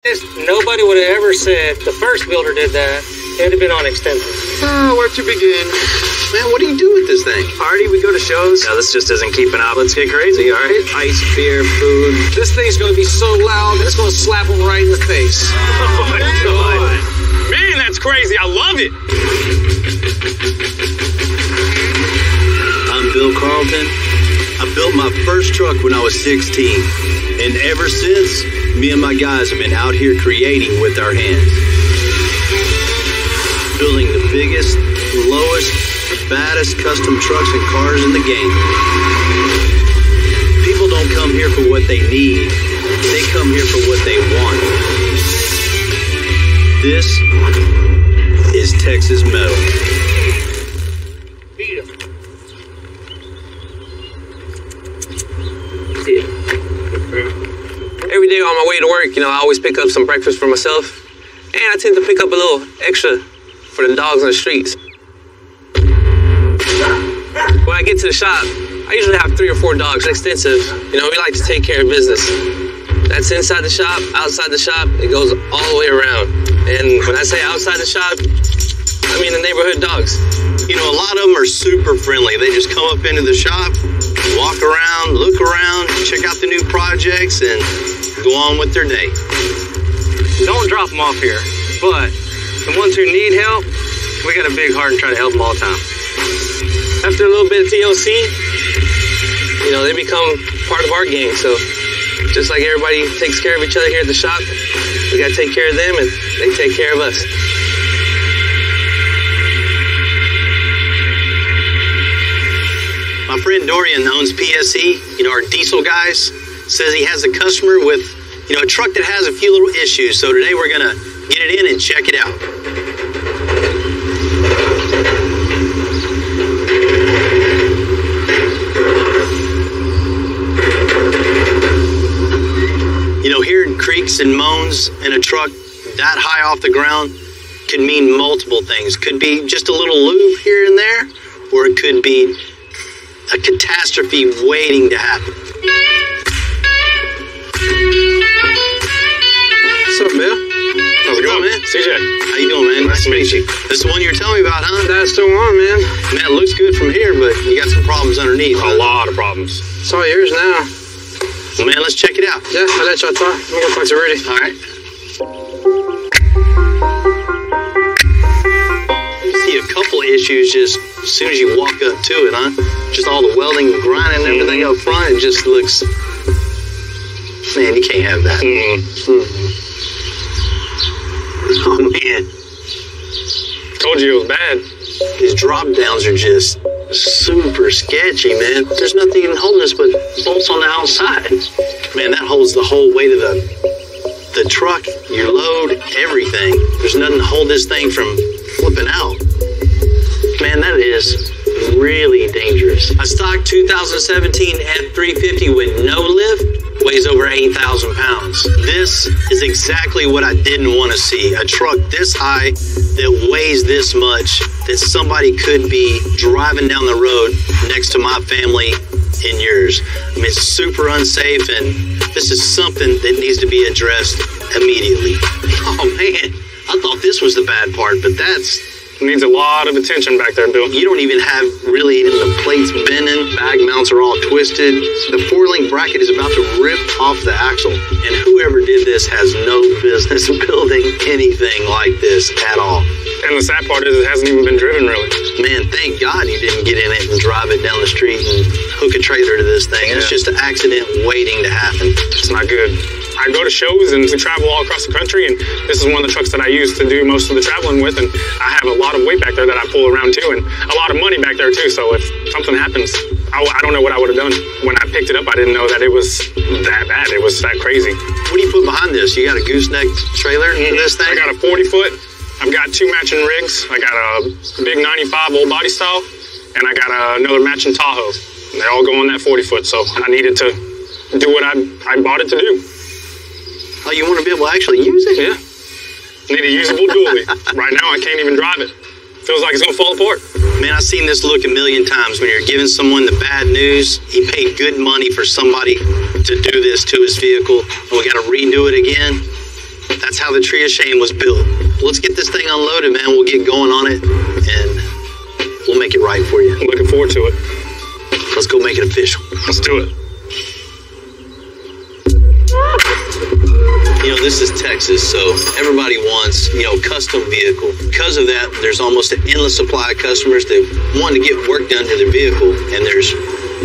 Nobody would have ever said the first builder did that. It would have been on extensive. Where to begin? Man, what do you do with this thing? Party, we go to shows. No, this just isn't keeping up. Let's get crazy, all right? Ice, beer, food. This thing's gonna be so loud, it's gonna slap him right in the face. Oh my God. Man, that's crazy. I love it. I'm Bill Carlton. I built my first truck when I was 16. And ever since, me and my guys have been out here creating with our hands. Building the biggest, lowest, baddest custom trucks and cars in the game. People don't come here for what they need. They come here for what they want. This is Texas Metal. Every day on my way to work, I always pick up some breakfast for myself. And I tend to pick up a little extra for the dogs on the streets. When I get to the shop, I usually have 3 or 4 dogs, extensive. We like to take care of business. That's inside the shop, outside the shop, it goes all the way around. And when I say outside the shop, I mean the neighborhood dogs. A lot of them are super friendly. They just come up into the shop, walk around, look around, check out the new projects, and go on with their day. Don't drop them off here, but the ones who need help, we got a big heart and try to help them all the time. After a little bit of TLC, they become part of our gang. So just like everybody takes care of each other here at the shop, we got to take care of them and they take care of us. My friend Dorian owns PSE, our diesel guys, says he has a customer with, a truck that has a few little issues. So today we're going to get it in and check it out. Hearing creaks and moans in a truck that high off the ground could mean multiple things. Could be just a little lube here and there, or it could be a catastrophe waiting to happen. What's up, Bill? How's it going, man? CJ. How you doing, man? Nice to meet you. This is the one you were telling me about, huh? That's the one, man. Man, it looks good from here, but you got some problems underneath. A lot of problems. It's all yours now. Well, man, let's check it out. Yeah, I'll let y'all talk. I'm gonna talk to Rudy. All right. You see a couple of issues just as soon as you walk up to it, huh? Just all the welding and grinding and everything up front. It just looks... Man, you can't have that. Oh, man. Told you it was bad. These drop downs are just super sketchy, man. There's nothing even holding this but bolts on the outside. Man, that holds the whole weight of the truck, your load, everything. There's nothing to hold this thing from flipping out. Man, that is really dangerous. A stock 2017 F350 with no lift weighs over 8,000 pounds. This is exactly what I didn't want to see. A truck this high that weighs this much, that somebody could be driving down the road next to my family and yours. I mean, it's super unsafe, and this is something that needs to be addressed immediately. Oh, man, I thought this was the bad part, but that's... Needs a lot of attention back there, Bill. You don't even have really even the plates bending. Bag mounts are all twisted. The 4-link bracket is about to rip off the axle. And whoever did this has no business building anything like this at all. And the sad part is it hasn't even been driven, really. Man, thank God you didn't get in it and drive it down the street and hook a trailer to this thing. It's just an accident waiting to happen. It's not good. I go to shows and we travel all across the country, and this is one of the trucks that I use to do most of the traveling with, and I have a lot of weight back there that I pull around too, and a lot of money back there too, so if something happens, I don't know what I would have done. When I picked it up, I didn't know that it was that bad. It was that crazy. What do you put behind this? You got a gooseneck trailer in this thing? I got a 40-foot. I've got 2 matching rigs. I got a big 95 old body style, and I got another matching Tahoe. And they all go on that 40-foot, so I needed to do what I bought it to do. Oh, you want to be able to actually use it? Yeah. Need a usable dually. Right now, I can't even drive it. Feels like it's going to fall apart. Man, I've seen this look a million times when you're giving someone the bad news. He paid good money for somebody to do this to his vehicle, and we got to redo it again. that's how the Tree of Shame was built. Let's get this thing unloaded, man. We'll get going on it, and we'll make it right for you. I'm looking forward to it. Let's go make it official. Let's do it. You know, this is Texas, so everybody wants, custom vehicle. Because of that, there's almost an endless supply of customers that want to get work done to their vehicle, and there's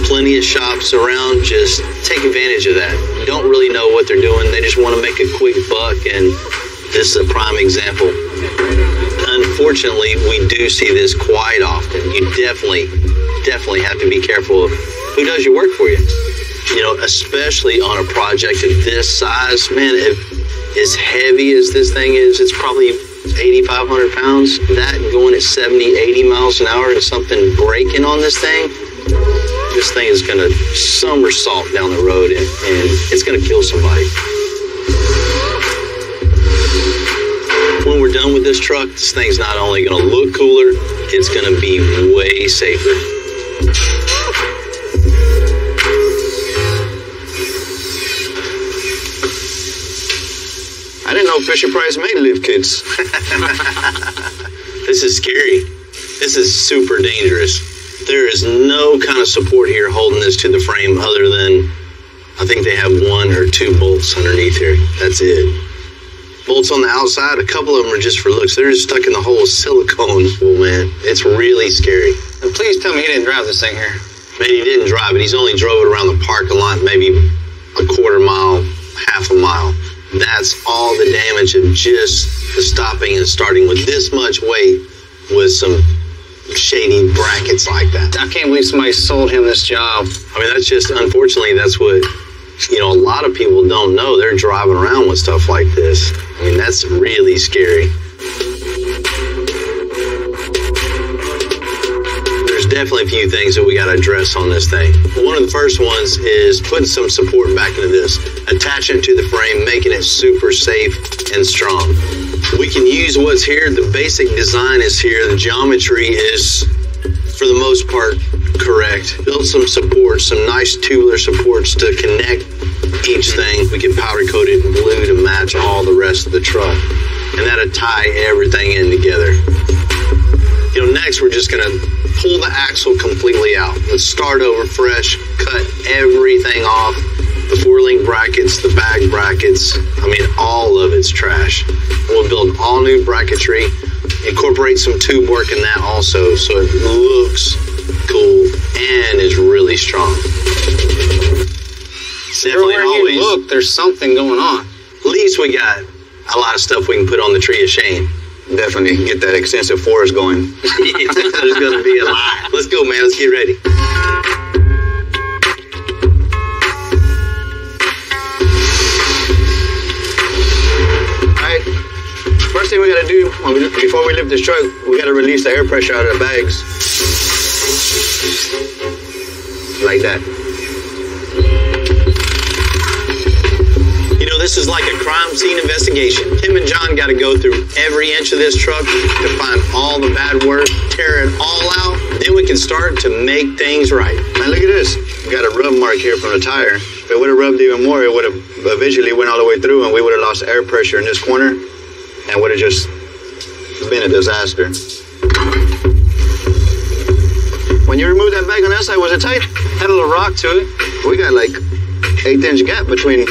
plenty of shops around. Just take advantage of that. Don't really know what they're doing. They just want to make a quick buck, and this is a prime example. Unfortunately, we do see this quite often. You definitely have to be careful of who does your work for you. Especially on a project of this size, man, as heavy as this thing is, it's probably 8,500 pounds. That going at 70, 80 miles an hour and something breaking on this thing is going to somersault down the road and it's going to kill somebody. When we're done with this truck, this thing's not only going to look cooler, it's going to be way safer. I didn't know Fisher-Price made lift kits. This is scary. This is super dangerous. There is no kind of support here holding this to the frame other than, I think they have 1 or 2 bolts underneath here. That's it. Bolts on the outside, a couple of them are just for looks. They're just stuck in the whole silicone. Oh, man, it's really scary. And please tell me he didn't drive this thing here. Man, he didn't drive it. He's only drove it around the parking lot, maybe a quarter mile, half a mile. That's all the damage of just the stopping and starting with this much weight with some shady brackets like that. I can't believe somebody sold him this job. I mean, that's just, unfortunately, that's what, a lot of people don't know. They're driving around with stuff like this. I mean, that's really scary. There's definitely a few things that we got to address on this thing. One of the first ones is putting some support back into this, attaching it to the frame, making it super safe and strong. We can use what's here. The basic design is here. The geometry is, for the most part, correct. Built some supports, some nice tubular supports to connect each thing. We can powder coat it in blue to match all the rest of the truck. And that'll tie everything in together. Next we're just gonna pull the axle completely out. Let's start over fresh, cut everything off. The 4-link brackets, the bag brackets, I mean, all of it's trash. We'll build all new bracketry, incorporate some tube work in that also, so it looks cool and is really strong. Everywhere you look, there's something going on. At least we got a lot of stuff we can put on the Tree of Shame. Definitely get that extensive forest going. There's going to be a lot. Let's go, man. Let's get ready. First thing we gotta do, before we lift this truck, we gotta release the air pressure out of the bags. Like that. This is like a crime scene investigation. Tim and John got to go through every inch of this truck to find all the bad work, tear it all out. Then we can start to make things right. Man, look at this. We got a rub mark here from the tire. If it would have rubbed even more, it would have eventually went all the way through and we would have lost air pressure in this corner and would have just been a disaster. When you removed that bag on that side, was it tight? Had a little rock to it. We got like 1/8 gap between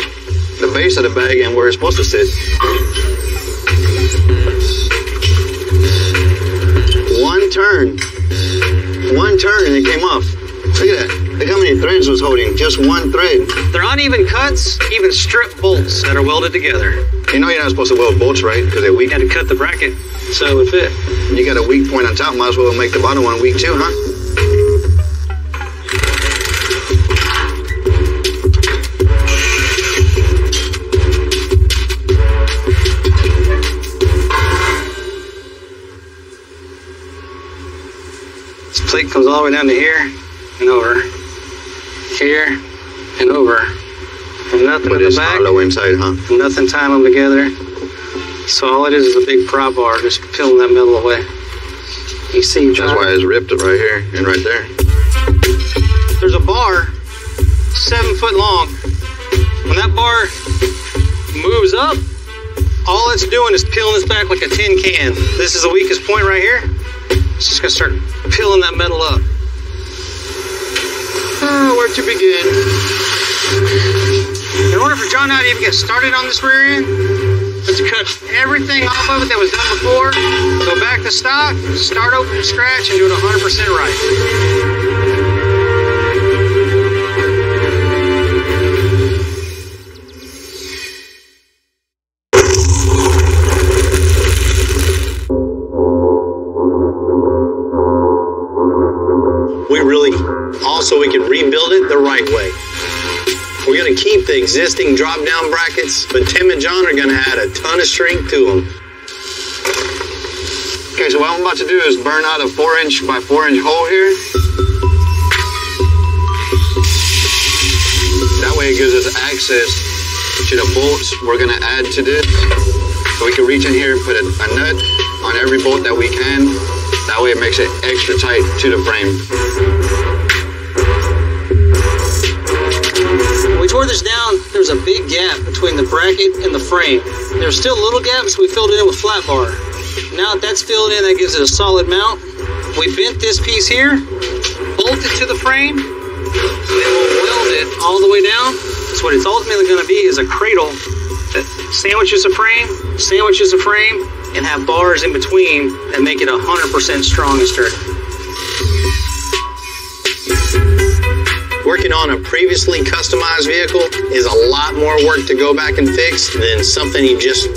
the base of the bag and where it's supposed to sit. One turn and it came off. Look at that. Look how many threads was holding. Just one thread. They're uneven cuts, even strip bolts that are welded together. You know you're not supposed to weld bolts, right? Because they're weak. You had to cut the bracket so it would fit. You got a weak point on top, might as well make the bottom one weak too, huh? This plate comes all the way down to here and over. Here and over. And nothing in the back. Hollow inside, huh? Nothing tying them together. So all it is a big prop bar just peeling that metal away. You see, John? That's why it's ripped right here and right there. There's a bar 7 foot long. When that bar moves up, All it's doing is peeling this back like a tin can. This is the weakest point right here. It's just gonna start peeling that metal up. Where to begin? In order for John and I to even get started on this rear end, let's cut everything off of it that was done before, go back to stock, start over from scratch, and do it 100% right. So we can rebuild it the right way. We're going to keep the existing drop-down brackets, but Tim and John are going to add a ton of strength to them. Okay, so what I'm about to do is burn out a 4-inch by 4-inch hole here. That way it gives us access to the bolts we're going to add to this. So we can reach in here and put a nut on every bolt that we can. That way it makes it extra tight to the frame. When we tore this down, there was a big gap between the bracket and the frame. There were still little gaps, so we filled it in with flat bar. Now that that's filled in, that gives it a solid mount. We bent this piece here, bolted to the frame, then we'll weld it all the way down. So what it's ultimately going to be is a cradle that sandwiches a frame, and have bars in between that make it 100% strong and sturdy. Working on a previously customized vehicle is a lot more work to go back and fix than something you just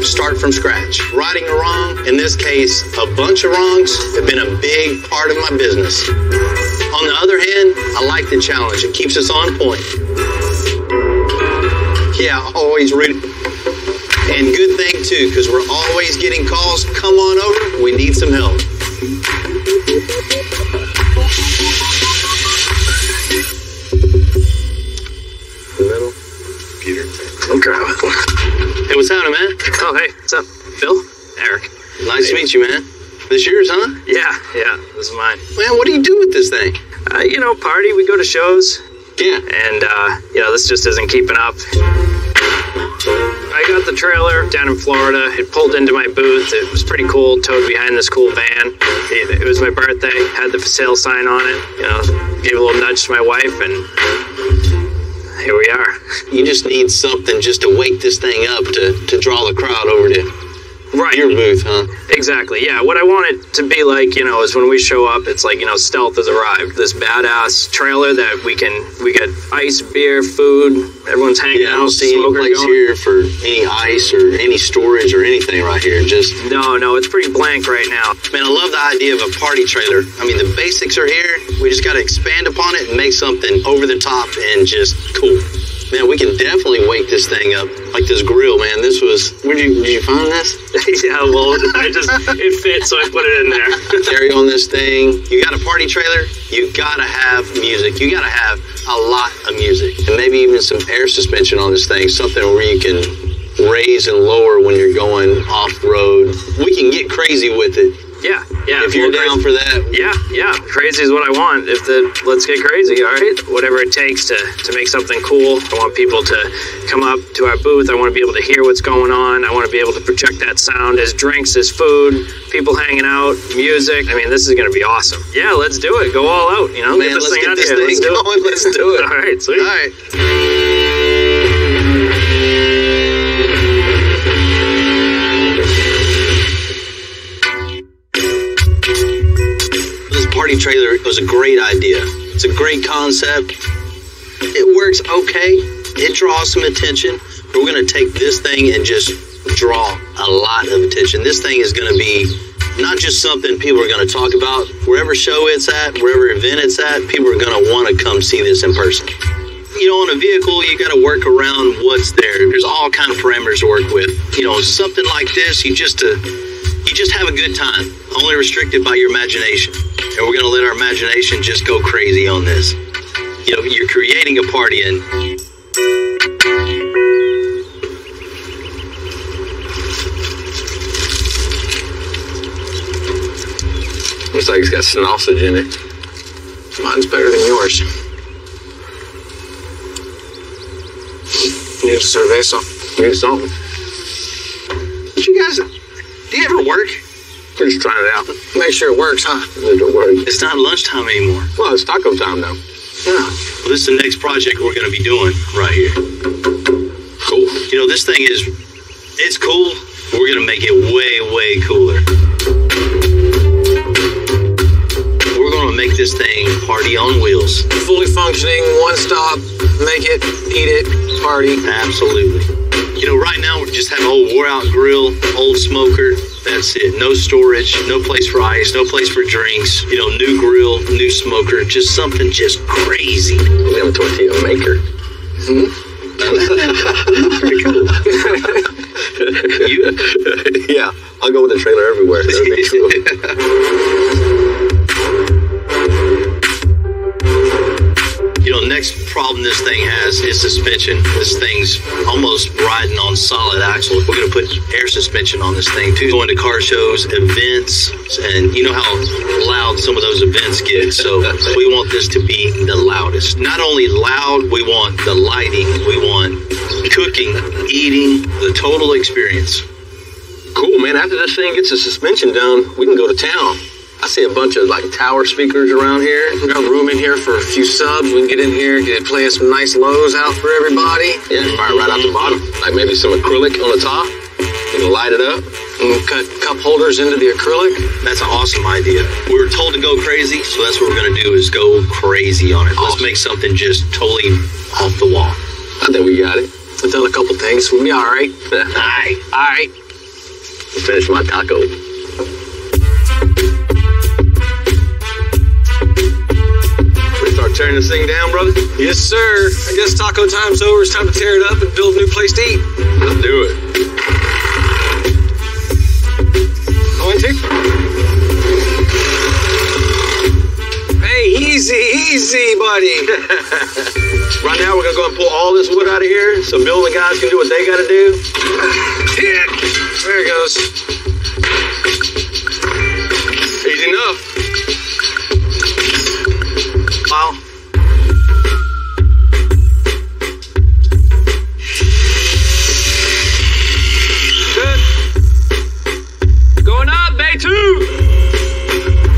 start from scratch. Righting a wrong, in this case, a bunch of wrongs, have been a big part of my business. On the other hand, I like the challenge. It keeps us on point. Yeah, always ready. And good thing too, because we're always getting calls, come on over, we need some help. Hey, what's happening, man? Oh, hey, what's up? Phil? Eric. Nice to meet you, man. This yours, huh? Yeah, this is mine. Man, what do you do with this thing? Party, we go to shows. Yeah. And, this just isn't keeping up. I got the trailer down in Florida. It pulled into my booth. It was pretty cool, towed behind this cool van. It was my birthday, had the for sale sign on it. Gave a little nudge to my wife, and here we are. You just need something just to wake this thing up to draw the crowd over to your booth, huh? Exactly, yeah. What I want it to be like, is when we show up, it's like, Stealth has arrived. This badass trailer that we get ice, beer, food, everyone's hanging out. I don't see any place here for any ice or any storage or anything right here. No, it's pretty blank right now. Man, I love the idea of a party trailer. I mean, the basics are here. We just got to expand upon it and make something over the top and just cool. Man, we can definitely wake this thing up. Like this grill, man. This was... Did you find this? Yeah, well, it fit, so I put it in there. Carry on this thing. You got a party trailer, you gotta have music. You gotta have a lot of music. And maybe even some air suspension on this thing. Something where you can raise and lower when you're going off-road. We can get crazy with it. Yeah. If you're down for that. Yeah. Crazy is what I want. Let's get crazy, all right? Whatever it takes to make something cool. I want people to come up to our booth. I want to be able to hear what's going on. I want to be able to project that sound as drinks, as food, people hanging out, music. I mean, this is going to be awesome. Yeah, let's do it. Go all out, Man, get this thing out here. Let's do it. Let's do it. All right, sweet. All right. Party trailer was a great idea. It's a great concept. It works okay. It draws some attention. But we're going to take this thing and just draw a lot of attention. This thing is going to be not just something people are going to talk about. Wherever show it's at, wherever event it's at, people are going to want to come see this in person. On a vehicle, you got to work around what's there. There's all kind of parameters to work with. Something like this, you just have a good time, only restricted by your imagination. And we're going to let our imagination just go crazy on this. You're creating a party and... Looks like it's got sausage in it. Mine's better than yours. Need a cerveza. Need something. Do you ever work? We're just trying it out. Make sure it works, huh? Don't worry. It's not lunchtime anymore. Well, it's taco time now. Yeah. Well, this is the next project we're going to be doing right here. Cool. You know, this thing it's cool, but we're going to make it way, way cooler. We're going to make this thing party on wheels. Fully functioning, one stop, make it, eat it, party. Absolutely. You know, right now we just have an old wore-out grill, old smoker. That's it. No storage, no place for ice, no place for drinks. You know, new grill, new smoker, just something just crazy. We have a tortilla maker. Pretty cool. You? Yeah, I'll go with the trailer everywhere. That'd be cool. You know, next problem this thing has is suspension. This thing's almost riding on solid axle. We're going to put air suspension on this thing too. Going to car shows, events, and you know how loud some of those events get. So we want this to be the loudest. Not only loud, we want the lighting, we want cooking, eating, the total experience. Cool, man. After this thing gets the suspension down, we can go to town. I see a bunch of like tower speakers around here. We got room in here for a few subs. We can get in here, get playing some nice lows out for everybody. Yeah, fire right out the bottom. Like maybe some acrylic on the top. You can light it up. And we'll cut cup holders into the acrylic. That's an awesome idea. We were told to go crazy, so that's what we're going to do is go crazy on it. Let's make something just totally off the wall. I think we got it. I've done a couple things. We'll be all right. All right. All right. Finish my taco. Start tearing this thing down, brother? Yes, sir. I guess taco time's over. It's time to tear it up and build a new place to eat. Let's do it. Going to? Hey, easy, buddy. Right now, we're going to go and pull all this wood out of here so Bill and the guys can do what they got to do. There it goes. Easy enough. Wow. Good. Going up, bay 2.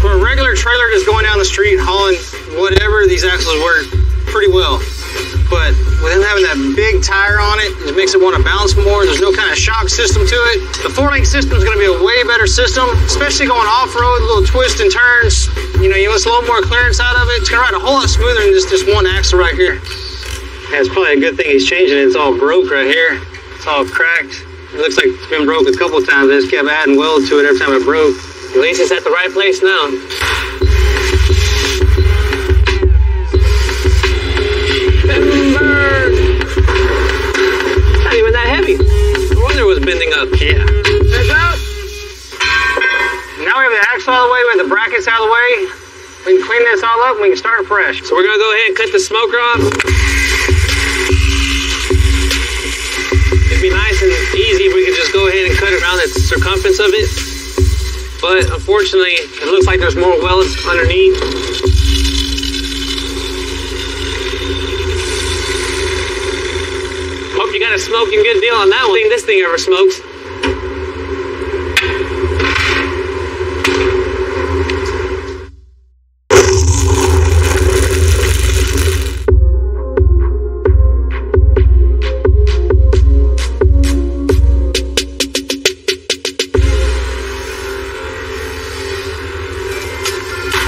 For a regular trailer just going down the street hauling whatever, these axles work pretty well. But with them having that big tire on it, it makes it want to bounce more. There's no kind of shock system to it. The 4-link system is going to be a way better system, especially going off-road, little twists and turns. You know, you want a little more clearance out of it. It's going to ride a whole lot smoother than just one axle right here. Yeah, it's probably a good thing he's changing it. It's all broke right here. It's all cracked. It looks like it's been broke a couple of times. I just kept adding weld to it every time it broke. At least it's at the right place now. Not even that heavy. No wonder it was bending up. Yeah. Check out. Now we have the axle out of the way, we have the brackets out of the way. We can clean this all up and we can start fresh. So we're gonna go ahead and cut the smoker off. It'd be nice and easy if we could just go ahead and cut it around the circumference of it. But unfortunately, it looks like there's more welds underneath. Hope you got a smoking good deal on that one. This thing ever smokes.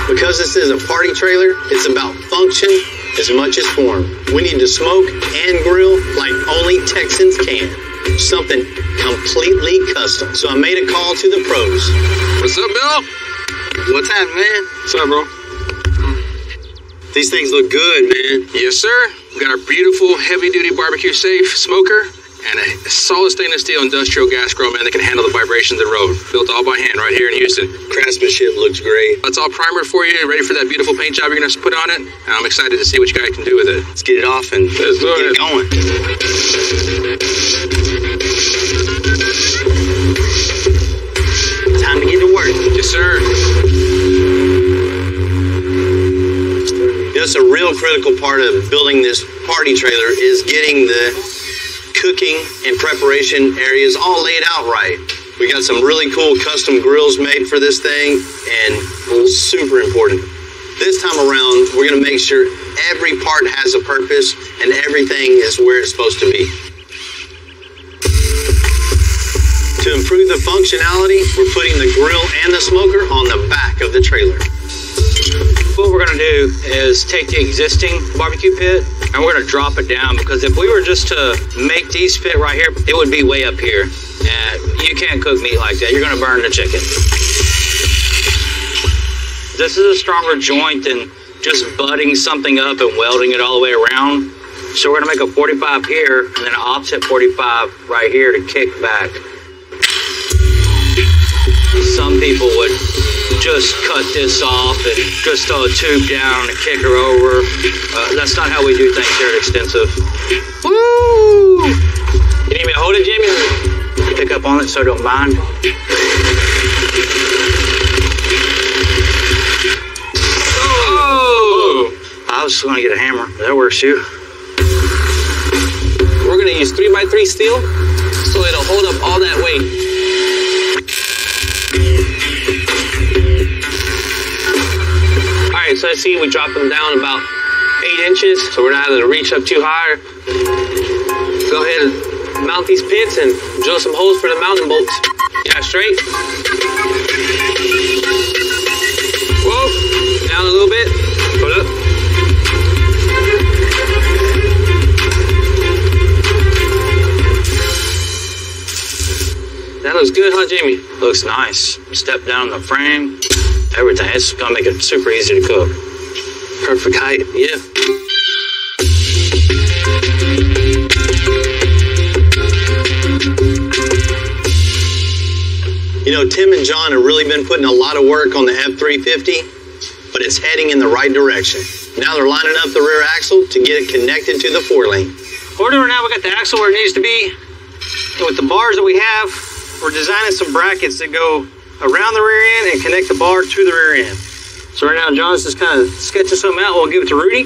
Because this is a party trailer, it's about function as much as form. We need to smoke and grill like only Texans can. Something completely custom. So I made a call to the pros. What's up, Bill? What's happening, man? What's up, bro? These things look good, man. Yes, sir. We got our beautiful heavy-duty barbecue safe smoker and a solid stainless steel industrial gas grill, man, that can handle the vibrations of the road. Built all by hand right here in Houston. Craftsmanship looks great. It's all primer for you, ready for that beautiful paint job you're going to put on it. And I'm excited to see what you guys can do with it. Let's get it off and Let's do get it. it going. Time to get to work. Yes, sir. That's a real critical part of building this party trailer is getting the cooking and preparation areas all laid out right. We got some really cool custom grills made for this thing, and super important. This time around, we're gonna make sure every part has a purpose and everything is where it's supposed to be. To improve the functionality, we're putting the grill and the smoker on the back of the trailer. What we're gonna do is take the existing barbecue pit and we're gonna drop it down, because if we were just to make these fit right here, it would be way up here. And you can't cook meat like that. You're gonna burn the chicken. This is a stronger joint than just butting something up and welding it all the way around. So we're gonna make a 45 here and then an offset 45 right here to kick back. Some people would just cut this off and just throw a tube down and kick her over. That's not how we do things here at Extensive. Woo! You need me to hold it, Jimmy? Pick up on it so I don't mind. Oh! I was just gonna get a hammer. That works too. We're gonna use 3x3 steel so it'll hold up all that weight. Alright, so I see we dropped them down about 8 inches, so we're not having to reach up too high. Go ahead and mount these pits and drill some holes for the mounting bolts. Yeah, straight. Whoa, down a little bit. Hold up. That looks good, huh, Jamie? Looks nice. Step down the frame. Everything. It's gonna make it super easy to cook. Perfect height, yeah. You know, Tim and John have really been putting a lot of work on the F350, but it's heading in the right direction. Now they're lining up the rear axle to get it connected to the 4-lane. We're doing now, we got the axle where it needs to be. And with the bars that we have, we're designing some brackets that go around the rear end and connect the bar to the rear end. So right now, John's just kind of sketching something out. We'll give it to Rudy.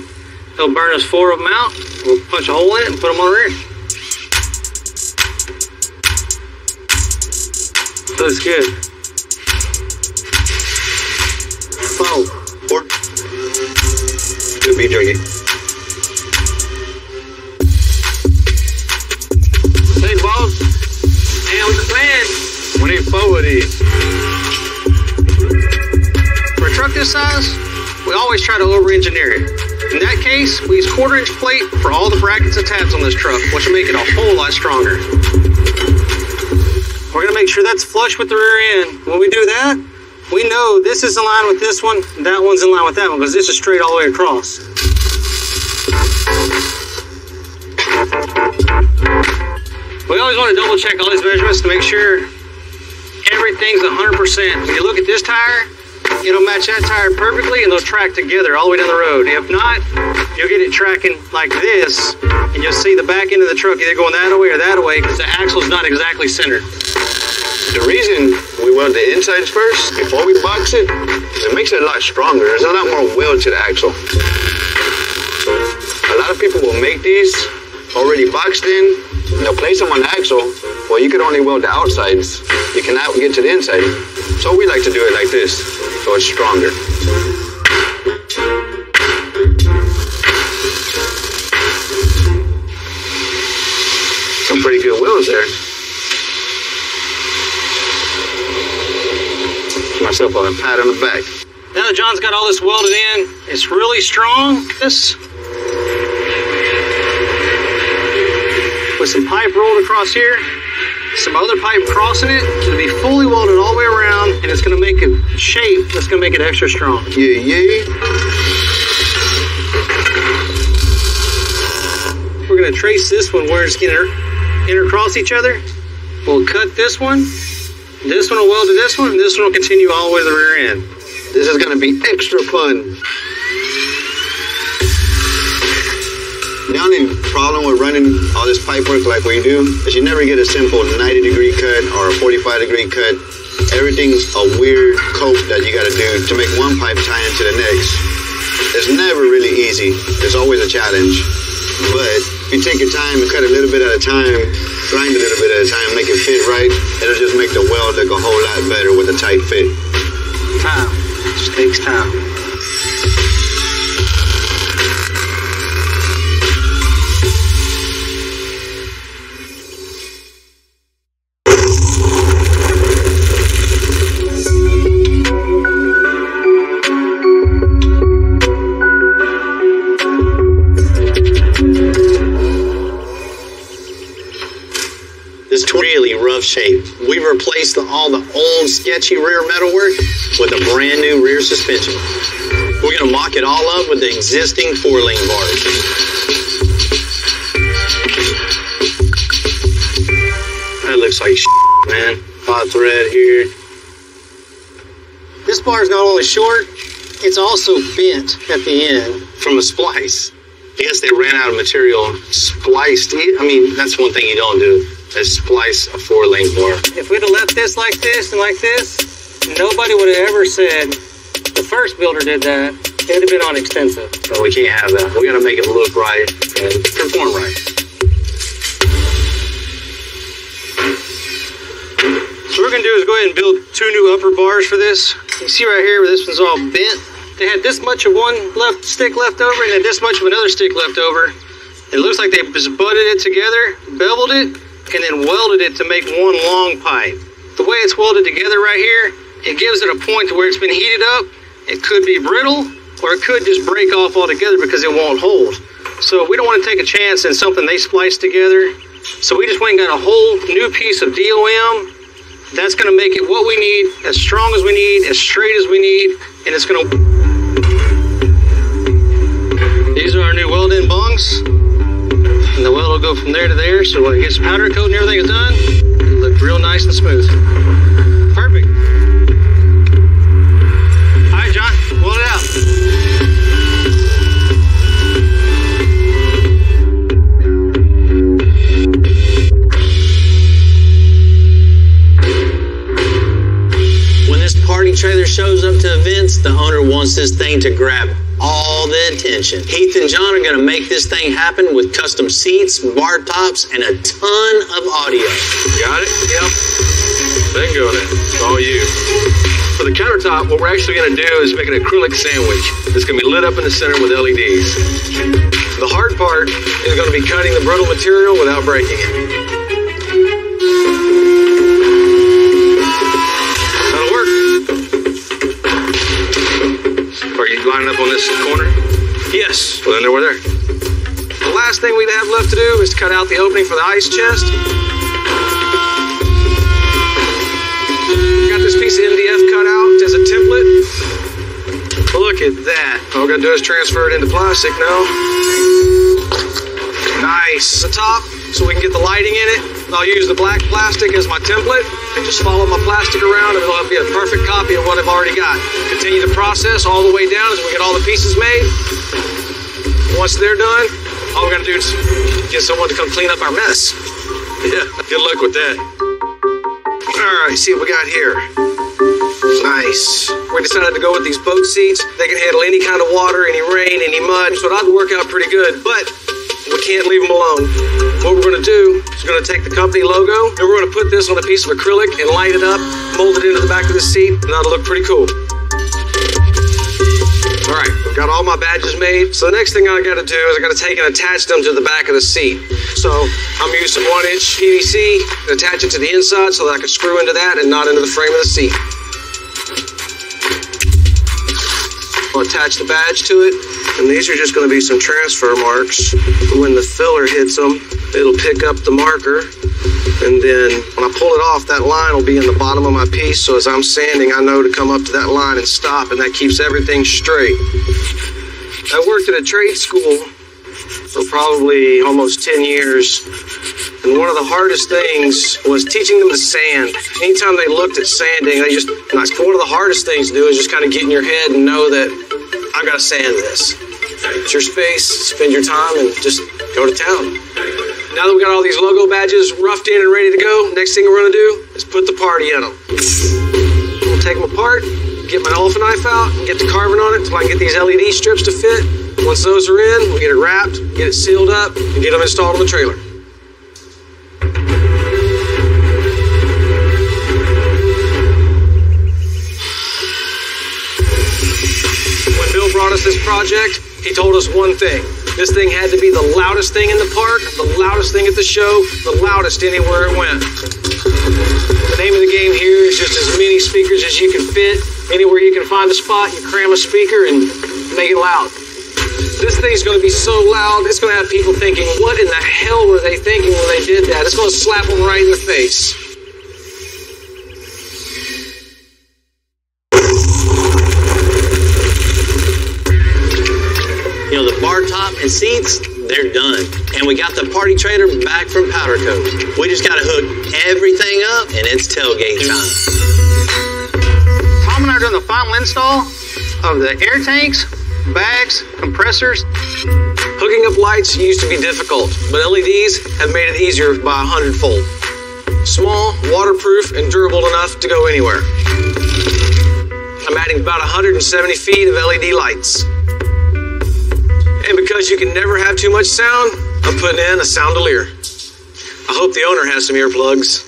He'll burn us 4 of them out. We'll punch a hole in it and put them on the rear end. Looks good. 4. Good beef jerky. Hey, boss. Hey, what's the plan? We need 4 of these. For a truck this size, we always try to over-engineer it. In that case, we use 1/4-inch plate for all the brackets and tabs on this truck, which will make it a whole lot stronger. We're gonna make sure that's flush with the rear end. When we do that, we know this is in line with this one, that one's in line with that one, because this is straight all the way across. We always want to double check all these measurements to make sure everything's 100%. When you look at this tire, it'll match that tire perfectly and they'll track together all the way down the road. If not, you'll get it tracking like this and you'll see the back end of the truck either going that way or that way because the axle's not exactly centered. The reason we weld the insides first before we box it is it makes it a lot stronger. There's a lot more weld to the axle. A lot of people will make these already boxed in. They'll place them on the axle. Well, you can only weld the outsides. You cannot get to the inside. So we like to do it like this, so it's stronger. Some pretty good welds there. Give myself a pat on the back. Now that John's got all this welded in, it's really strong. This with some pipe rolled across here, some other pipe crossing it, it'll be fully welded all the way around, and it's gonna make a shape that's gonna make it extra strong. Yeah. We're gonna trace this one where it's gonna intercross each other. We'll cut this one will weld to this one, and this one will continue all the way to the rear end. This is gonna be extra fun. The only problem with running all this pipe work like we do is you never get a simple 90-degree cut or a 45-degree cut. Everything's a weird cope that you gotta do to make one pipe tie into the next. It's never really easy. There's always a challenge. But if you take your time and cut a little bit at a time, grind a little bit at a time, make it fit right, it'll just make the weld weld look a whole lot better with a tight fit. Time. It just takes time. This really rough shape. We replaced all the old sketchy rear metalwork with a brand new rear suspension. We're gonna mock it all up with the existing 4-lane bars. That looks like shit, man. Hot thread here. This bar is not only short, it's also bent at the end. From a splice. I guess they ran out of material, spliced it. I mean, that's one thing you don't do, is splice a 4-lane bar. If we'd have left this like this and like this, nobody would have ever said the first builder did that. It would have been on extensive. So we can't have that. We gotta make it look right and perform right. So what we're gonna do is go ahead and build 2 new upper bars for this. You see right here where this one's all bent. They had this much of one stick left over and then this much of another stick left over. It looks like they just butted it together, beveled it, and then welded it to make one long pipe. The way it's welded together right here, it gives it a point to where it's been heated up. It could be brittle, or it could just break off altogether because it won't hold. So we don't want to take a chance in something they spliced together. So we just went and got a whole new piece of DOM. That's going to make it what we need, as strong as we need, as straight as we need, and it's going to... These are our new weld-in bungs. And the weld will go from there to there, so when it gets powder coat and everything is done, it'll look real nice and smooth. Perfect. All right, John, weld it out. When this party trailer shows up to events, the owner wants this thing to grab all the attention. Heath and John are gonna make this thing happen with custom seats, bar tops, and a ton of audio. Got it? Yep. Bingo then. It's all you. For the countertop, what we're actually gonna do is make an acrylic sandwich. It's gonna be lit up in the center with LEDs. The hard part is gonna be cutting the brittle material without breaking it. That'll work. Are you lining up on this corner? Yes. Well, then we're there. The last thing we have left to do is to cut out the opening for the ice chest. Got this piece of MDF cut out as a template. Look at that. All we're gonna do is transfer it into plastic now. Nice. The top, so we can get the lighting in it. I'll use the black plastic as my template and just follow my plastic around and it'll be a perfect copy of what I've already got. Continue the process all the way down as we get all the pieces made. Once they're done, all we're gonna do is get someone to come clean up our mess. Yeah, good luck with that. All right, see what we got here. Nice. We decided to go with these boat seats. They can handle any kind of water, any rain, any mud, so that'll work out pretty good, but we can't leave them alone. What we're gonna do is we're gonna take the company logo and we're gonna put this on a piece of acrylic and light it up, mold it into the back of the seat, and that'll look pretty cool. All right, I've got all my badges made. So the next thing I gotta do is I gotta take and attach them to the back of the seat. So I'm gonna use some 1-inch PVC and attach it to the inside so that I can screw into that and not into the frame of the seat. I'll attach the badge to it, and these are just going to be some transfer marks. When the filler hits them, it'll pick up the marker, and then when I pull it off, that line will be in the bottom of my piece, so as I'm sanding, I know to come up to that line and stop, and that keeps everything straight. I worked at a trade school for probably almost 10 years, and one of the hardest things was teaching them to sand. Anytime they looked at sanding, one of the hardest things to do is just kind of get in your head and know that I've got to sand this. It's your space, spend your time, and just go to town. Now that we got all these logo badges roughed in and ready to go, next thing we're going to do is put the party in them. We'll take them apart, get my elephant knife out, and get to carving on it until I can get these LED strips to fit. Once those are in, we'll get it wrapped, get it sealed up, and get them installed on the trailer. us this project, he told us one thing. This thing had to be the loudest thing in the park, the loudest thing at the show, the loudest anywhere it went. The name of the game here is just as many speakers as you can fit. Anywhere you can find a spot, you cram a speaker and make it loud. This thing's going to be so loud, it's going to have people thinking, what in the hell were they thinking when they did that? It's going to slap them right in the face. You know, the bar top and seats, they're done. And we got the party trailer back from Powder Coat. We just got to hook everything up, and it's tailgate time. Tom and I are doing the final install of the air tanks, bags, compressors. Hooking up lights used to be difficult, but LEDs have made it easier by 100-fold. Small, waterproof, and durable enough to go anywhere. I'm adding about 170 feet of LED lights. And because you can never have too much sound, I'm putting in a soundelier. I hope the owner has some earplugs.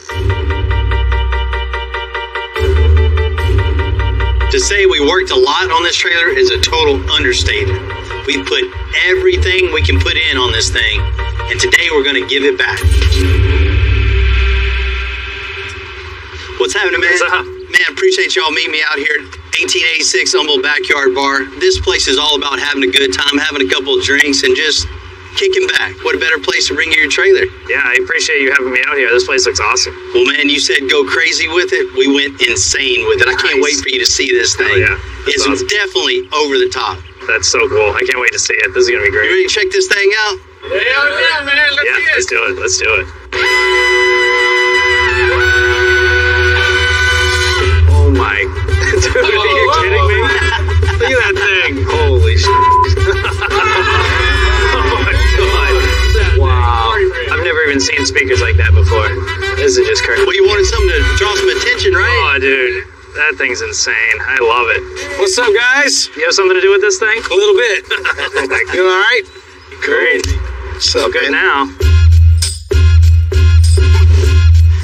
To say we worked a lot on this trailer is a total understatement. We put everything we can put in on this thing, and today we're going to give it back. What's happening, man? What's up? Man, appreciate y'all meeting me out here at 1886 Humboldt Backyard Bar. This place is all about having a good time, having a couple of drinks, and just kicking back. What a better place to bring your trailer. Yeah, I appreciate you having me out here. This place looks awesome. Well, man, you said go crazy with it. We went insane with it. I can't wait for you to see this thing. Oh, yeah. That's It's awesome. definitely over the top. That's so cool. I can't wait to see it. This is going to be You great. ready to check this thing out? Yeah, man. Yeah, let's do it. Let's do it. Oh my. Dude, are you kidding me? Look at that thing. Holy shit. Oh my god. Wow. I've never even seen speakers like that before. This is just crazy. Well, you wanted something to draw some attention, right? Oh, dude. That thing's insane. I love it. What's up, guys? You have something to do with this thing? A little bit. You all right? Great. What's up, Good man? now.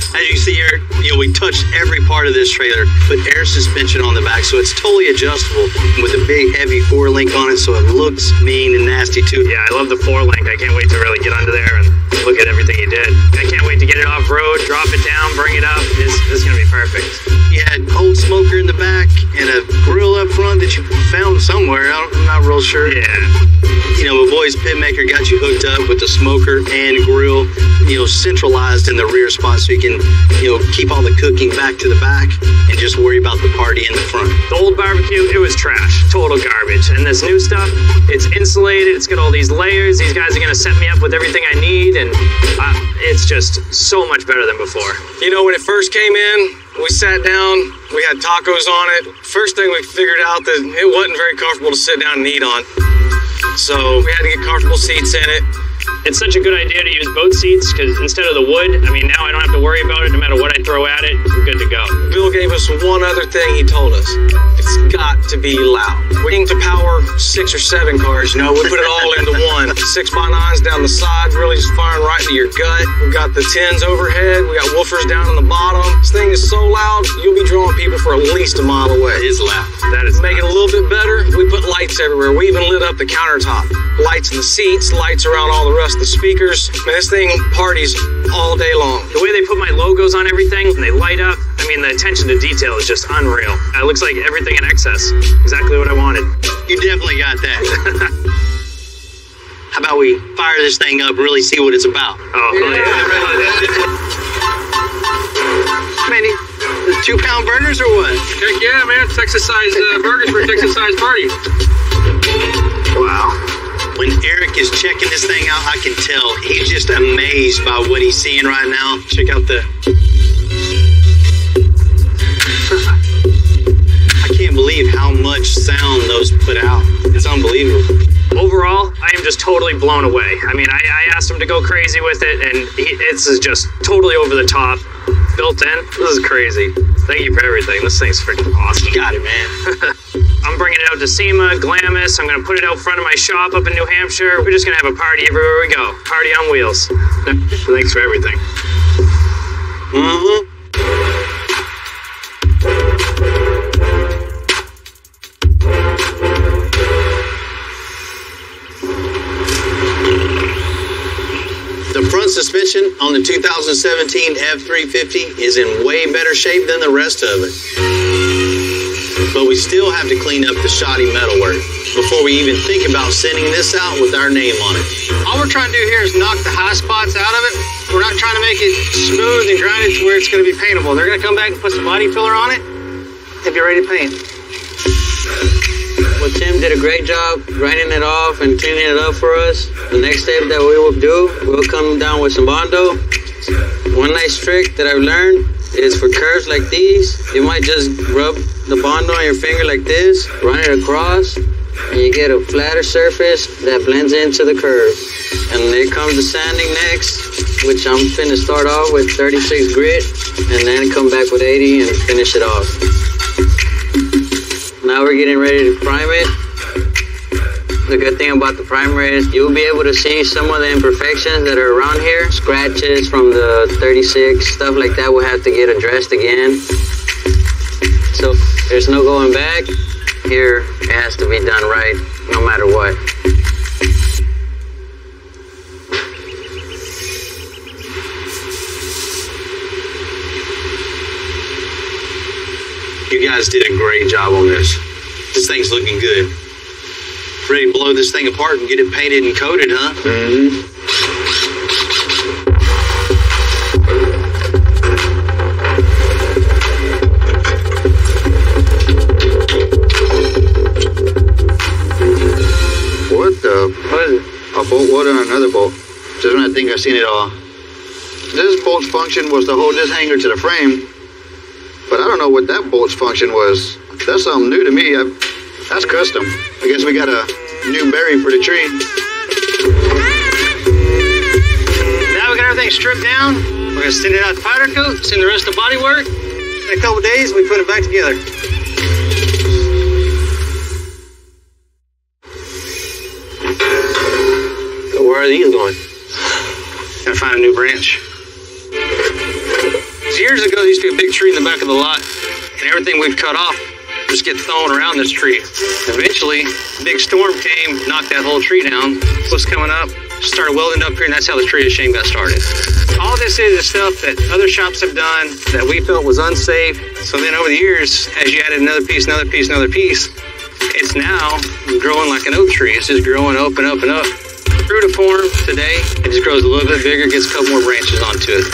As you see here, we touched every part of this trailer, put air suspension on the back, so it's totally adjustable with a big, heavy 4-link on it, so it looks mean and nasty, too. Yeah, I love the 4-link. I can't wait to really get under there and look at everything you did. I can't wait to get it off-road, drop it down, bring it up. This is going to be perfect. You had old smoker in the back and a grill up front that you found somewhere. I'm not real sure. Yeah. My boy's Pitmaker got you hooked up with the smoker and grill, centralized in the rear spot so you can, keep all the cooking back to the back and just worry about the party in the front. The old barbecue, it was trash. Total garbage. And this new stuff, it's insulated. It's got all these layers. These guys are going to set me up with everything I need. And it's just so much better than before. When it first came in, we sat down, we had tacos on it. First thing we figured out that it wasn't very comfortable to sit down and eat on. So we had to get comfortable seats in it. It's such a good idea to use boat seats because instead of the wood, now I don't have to worry about it. No matter what I throw at it, I'm good to go. Bill gave us one other thing he told us. It's got to be loud. We aim to power 6 or 7 cars, we put it all into one. 6x9s down the side, really just firing right into your gut. We've got the 10s overhead. We got woofers down on the bottom. This thing is so loud, you'll be drawing people for at least a mile away. It is loud. That is Make it a little bit better, we put lights everywhere. We even lit up the countertop. Lights in the seats, lights around all the rest of the speakers. This thing parties all day long. The way they put my logos on everything and they light up, the attention to detail is just unreal. It looks like everything in excess. Exactly what I wanted. You definitely got that. How about we fire this thing up and really see what it's about? Oh, yeah. Many 2-pound burgers or what? Heck yeah, man. Texas-sized burgers for a Texas-sized party. Wow. When Eric is checking this thing out, I can tell he's just amazed by what he's seeing right now. Check out the... I can't believe how much sound those put out. It's unbelievable. Overall, I am just totally blown away. I asked him to go crazy with it, and it's just totally over the top. Built in. This is crazy. Thank you for everything. This thing's freaking awesome. You got it, man. I'm bringing it out to SEMA, Glamis. I'm going to put it out front of my shop up in New Hampshire. We're just going to have a party everywhere we go. Party on wheels. Thanks for everything. Mm-hmm. on the 2017 F350 is in way better shape than the rest of it. But we still have to clean up the shoddy metalwork before we even think about sending this out with our name on it. All we're trying to do here is knock the high spots out of it. We're not trying to make it smooth and grind it to where it's going to be paintable. They're going to come back and put some body filler on it and be ready to paint. Well, Tim did a great job grinding it off and cleaning it up for us. The next step that we will do, we'll come down with some Bondo. One nice trick that I've learned is for curves like these, you might just rub the Bondo on your finger like this, run it across, and you get a flatter surface that blends into the curve. And there comes the sanding next, which I'm finna start off with 36 grit, and then come back with 80 and finish it off. Now we're getting ready to prime it. The good thing about the primer is you'll be able to see some of the imperfections that are around here. Scratches from the 36, stuff like that will have to get addressed again. So there's no going back. Here it has to be done right, no matter what. You guys did a great job on this. This thing's looking good. Ready to blow this thing apart and get it painted and coated, huh? Mm-hmm. What the? What is it? A bolt water and another bolt. Just when I think I've seen it all. This bolt's function was to hold this hanger to the frame, but I don't know what that bolt's function was. That's something new to me. That's custom. I guess we got a new berry for the tree. Now we got everything stripped down. We're gonna send it out to powder coat, send the rest of the body work. In a couple days, we put it back together. So where are these going? Gotta find a new branch. Years ago, there used to be a big tree in the back of the lot, and everything we've cut off just get thrown around this tree. Eventually, a big storm came, knocked that whole tree down. Was coming up, started welding up here, and that's how the Tree of Shame got started. All this is stuff that other shops have done that we felt was unsafe. So then over the years, as you added another piece, another piece, another piece, it's now growing like an oak tree. It's just growing up and up and up. True to form today, it just grows a little bit bigger, gets a couple more branches onto it.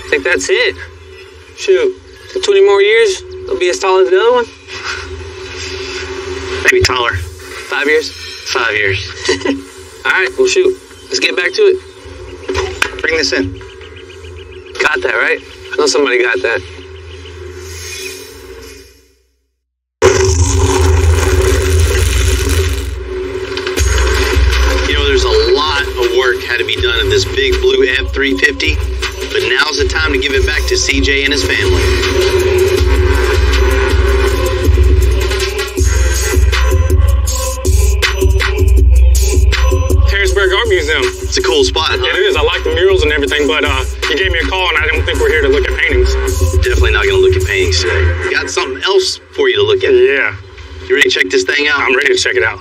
I think that's it. Shoot, 20 more years, it'll be as tall as the other one. Maybe taller. 5 years? 5 years. All right, well, shoot. Let's get back to it. Bring this in. Got that, right? I know somebody got that. You know, there's a lot of work had to be done in this big blue F350, but now's the time to give it back to CJ and his family. Art Museum. It's a cool spot, huh? It is. I like the murals and everything, but you gave me a call, and I don't think we're here to look at paintings. Definitely not going to look at paintings today. Got something else for you to look at. Yeah. You ready to check this thing out? I'm ready to check it out.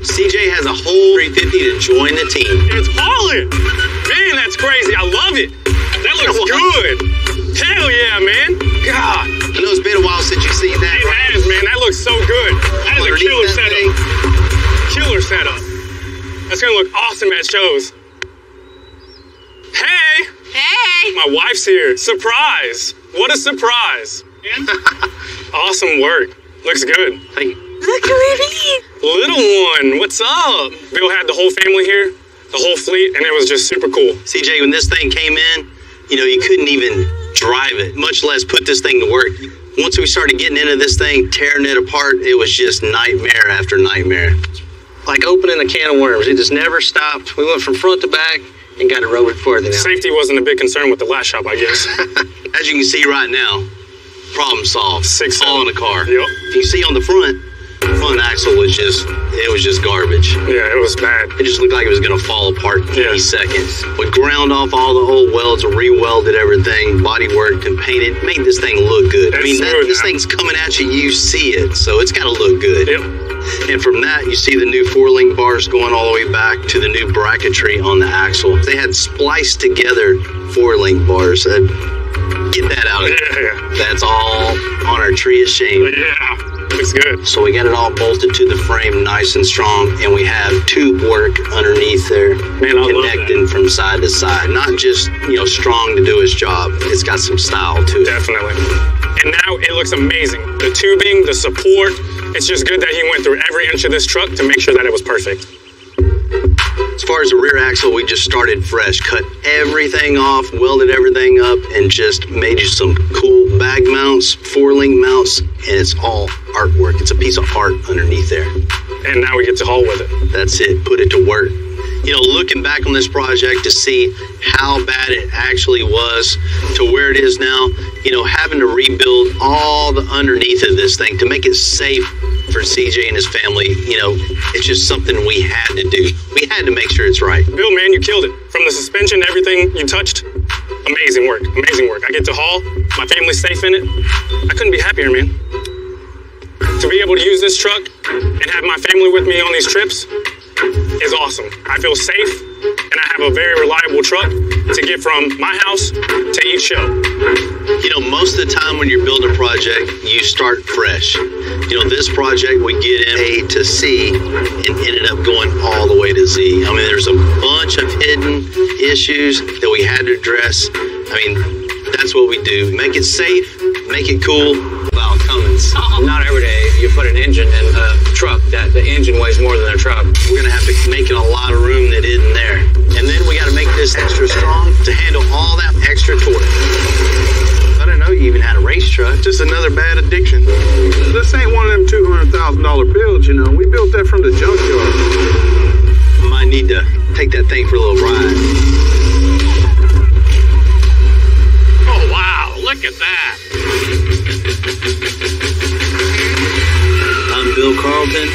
CJ has a whole 350 to join the team. It's hauling! Man, that's crazy. I love it. That looks good. Hell yeah, man. God. I know it's been a while since you've seen that, It right? has, man. That looks so good. That is a killer setup. Killer setup. That's going to look awesome at shows. Hey! Hey! My wife's here. Surprise! What a surprise. Awesome work. Looks good. Thank you. Look who it is! Little one, what's up? Bill had the whole family here, the whole fleet, and it was just super cool. CJ, when this thing came in, you know, you couldn't even drive it, much less put this thing to work. Once we started getting into this thing, tearing it apart, it was just nightmare after nightmare. Like opening a can of worms. It just never stopped. We went from front to back and got it rolling further now. Safety wasn't a big concern with the last shop, I guess. As you can see right now, problem solved. Six all in a car. Yep. You see on the front, front axle was just garbage. Yeah, it was bad. It just looked like it was going to fall apart any second. We ground off all the old welds, re-welded everything, bodyworked and painted, made this thing look good. I mean, this thing's coming at you, you see it, so it's got to look good. Yep. And from that, you see the new 4-link bars going all the way back to the new bracketry on the axle. They had spliced together 4-link bars. Get that out of there. Yeah. That's all on our tree of shame. Yeah. Looks good. So we got it all bolted to the frame nice and strong, and we have tube work underneath there, connecting from side to side. Not just, strong to do its job. It's got some style to it. Definitely. And now it looks amazing. The tubing, the support, it's just good that he went through every inch of this truck to make sure that it was perfect. As far as the rear axle, we just started fresh, cut everything off, welded everything up, and just made you some cool bag mounts, 4-link mounts, and it's all artwork. It's a piece of art underneath there. And now we get to haul with it. That's it. Put it to work. Looking back on this project to see how bad it actually was to where it is now, having to rebuild all the underneath of this thing to make it safe for CJ and his family, it's just something we had to do. We had to make sure it's right. Bill, man, you killed it. From the suspension, everything you touched, amazing work, amazing work. I get to haul, my family's safe in it. I couldn't be happier, man. To be able to use this truck and have my family with me on these trips is awesome. I feel safe, and I have a very reliable truck to get from my house to each show. Most of the time when you're building a project, you start fresh. This project we get in A to C and ended up going all the way to Z. I mean, there's a bunch of hidden issues that we had to address. I mean, that's what we do. Make it safe, make it cool. Wow, Cummins. Not every day you put an engine in a truck that the engine weighs more than a truck. We're going to have to make it a lot of room that isn't there. And then we got to make this extra strong to handle all that extra torque. I didn't know you even had a race truck. Just another bad addiction. This ain't one of them $200,000 builds, We built that from the junkyard. Might need to take that thing for a little ride. Oh, wow. Look at that. I'm Bill Carlton.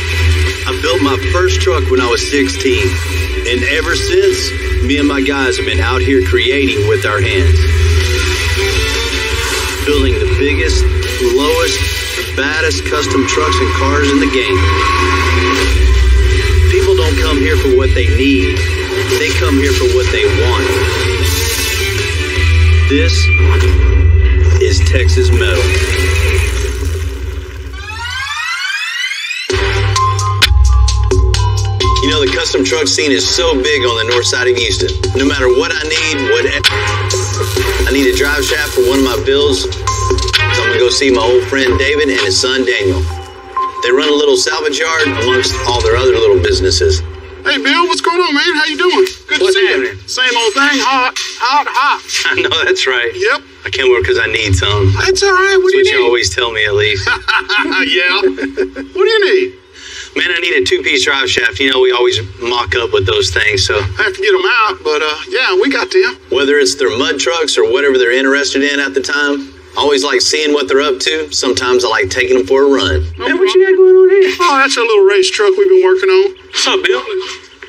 I built my first truck when I was 16. And ever since, me and my guys have been out here creating with our hands. Building the biggest, lowest, baddest custom trucks and cars in the game. People don't come here for what they need. They come here for what they want. This is Texas Metal. The custom truck scene is so big on the north side of Houston. No matter what I need, I need a drive shaft for one of my builds. So I'm going to go see my old friend David and his son Daniel. They run a little salvage yard amongst all their other little businesses. Hey, Bill, what's going on, man? How you doing? Good to see you. Same old thing, hot. I know, that's right. Yep. I came over because I need some. That's all right. What do you need? That's what you always tell me, at least. Yeah. What do you need? Man, I need a 2-piece drive shaft. We always mock up with those things, so. I have to get them out, but yeah, we got them. Whether it's their mud trucks or whatever they're interested in at the time, I always like seeing what they're up to. Sometimes I like taking them for a run. Hey, what you got going on here? Oh, that's a little race truck we've been working on. What's up, Bill?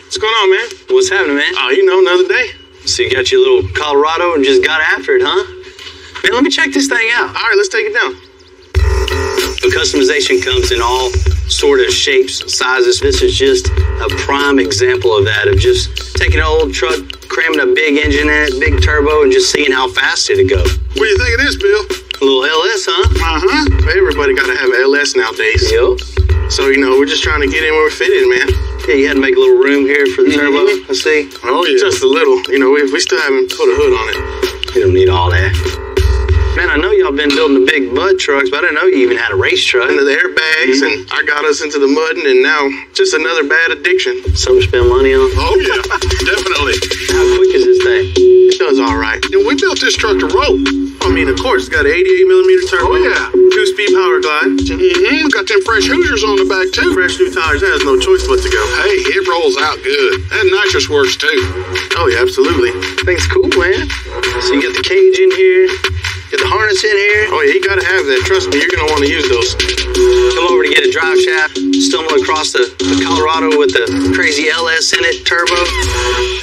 What's going on, man? What's happening, man? Oh, another day. So you got your little Colorado and just got after it, huh? Man, let me check this thing out. All right, let's take it down. The customization comes in all sort of shapes, sizes. This is just a prime example of that, of just taking an old truck, cramming a big engine in it, big turbo, and just seeing how fast it'd go. What do you think of this, Bill? A little LS, huh? Uh-huh. Everybody got to have LS nowadays. Yep. So, we're just trying to get in where we're fitted, man. Yeah, you had to make a little room here for the turbo, I see. Oh, yeah. Just a little. We still haven't put a hood on it. You don't need all that. Man, I know y'all been building the big mud trucks, but I didn't know you even had a race truck. Into the airbags, and I got us into the mudding, and now just another bad addiction. Something to spend money on? Oh, yeah, definitely. How quick is this thing? It does all right. We built this truck to roll. I mean, of course, it's got an 88mm turbo. Oh, yeah. 2-speed power glide. Mm-hmm. Got them fresh Hoosiers on the back, too. Fresh new tires. That has no choice but to go. Hey, it rolls out good. That nitrous works, too. Oh, yeah, absolutely. Thing's cool, man. So you got the cage in here. Get the harness in here. Oh, yeah, you gotta have that. Trust me, you're gonna want to use those. Come over to get a drive shaft, stumble across the Colorado with the crazy LS in it, turbo.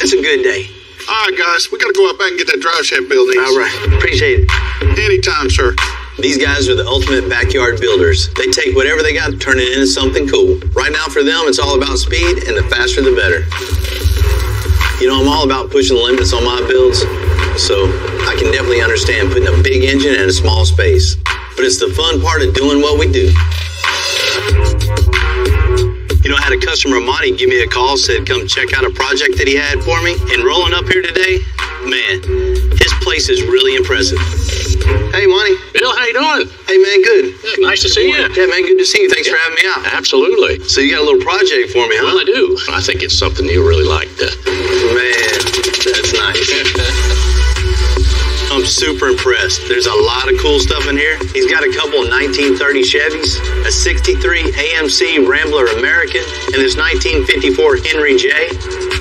It's a good day. All right, guys, we got to go out back and get that drive shaft built. All right, appreciate it. Anytime, sir. These guys are the ultimate backyard builders. They take whatever they got and turn it into something cool. Right now for them, it's all about speed, and the faster the better. You know, I'm all about pushing the limits on my builds, so I can definitely understand putting a big engine in a small space. But it's the fun part of doing what we do. You know, I had a customer, Monty, give me a call, said come check out a project that he had for me. And rolling up here today, man, his place is really impressive. Hey, Monty. Bill, how you doing? Hey, man, good. Yeah, nice to see you. Yeah, man, good to see you. Thanks for having me out. Absolutely. So you got a little project for me, huh? Well, I do. I think it's something you really like. Man, that's nice. I'm super impressed. There's a lot of cool stuff in here. He's got a couple of 1930 Chevys, a 63 AMC Rambler American, and this 1954 Henry J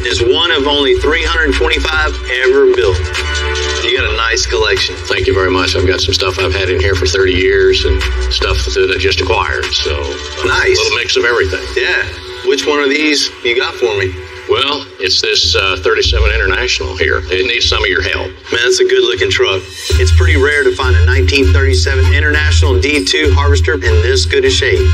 is one of only 325 ever built. You got a nice collection. Thank you very much. I've got some stuff I've had in here for 30 years and stuff that I just acquired. So nice. A little mix of everything. Yeah. Which one of these you got for me? Well, it's this 37 International here. It needs some of your help. Man, that's a good-looking truck. It's pretty rare to find a 1937 International D2 Harvester in this good a shape.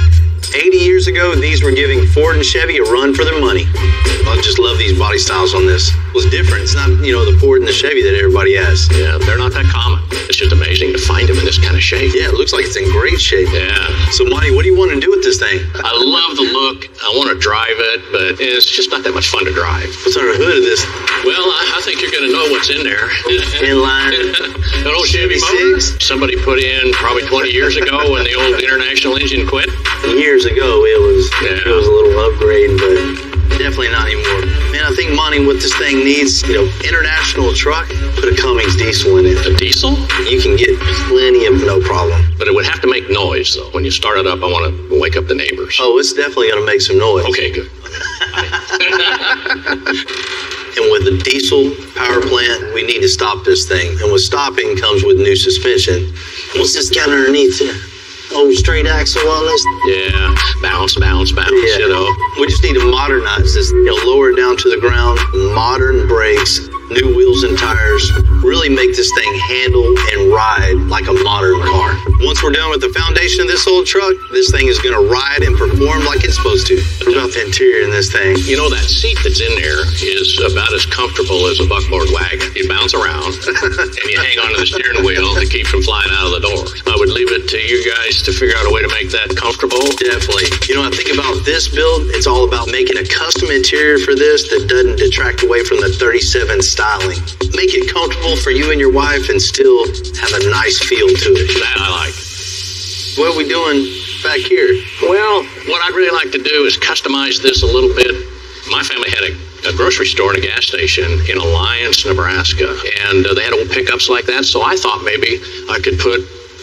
80 years ago, these were giving Ford and Chevy a run for their money. I just love these body styles on this. It was different. It's not, you know, the Ford and the Chevy that everybody has. Yeah, they're not that common. It's just amazing to find them in this kind of shape. Yeah, it looks like it's in great shape. Yeah. So, Monty, what do you want to do with this thing? I love the look. I want to drive it, but it's just not that much fun to drive. What's under the hood of this? Well, I think you're going to know what's in there. Inline. An old Chevy motor. Somebody put in probably 20 years ago when the old International engine quit. Years ago, it was a little upgrade, but definitely not anymore. Man, I think, Monty, what this thing needs, you know, International truck, put a Cummins diesel in it. A diesel? You can get plenty of no problem. But it would have to make noise, though. When you start it up, I want to wake up the neighbors. Oh, it's definitely going to make some noise. Okay, good. And with the diesel power plant, we need to stop this thing. And with stopping comes with new suspension. What's this got underneath here? Oh, straight axle on this? Yeah, bounce, yeah. You know. We just need to modernize this, you know, lower it down to the ground, modern brakes, new wheels and tires, really make this thing handle and ride like a modern car. Once we're done with the foundation of this old truck, this thing is going to ride and perform like it's supposed to. What about the interior in this thing? You know, that seat that's in there is about as comfortable as a buckboard wagon. You bounce around, and you hang onto the steering wheel to keep from flying out of the door. I would leave it to you guys to figure out a way to make that comfortable. Definitely. You know, I think about this build, it's all about making a custom interior for this that doesn't detract away from the 37 styling. Make it comfortable for you and your wife and still have a nice feel to it. That I like. What are we doing back here? Well, what I'd really like to do is customize this a little bit. My family had a grocery store and a gas station in Alliance, Nebraska, and they had old pickups like that, so I thought maybe I could put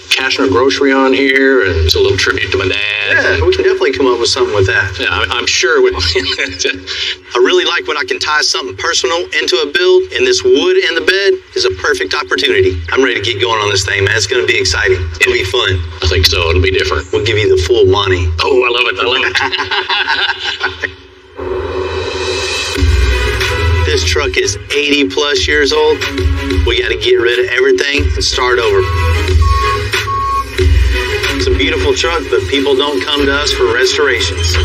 Kashner Grocery on here, and it's a little tribute to my dad. Yeah, we can definitely come up with something with that. Yeah, I'm sure. I really like when I can tie something personal into a build, and this wood in the bed is a perfect opportunity. I'm ready to get going on this thing, man. It's going to be exciting. It'll be fun. I think so. It'll be different. We'll give you the full Monty. Oh, I love it. This truck is 80 plus years old. We got to get rid of everything and start over. It's a beautiful truck, but people don't come to us for restorations.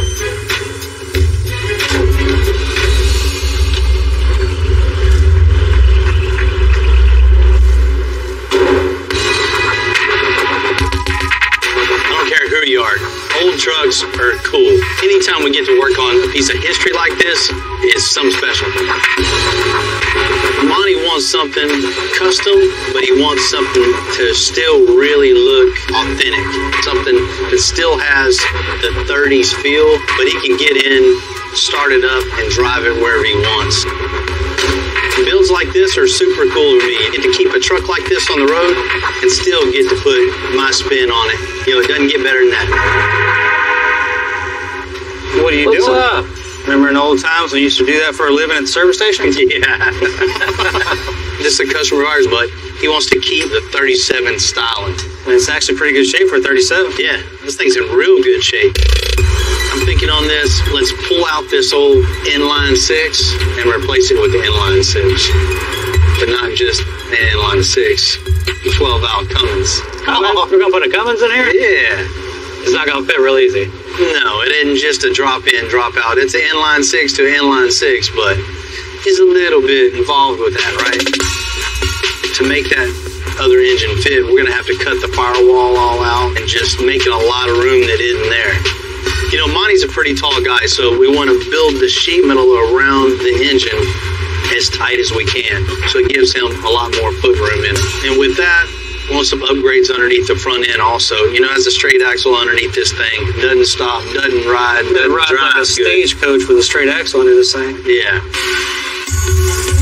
I don't care who you are. Old trucks are cool. Anytime we get to work on a piece of history like this, it's something special. Monty wants something custom, but he wants something to still really look authentic. Something that still has the 30s feel, but he can get in, start it up, and drive it wherever he wants. Builds like this are super cool to me. You get to keep a truck like this on the road and still get to put my spin on it. You know, it doesn't get better than that. What are you doing? Up? Remember in old times when you used to do that for a living at the service station? Yeah. Just a customer of ours, bud. he wants to keep the 37 styling. And it's actually pretty good shape for a 37. Yeah, this thing's in real good shape. I'm thinking on this, let's pull out this old inline 6 and replace it with the inline 6. But not just an inline 6, 12 valve Cummins. Oh, we're gonna put a Cummins in here? Yeah. It's not gonna fit real easy. No, it isn't just a drop in, drop out. It's an inline 6 to inline 6, but he's a little bit involved with that, right? To make that other engine fit, we're gonna have to cut the firewall all out and just make it a lot of room that isn't there. You know, Monty's a pretty tall guy, so we want to build the sheet metal around the engine as tight as we can, so it gives him a lot more foot room in it. And with that, we want some upgrades underneath the front end also. You know, as a straight axle underneath this thing, doesn't stop, doesn't ride, doesn't drive like a good. stagecoach with a straight axle under this thing. Yeah.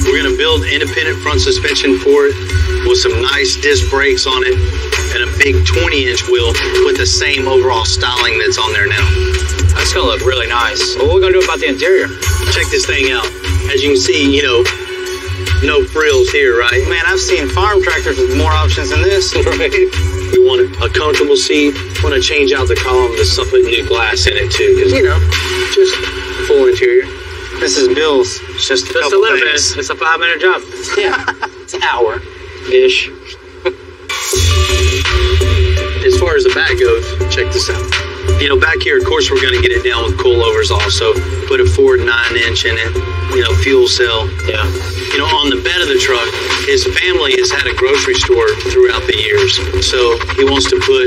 We're going to build independent front suspension for it with some nice disc brakes on it and a big 20-inch wheel with the same overall styling that's on there now. That's gonna look really nice. What are we gonna do about the interior? Check this thing out. As you can see, you know, no frills here, right? Man, I've seen farm tractors with more options than this. Right? We want a comfortable seat. Want to change out the column to put new glass in it too, because, you know, just full interior. This is Bill's. It's just a Just a little bit. It's a 5-minute job. Yeah, it's an hour-ish. As far as the back goes, check this out. You know, back here, of course, we're going to get it down with coilovers also. Put a Ford 9-inch in it, you know, fuel cell. Yeah. You know, on the bed of the truck, his family has had a grocery store throughout the years. So he wants to put,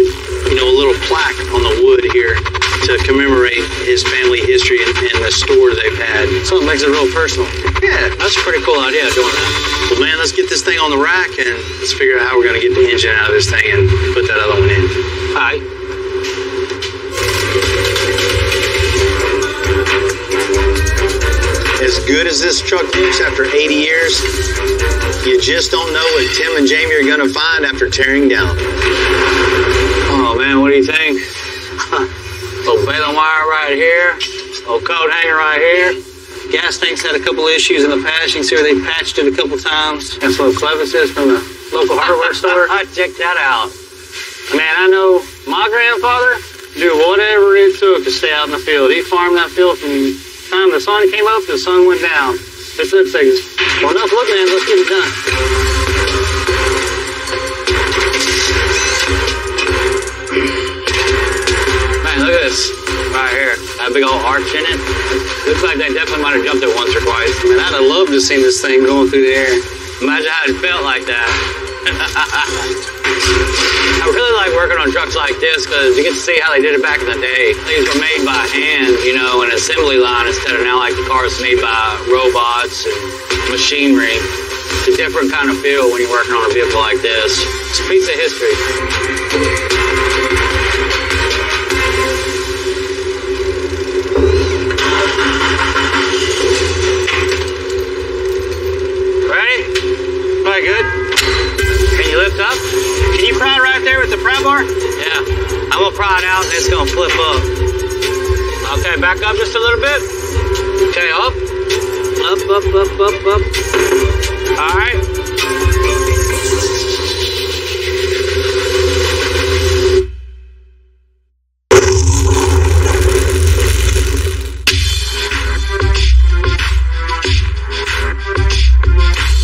you know, a little plaque on the wood here to commemorate his family history and the store they've had. So it makes it real personal. Yeah, That's a pretty cool idea doing that. well, man, let's get this thing on the rack and let's figure out how we're going to get the engine out of this thing and put that other one in. All right. As good as this truck looks after 80 years, you just don't know what Tim and Jamie are going to find after tearing down. Oh man, what do you think? Old baling wire right here. Old coat hanger right here. Gas tank's had a couple issues in the past. You can see where they patched it a couple times. That's what Clevis is from the local hardware store. Check that out. Man, I know my grandfather do whatever it took to stay out in the field. He farmed that field from the time the sun came up to the sun went down. This looks like, well, enough looking at it, let's get it done. Man, look at this right here. That big old arch in it. Looks like they definitely might have jumped it once or twice. Man, I'd have loved to have seen this thing going through the air. Imagine how it felt like that. I really like working on trucks like this because you get to see how they did it back in the day. These were made by hand, you know, an assembly line instead of now like the cars made by robots and machinery. It's a different kind of feel when you're working on a vehicle like this. It's a piece of history. Ready? Probably good. Can you lift up? Can you pry right there with the pry bar? Yeah. I'm gonna pry it out and it's gonna flip up. Okay, back up just a little bit. Okay, up. Up, up, up, up, up. All right.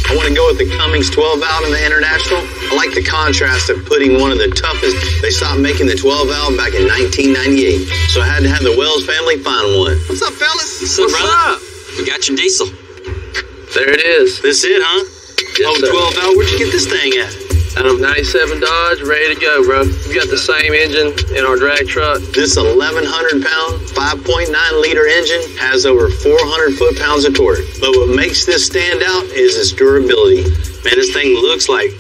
I want to go with the Cummins 12 valve in the International. I like the contrast of putting one of the toughest. They stopped making the 12 valve back in 1998. So I had to have the Wells family find one. What's up, fellas? What's up? We got your diesel. There it is. This it, huh? Yes, sir. 12 valve. Where'd you get this thing at? Out of 97 Dodge, ready to go, bro. We got the same engine in our drag truck. This 1,100-pound, 5.9-liter engine has over 400 foot-pounds of torque. But what makes this stand out is its durability. Man, this thing looks like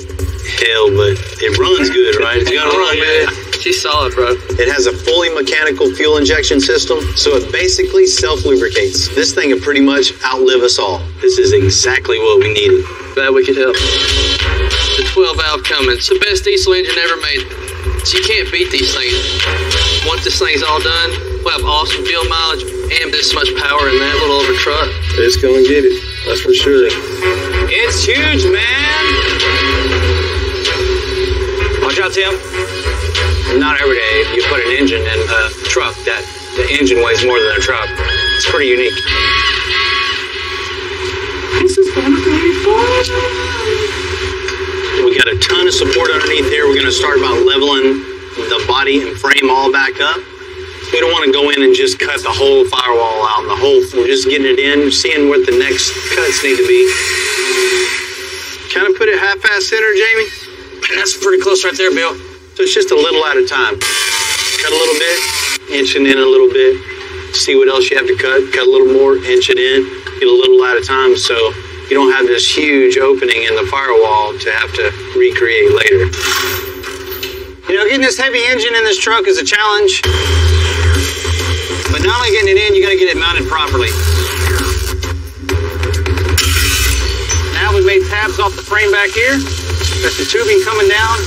hell, but it runs good, right? It's gonna run good. She's solid, bro. It has a fully mechanical fuel injection system, so it basically self-lubricates. This thing will pretty much outlive us all. This is exactly what we needed. Glad we could help. The 12-valve Cummins, the best diesel engine ever made. So you can't beat these things. Once this thing's all done, we'll have awesome fuel mileage and this much power in that little over truck. It's gonna get it. That's for sure. It's huge, man. Tim? Not every day you put an engine in a truck that the engine weighs more than a truck. It's pretty unique. This is gonna be fun. We got a ton of support underneath here. We're gonna start by leveling the body and frame all back up. We don't want to go in and just cut the whole firewall out and the whole, we're just getting it in, seeing what the next cuts need to be. Kind of put it half-ass center, Jamie? That's pretty close right there, Bill. So it's just a little at a time. Cut a little bit, inching in a little bit, see what else you have to cut a little more, inch it in, get a little at a time so you don't have this huge opening in the firewall to have to recreate later. You know, getting this heavy engine in this truck is a challenge. But not only getting it in, you got to get it mounted properly. Now we've made tabs off the frame back here. There's the tubing coming down,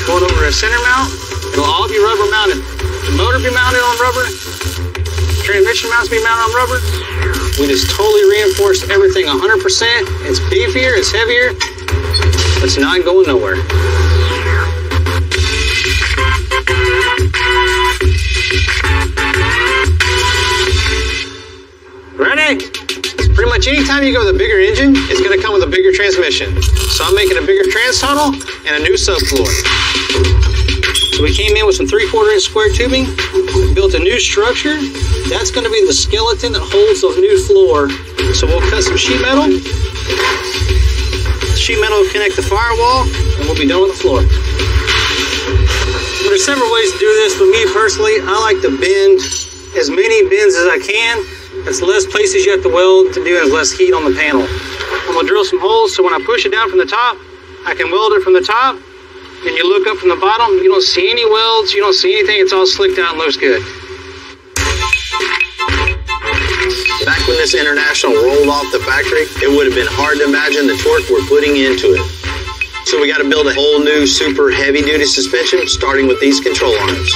going over a center mount. It'll all be rubber mounted. The motor be mounted on rubber. Transmission mounts be mounted on rubber. We just totally reinforced everything 100%. It's beefier, it's heavier. It's not going nowhere. Ready? Pretty much anytime you go with a bigger engine, it's going to come with a bigger transmission. So I'm making a bigger trans tunnel and a new subfloor. So we came in with some 3/4 inch square tubing, built a new structure. That's going to be the skeleton that holds the new floor. So we'll cut some sheet metal. The sheet metal will connect the firewall, and we'll be done with the floor. There's several ways to do this, but me personally, I like to bend as many bends as I can. It's less places you have to weld to do and less heat on the panel. I'm gonna drill some holes so when I push it down from the top, I can weld it from the top. And you look up from the bottom, you don't see any welds, you don't see anything, it's all slicked out and looks good. Back when this International rolled off the factory, it would have been hard to imagine the torque we're putting into it. So we got to build a whole new super heavy-duty suspension, starting with these control arms.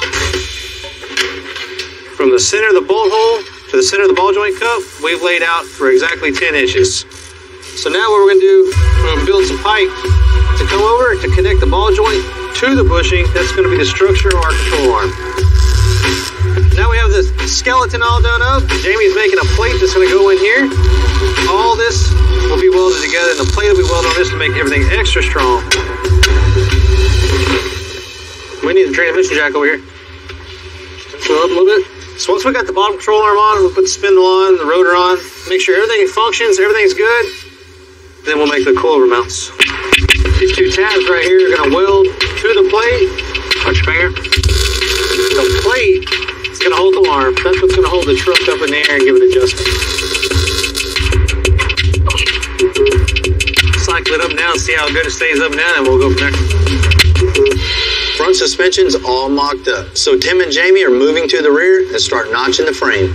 From the center of the bolt hole to the center of the ball joint cup, we've laid out for exactly 10 inches. So now what we're going to do, we're going to build some pipe to come over to connect the ball joint to the bushing. That's going to be the structure of our control arm. Now we have the skeleton all done up. Jamie's making a plate that's going to go in here. All this will be welded together, and the plate will be welded on this to make everything extra strong. We need the transmission jack over here. Go up a little bit. So once we got the bottom control arm on, we'll put the spindle on, the rotor on, make sure everything functions, everything's good. Then we'll make the coilover mounts. These two tabs right here are going to weld to the plate. Watch your finger. The plate is going to hold the arm. That's what's going to hold the truck up in the air and give it adjustment. Cycle it up and down, see how good it stays up and down, and we'll go from there. Front suspension's all mocked up, so Tim and Jamie are moving to the rear and start notching the frame.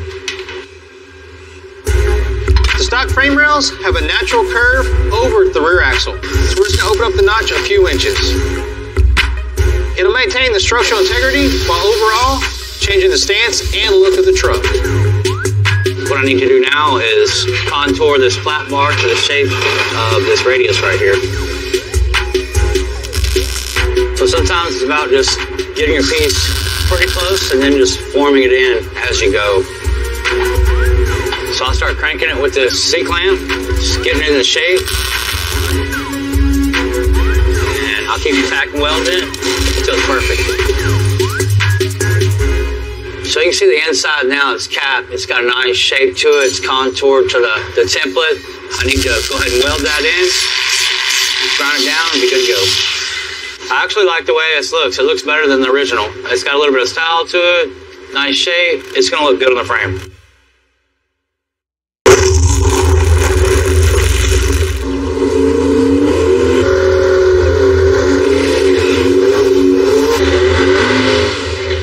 The stock frame rails have a natural curve over the rear axle, so we're just going to open up the notch a few inches. It'll maintain the structural integrity while overall changing the stance and look of the truck. What I need to do now is contour this flat bar to the shape of this radius right here. So sometimes it's about just getting your piece pretty close and then just forming it in as you go. So I'll start cranking it with this C-clamp, just getting it in the shape. And I'll keep tacking welding it until it's perfect. So you can see the inside now, it's capped. It's got a nice shape to it. It's contoured to the template. I need to go ahead and weld that in, grind it down, and be good to go. I actually like the way this looks. It looks better than the original. It's got a little bit of style to it, nice shape. It's gonna look good on the frame.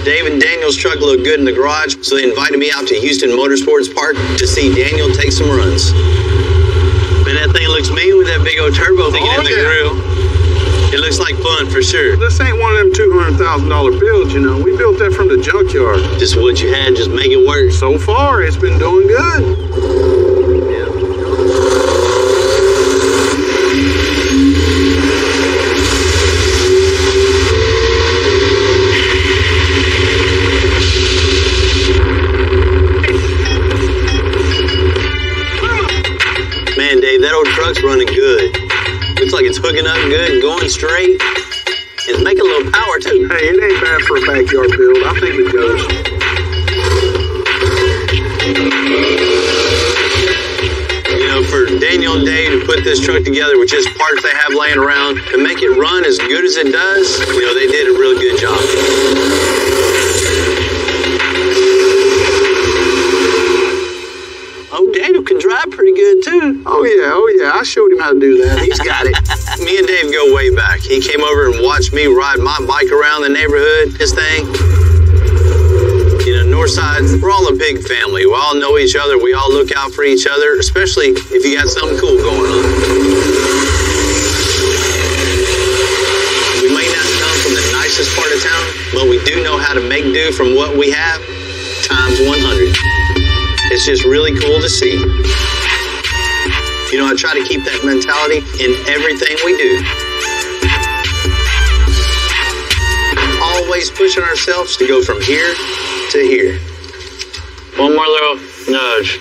Dave and Daniel's truck looked good in the garage, so they invited me out to Houston Motorsports Park to see Daniel take some runs. Man, that thing looks mean with that big old turbo thing in the grill. It looks like fun for sure. This ain't one of them $200,000 builds, you know. We built that from the junkyard. Just what you had, just make it work. So far, it's been doing good. hooking up good, going straight. And make a little power too. Hey, it ain't bad for a backyard build. I think it goes. You know, for Daniel and Dave to put this truck together with just parts they have laying around to make it run as good as it does, you know, they did a real good job. Oh, Daniel can drive pretty good too. Oh yeah. I showed him how to do that. He's got it. Me and Dave go way back. He came over and watched me ride my bike around the neighborhood, his thing. You know, Northside, we're all a big family. We all know each other. We all look out for each other, especially if you got something cool going on. We may not come from the nicest part of town, but we do know how to make do from what we have times 100. It's just really cool to see. You know, I try to keep that mentality in everything we do. Always pushing ourselves to go from here to here. One more little nudge.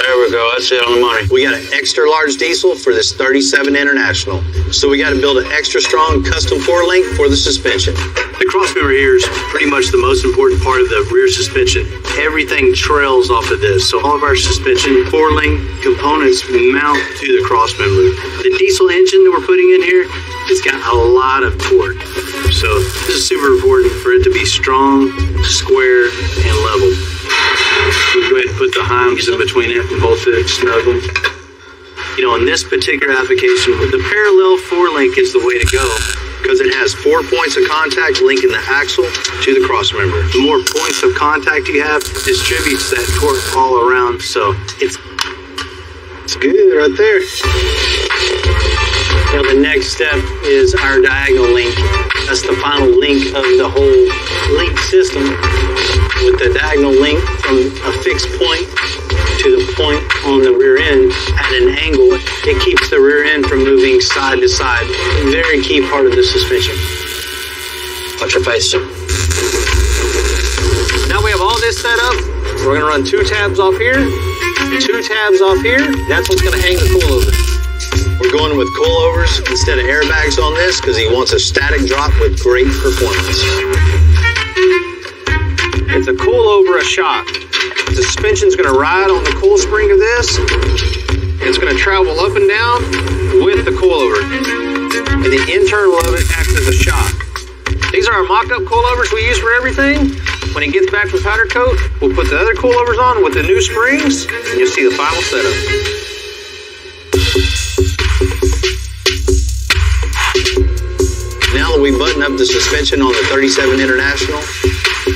There we go. That's it on the money. We got an extra large diesel for this 37 International. So we got to build an extra strong custom 4-link for the suspension. The crossmember here is pretty much the most important part of the rear suspension. Everything trails off of this. So all of our suspension 4-link components mount to the crossmember. The diesel engine that we're putting in here, it's got a lot of torque. So this is super important for it to be strong, square, and level. We'll go ahead and put the heims in between it and bolt it, snug them. You know, in this particular application, the parallel 4-link is the way to go because it has 4 points of contact linking the axle to the crossmember. The more points of contact you have, distributes that torque all around. So it's good right there. Now the next step is our diagonal link. That's the final link of the whole link system. With the diagonal link from a fixed point to the point on the rear end at an angle, it keeps the rear end from moving side to side. Very key part of the suspension. Watch your face, sir. Now we have all this set up. We're going to run 2 tabs off here, 2 tabs off here. That's what's going to hang the coilover. We're going with coilovers instead of airbags on this because he wants a static drop with great performance. It's a coilover, a shock. The suspension's going to ride on the coil spring of this. It's going to travel up and down with the coilover. And the internal of it acts as a shock. These are our mocked-up coilovers we use for everything. When it gets back from powder coat, we'll put the other coilovers on with the new springs, and you'll see the final setup. Now that we button up the suspension on the 37 International,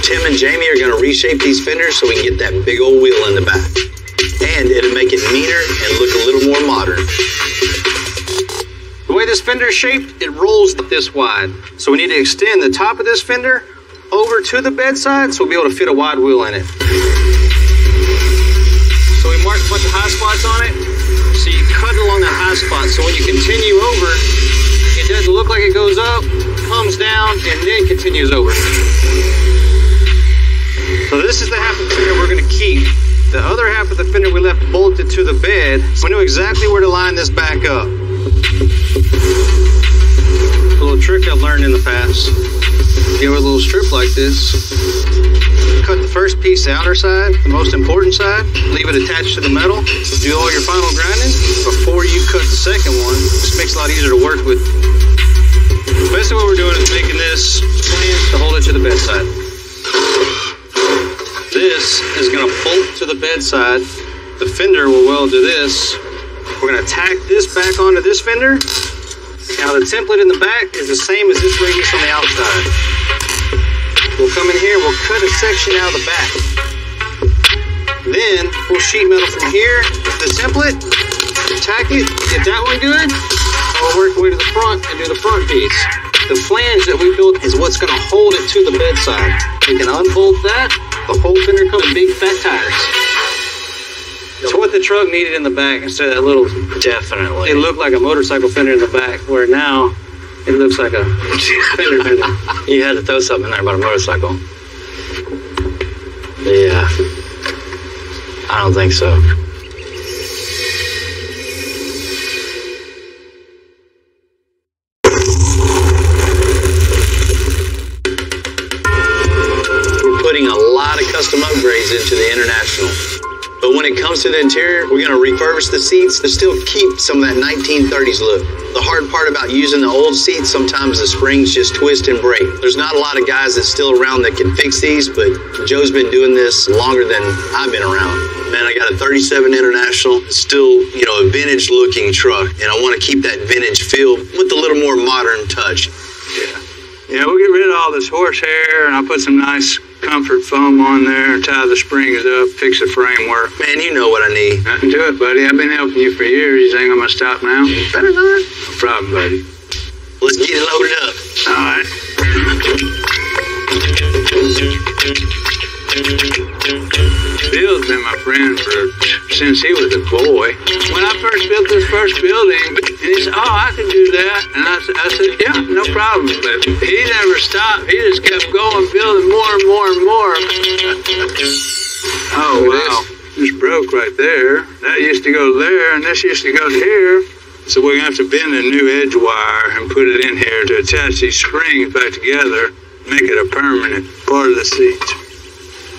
Tim and Jamie are going to reshape these fenders so we can get that big old wheel in the back. And it'll make it meaner and look a little more modern. The way this fender is shaped, it rolls this wide. So we need to extend the top of this fender over to the bedside so we'll be able to fit a wide wheel in it. So we marked a bunch of high spots on it. So you cut along that high spot. So when you continue over, it doesn't look like it goes up, comes down, and then continues over. So this is the half of the fender we're going to keep. The other half of the fender we left bolted to the bed. So we knew exactly where to line this back up. A little trick I've learned in the past. Give it a little strip like this. Cut the first piece, the outer side, the most important side. Leave it attached to the metal. Do all your final grinding before you cut the second one. Just makes it a lot easier to work with. Basically what we're doing is making this flange to hold it to the bedside. This is going to bolt to the bedside. The fender will weld to this. We're going to tack this back onto this fender. Now the template in the back is the same as this radius on the outside. We'll come in here, we'll cut a section out of the back. Then we'll sheet metal from here to the template, tack it, get that one good. We'll work our way to the front and do the front piece. The flange that we built is what's going to hold it to the bedside. We can unbolt that. The whole fender comes with big fat tires. So what the truck needed in the back instead of that little... Definitely. It looked like a motorcycle fender in the back, where now it looks like a fender. You had to throw something in there about a motorcycle. Yeah. I don't think so. into the International. But when it comes to the interior, we're going to refurbish the seats to still keep some of that 1930s look. The hard part about using the old seats, sometimes the springs just twist and break. There's not a lot of guys that's still around that can fix these, but Joe's been doing this longer than I've been around. Man, I got a 37 International, still, you know, a vintage looking truck, and I want to keep that vintage feel with a little more modern touch. Yeah, we'll get rid of all this horsehair, and I'll put some nice comfort foam on there, tie the springs up, fix the framework. Man, you know what I need. Nothing to it, buddy. I've been helping you for years. You think I'm going to stop now? Better not. No problem, buddy. Let's get it loaded up. All right. Bill's been my friend since he was a boy. When I first built this first building, and he said, "Oh, I can do that," and I said, "Yeah, no problem." But he never stopped. He just kept going, building more and more and more. Oh wow, this broke right there. That used to go there, and this used to go to here. So we're gonna have to bend a new edge wire and put it in here to attach these springs back together, make it a permanent part of the seat.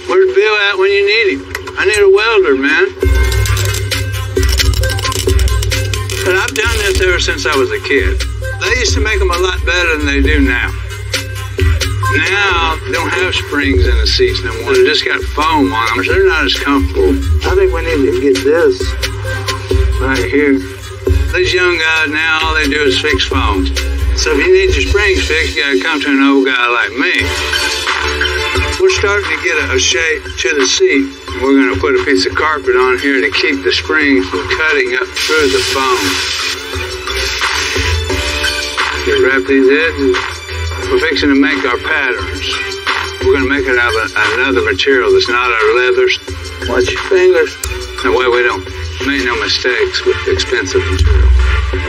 Where's Bill at when you need him? I need a welder, man. But I've done this ever since I was a kid. They used to make them a lot better than they do now. Now, they don't have springs in the seats no more. They just got foam on them, so they're not as comfortable. I think we need to get this right here. These young guys now, all they do is fix foam. So if you need your springs fixed, you gotta come to an old guy like me. We're starting to get a shape to the seat. We're going to put a piece of carpet on here to keep the springs from cutting up through the foam. We wrap these edges. We're fixing to make our patterns. We're going to make it out of another material that's not our leathers. Watch your fingers. That way we don't make no mistakes with expensive material.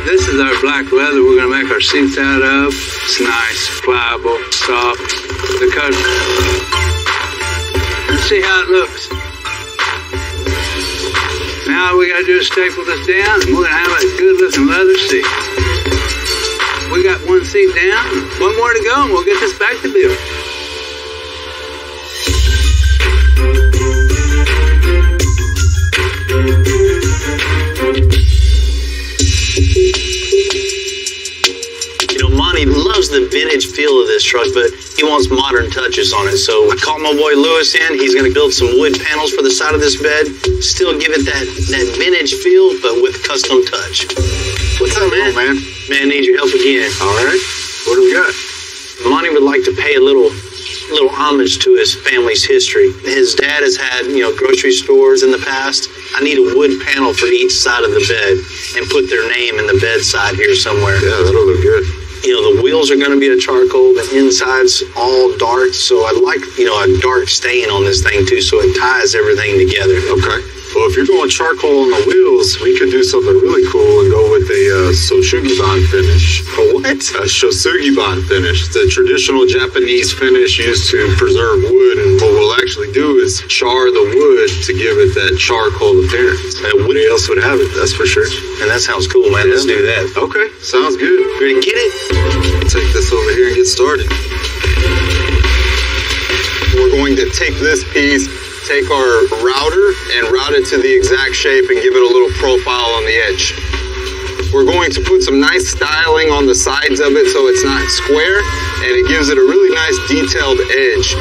This is our black leather we're going to make our seats out of. It's nice, pliable, soft. The cut. Let's see how it looks. Now all we got to do is staple this down, and we're going to have a good looking leather seat. We got one seat down, one more to go, and we'll get this back to Bill. Monty loves the vintage feel of this truck, but he wants modern touches on it. So I called my boy Lewis in. He's going to build some wood panels for the side of this bed. Still give it that vintage feel, but with custom touch. What's up, man? Man, need your help again. All right. What do we got? Monty would like to pay a little homage to his family's history. His dad has had, grocery stores in the past. I need a wood panel for each side of the bed and put their name in the bedside here somewhere. Yeah, that'll look good. The wheels are going to be a charcoal. The inside's all dark, so I like, a dark stain on this thing too, so it ties everything together. Okay. Well, if you're going charcoal on the wheels, we could do something really cool and go with a Shosugiban finish. A what? A Shosugiban finish. It's a traditional Japanese finish used to preserve wood, and what we'll actually do is char the wood to give it that charcoal appearance. Nobody else would have it, that's for sure. And that sounds cool, man. Let's do that. Okay, sounds good. Ready to get it? Take this over here and get started. We're going to take this piece, take our router and route it to the exact shape and give it a little profile on the edge. We're going to put some nice styling on the sides of it so it's not square, and it gives it a really nice detailed edge.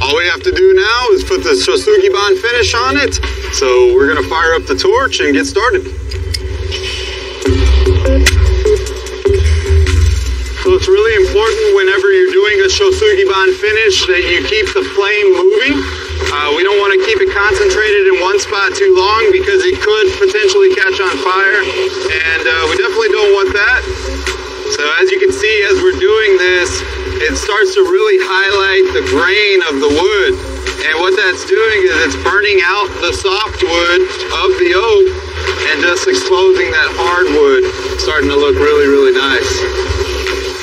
All we have to do now is put the Shosugiban finish on it. So we're going to fire up the torch and get started. So it's really important whenever you're doing a Shosugiban finish that you keep the flame moving. We don't want to keep it concentrated in one spot too long because it could potentially catch on fire, and we definitely don't want that. So as you can see, as we're doing this, it starts to really highlight the grain of the wood, and what that's doing is it's burning out the softwood of the oak and just exposing that hardwood, starting to look really, really nice.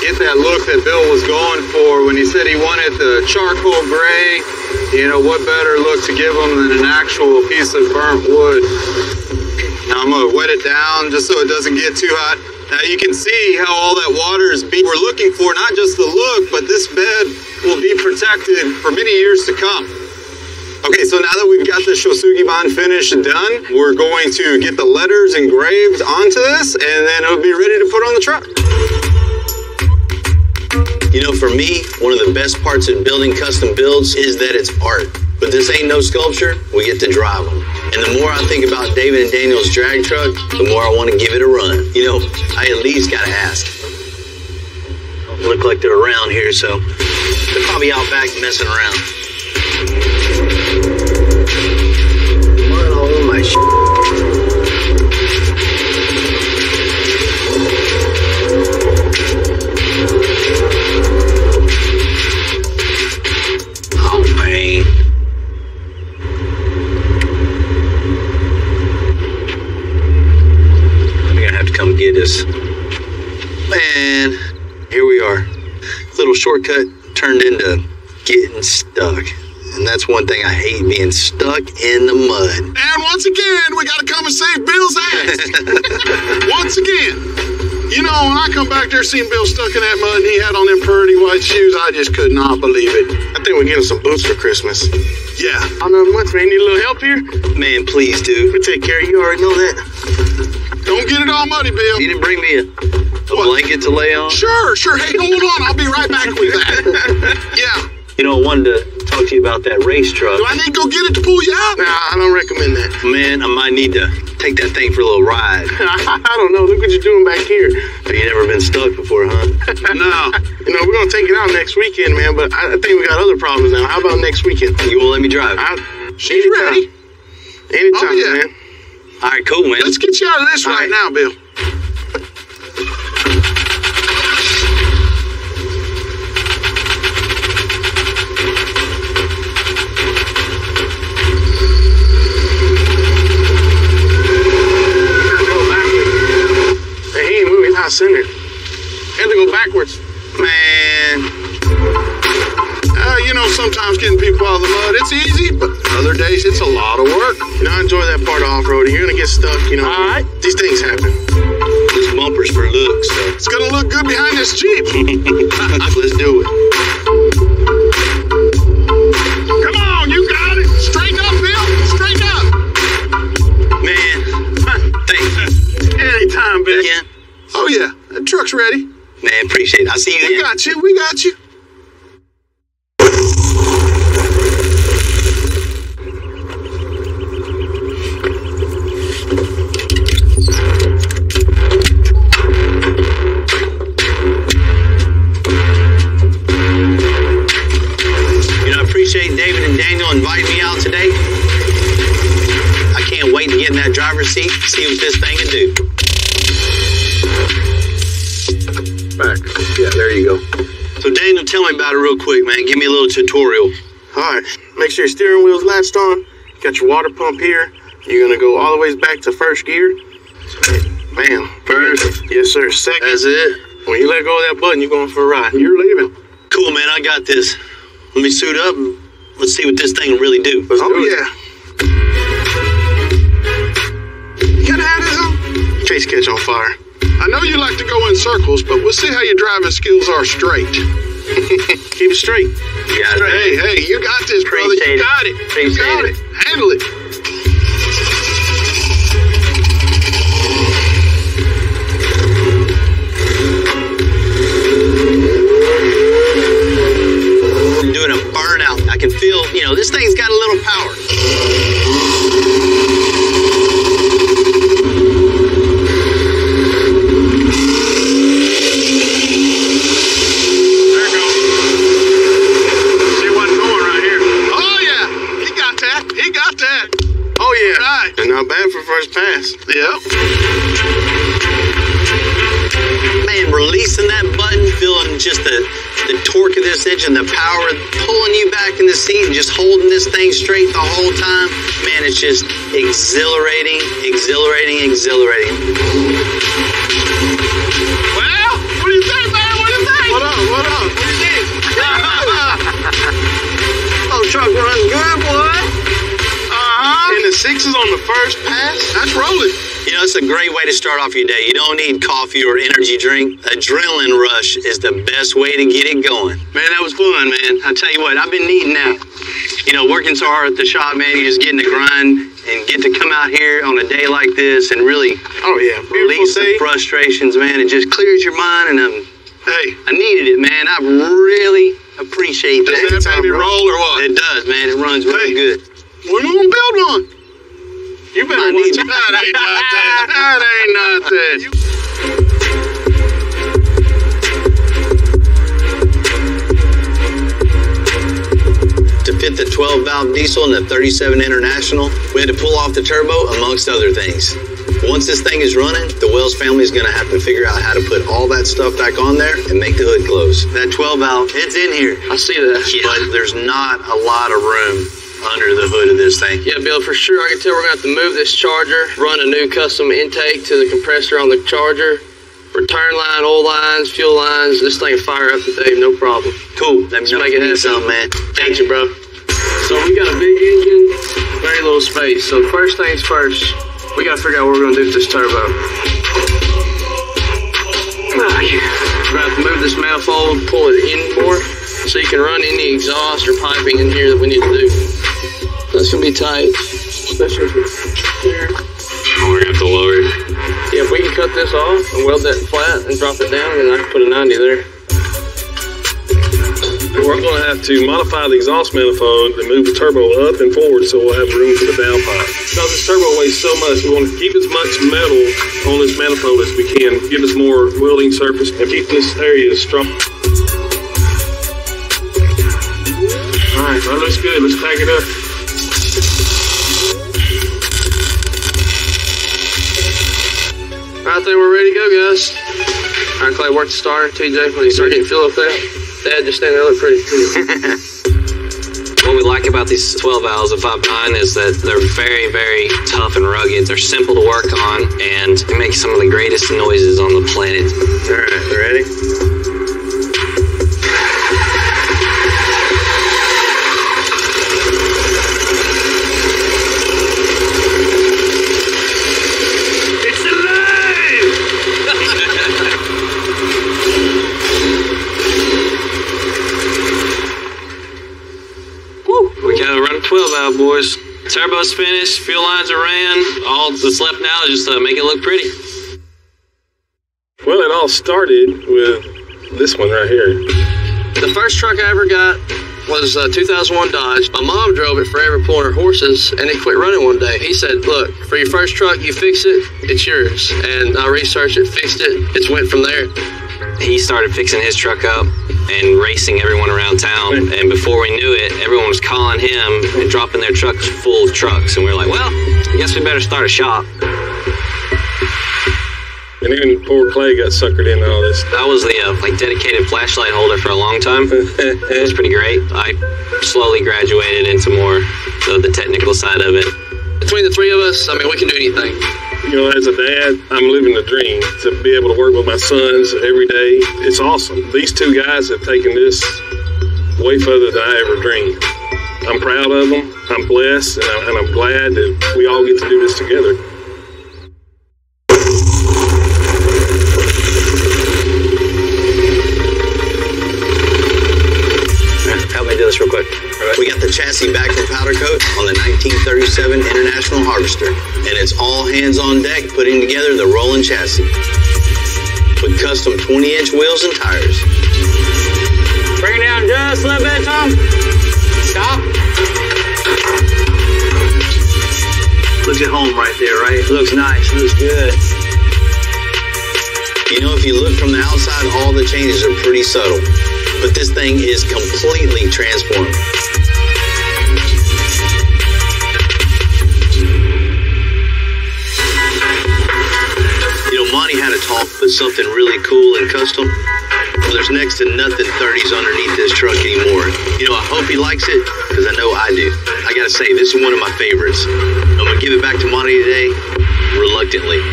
Get that look that Bill was going for when he said he wanted the charcoal gray. What better look to give him than an actual piece of burnt wood. Now I'm going to wet it down just so it doesn't get too hot. Now you can see how all that water is we're looking for not just the look, but this bed will be protected for many years to come. Okay, so now that we've got the Shosugiban finish done, we're going to get the letters engraved onto this, and then it'll be ready to put on the truck. You know, for me, one of the best parts of building custom builds is that it's art. But this ain't no sculpture, we get to drive them. And the more I think about David and Daniel's drag truck, the more I want to give it a run. You know, I at least gotta ask. Look like they're around here, so they're probably out back messing around. What all my Oh, man. They're gonna have to come get us. Man, here we are. Little shortcut turned into getting stuck. And that's one thing I hate, being stuck in the mud. And once again, we gotta come and save Bill's ass. Once again. You know, when I come back there seeing Bill stuck in that mud and he had on them pretty white shoes, I just could not believe it. I think we're getting some boots for Christmas. Yeah. I know much, man. Need a little help here? Man, please, dude. We take care of you. Already know that. Don't get it all muddy, Bill. You didn't bring me a blanket to lay on? Sure. Hey, hold on. I'll be right back with that. Yeah. You know, I wanted to talk to you about that race truck. Do I need to go get it to pull you out? Nah, I don't recommend that. Man, I might need to take that thing for a little ride. I don't know. Look what you're doing back here. Have you never been stuck before, huh? No. You know, we're going to take it out next weekend, man, but I think we got other problems now. How about next weekend? You won't let me drive? She's ready. Anytime, man. All right, cool, man. Let's get you out of this right now, Bill. Center. Had to go backwards. Man. You know, sometimes getting people out of the mud, it's easy, but other days it's a lot of work. You know, I enjoy that part of off-roading. You're going to get stuck, you know. All right. These things happen. This bumper's for looks. So. It's going to look good behind this Jeep. Let's do it. Come on, you got it. Straighten up, Bill. Straighten up. Man, thanks. Anytime, Bill. Yeah. Oh, yeah. That truck's ready. Man, appreciate it. I'll see you again. We got you. You know, I appreciate David and Daniel inviting me out today. I can't wait to get in that driver's seat, see what this thing can do. Back. Yeah, there you go. So Daniel, tell me about it real quick, man. Give me a little tutorial. All right. Make sure your steering wheel's latched on. Got your water pump here. You're going to go all the way back to first gear. Bam. First. Yes, sir. Second. That's it. When you let go of that button, you're going for a ride. You're leaving. Cool, man. I got this. Let me suit up and let's see what this thing will really do. Let's do it. Yeah. You gotta have this on? Case catch on fire. I know you like to go in circles, but we'll see how your driving skills are straight. Keep it straight. Hey, you got this, brother. You got it. You got it. Handle it. I'm doing a burnout. I can feel, you know, this thing's got a little power. Not bad for first pass. Yep. Man, releasing that button, feeling just the torque of this engine, the power pulling you back in the seat and just holding this thing straight the whole time. Man, it's just exhilarating. Well, what do you think, man? What do you think? What up? What do you think? Oh, truck runs good, boy. And the 6 is on the first pass? That's rolling. You know, it's a great way to start off your day. You don't need coffee or energy drink. Adrenaline rush is the best way to get it going. Man, that was fun, man. I tell you what, I've been needing that. working so hard at the shop, man, you just get in the grind and get to come out here on a day like this and really release the frustrations, man. It just clears your mind, and I needed it, man. I really appreciate that. Does that baby roll or what? It does, man. It runs really good. We're gonna build one. You better watch it. That ain't nothing. That ain't nothing. To fit the 12-valve diesel and the 37 International, we had to pull off the turbo, amongst other things. Once this thing is running, the Wells family is going to have to figure out how to put all that stuff back on there and make the hood close. That 12-valve, it's in here. I see that. Yeah. But there's not a lot of room under the hood of this thing. Yeah, Bill, for sure. I can tell we're going to have to move this charger, run a new custom intake to the compressor on the charger, return line, oil lines, fuel lines. This thing will fire up today, no problem. Cool. Let's make it happen, man. Thank you, bro. So we got a big engine, very little space. So first things first, we got to figure out what we're going to do with this turbo. We're going to have to move this manifold, pull it in more, so you can run any exhaust or piping in here that we need to do. That's going to be tight, especially here. We're going to have to lower it. Yeah, if we can cut this off and weld that flat and drop it down, then I can put a 90 there. We're going to have to modify the exhaust manifold and move the turbo up and forward so we'll have room for the valve pipe. Because this turbo weighs so much, we want to keep as much metal on this manifold as we can, give us more welding surface, and keep this area strong. All right, that looks good. Let's pack it up. All right, then we're ready to go, guys. All right, Clay, work the starter. TJ, when you start getting fuel up there, Dad, just stand there, look pretty. What we like about these 12 valves of 5.9 is that they're very, very tough and rugged. They're simple to work on, and they make some of the greatest noises on the planet. All right, ready? We gotta run a 12 valve, boys. Turbo's finished, fuel lines are ran. All that's left now is just to make it look pretty. Well, it all started with this one right here. The first truck I ever got was a 2001 Dodge. My mom drove it forever pulling her horses, and it quit running one day. He said, look, for your first truck, you fix it, it's yours. And I researched it, fixed it, it's went from there. He started fixing his truck up and racing everyone around town. And before we knew it, everyone was calling him and dropping their trucks full of trucks. And we were like, well, I guess we better start a shop. And even poor Clay got suckered into all this. I was the dedicated flashlight holder for a long time. It was pretty great. I slowly graduated into more the technical side of it. Between the three of us, I mean, we can do anything. You know, as a dad, I'm living the dream to be able to work with my sons every day. It's awesome. These two guys have taken this way further than I ever dreamed. I'm proud of them. I'm blessed, and I'm glad that we all get to do this together. Help me do this real quick. We got the chassis back from Powder Coat on the 1937 International Harvester, and it's all hands on deck putting together the rolling chassis with custom 20-inch wheels and tires. Bring it down just a little bit, Tom. Stop. Looks at home right there, right? Looks nice. Looks good. You know, if you look from the outside, all the changes are pretty subtle. But this thing is completely transformed. You know, Monty had a talk with something really cool and custom. Well, there's next to nothing 30s underneath this truck anymore. You know, I hope he likes it, because I know I do. I gotta say, this is one of my favorites. I'm gonna give it back to Monty today, reluctantly.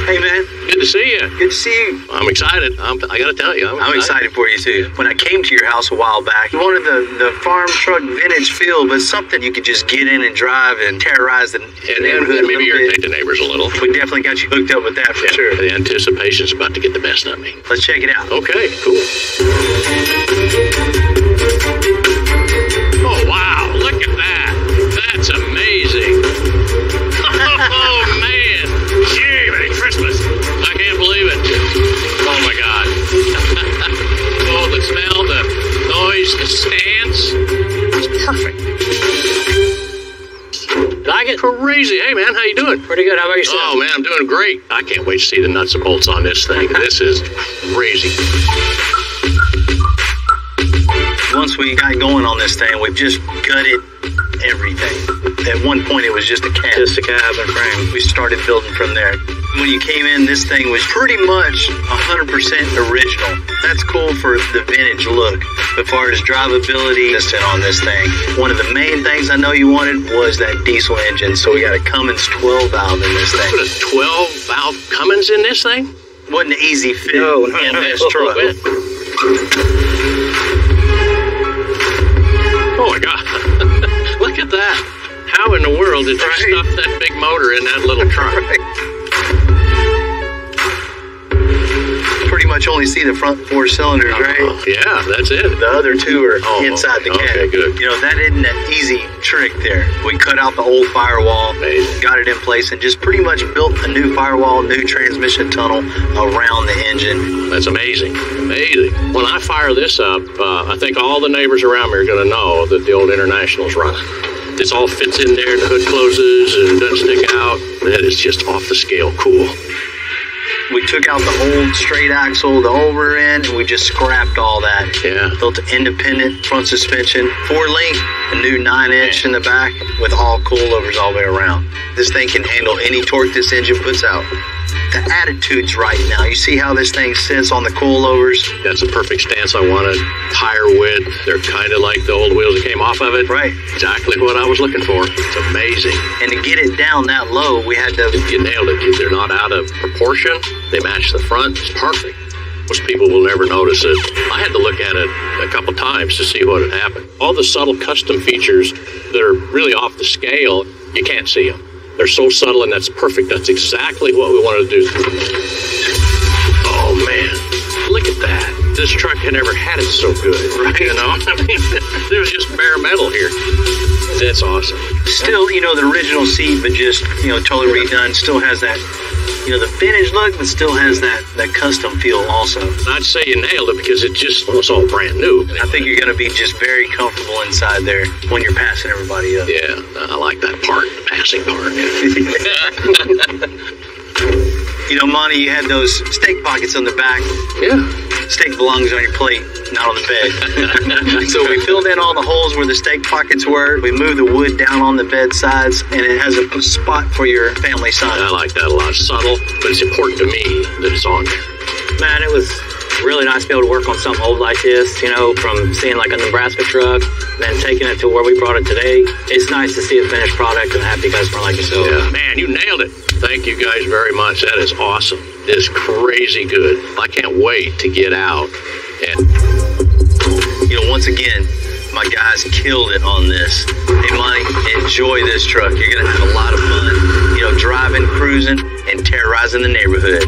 Hey, man. Good to see you. Good to see you. I'm excited. I got to tell you, I'm excited for you, too. When I came to your house a while back, you wanted the farm truck vintage feel, but something you could just get in and drive and terrorize the neighborhood. And maybe irritate the neighbors a little. We definitely got you hooked up with that for sure. The anticipation's about to get the best of me. Let's check it out. Okay, cool. Oh, wow. Look crazy. Hey, man, how you doing? Pretty good. How about yourself? Oh, man, I'm doing great. I can't wait to see the nuts and bolts on this thing. This is crazy. Once we got going on this thing, we've just gutted everything. At one point, it was just a cab. Just a cab and frame. We started building from there. When you came in, this thing was pretty much 100% original. That's cool for the vintage look. As far as drivability on this thing, one of the main things I know you wanted was that diesel engine. So we got a Cummins 12 valve in this thing. Put a 12 valve Cummins in this thing? Wasn't an easy fit in this truck. Oh my God. Look at that. How in the world did you stuff that big motor in that little truck? Pretty much only see the front 4 cylinders, right? Yeah, that's it. The other 2 are inside the cab. Okay, good. You know, that isn't an easy trick there. We cut out the old firewall, got it in place, and just pretty much built a new firewall, new transmission tunnel around the engine. That's amazing. Amazing. When I fire this up, I think all the neighbors around me are going to know that the old International's running. This all fits in there, the hood closes and doesn't stick out. That is just off the scale cool. We took out the old straight axle, the over end, and we just scrapped all that. Yeah. Built an independent front suspension, 4-link, a new 9-inch in the back with all coilovers all the way around. This thing can handle any torque this engine puts out. The attitude's right now. You see how this thing sits on the coilovers? That's a perfect stance I wanted. Tire width, they're kind of like the old wheels that came off of it. Right. Exactly what I was looking for. It's amazing. And to get it down that low, we had to... You nailed it. They're not out of proportion. They match the front. It's perfect. Most people will never notice it. I had to look at it a couple times to see what had happened. All the subtle custom features that are really off the scale, you can't see them. They're so subtle, and that's perfect. That's exactly what we wanted to do. Oh, man. Look at that. This truck had never had it so good, right? You know? I mean, there was just bare metal here. That's awesome. Still, you know, the original seat, but just, you know, totally redone. Still has that, you know, the vintage look, but still has that custom feel also. I'd say you nailed it because it just was all brand new. I think you're going to be just very comfortable inside there when you're passing everybody up. Yeah, I like that part, the passing part. You know, Monty, you had those steak pockets on the back. Yeah. Steak belongs on your plate, not on the bed. So we filled in all the holes where the steak pockets were. We moved the wood down on the bed sides, and it has a spot for your family son. I like that a lot. Subtle, but it's important to me that it's on there. Man, it was really nice to be able to work on something old like this, you know, from seeing like a Nebraska truck, then taking it to where we brought it today. It's nice to see a finished product and a happy customer like yourself. Yeah, man, you nailed it. Thank you guys very much. That is awesome. It's crazy good. I can't wait to get out. And, you know, once again, my guys killed it on this. Hey, Monty, enjoy this truck. You're going to have a lot of fun, you know, driving, cruising, and terrorizing the neighborhood.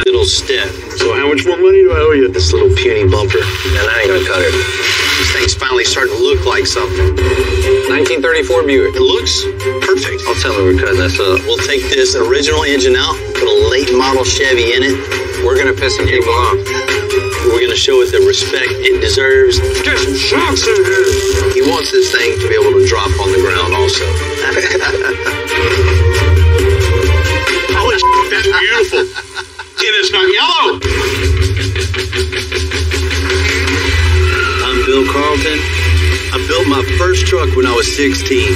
Little step. So how much more money do I owe you? This little puny bumper, and I ain't gonna cut it. This thing's finally starting to look like something. 1934 Buick. It looks perfect. I'll tell her we're cutting this up. We'll take this original engine out, put a late model Chevy in it. We're gonna piss some people off. We're gonna show it the respect it deserves. Get some shocks in here. He wants this thing to be able to drop on the ground also. Holy shit, that's beautiful. And it's not yellow. I'm Bill Carlton. I built my first truck when I was 16.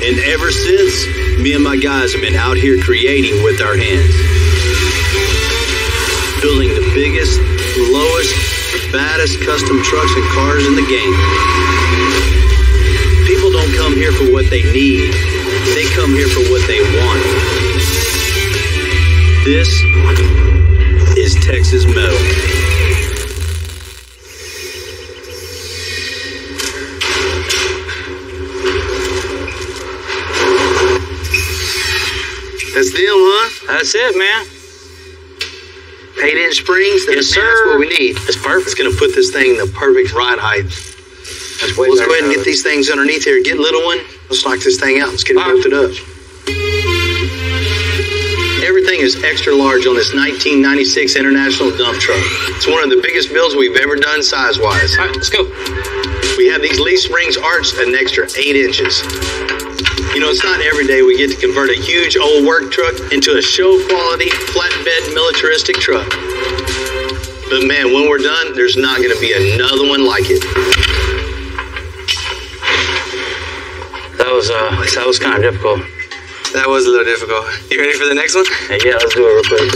And ever since, me and my guys have been out here creating with our hands. Building the biggest, lowest, baddest custom trucks and cars in the game. People don't come here for what they need. They come here for what they want. This is Texas Metal. That's them, huh? That's it, man. 8-inch springs. Yes, sir. That's what we need. It's perfect. It's going to put this thing in the perfect ride height. Let's go ahead and get these things underneath here. Get little one. Let's knock this thing out. Let's get it bolted up. Everything is extra large on this 1996 International dump truck. It's one of the biggest builds we've ever done size-wise. All right, let's go. We have these leaf springs arched an extra 8 inches. You know, it's not every day we get to convert a huge old work truck into a show-quality, flatbed, militaristic truck. But man, when we're done, there's not going to be another one like it. That was kind of difficult. That was a little difficult. You ready for the next one? Yeah, let's do it real quick.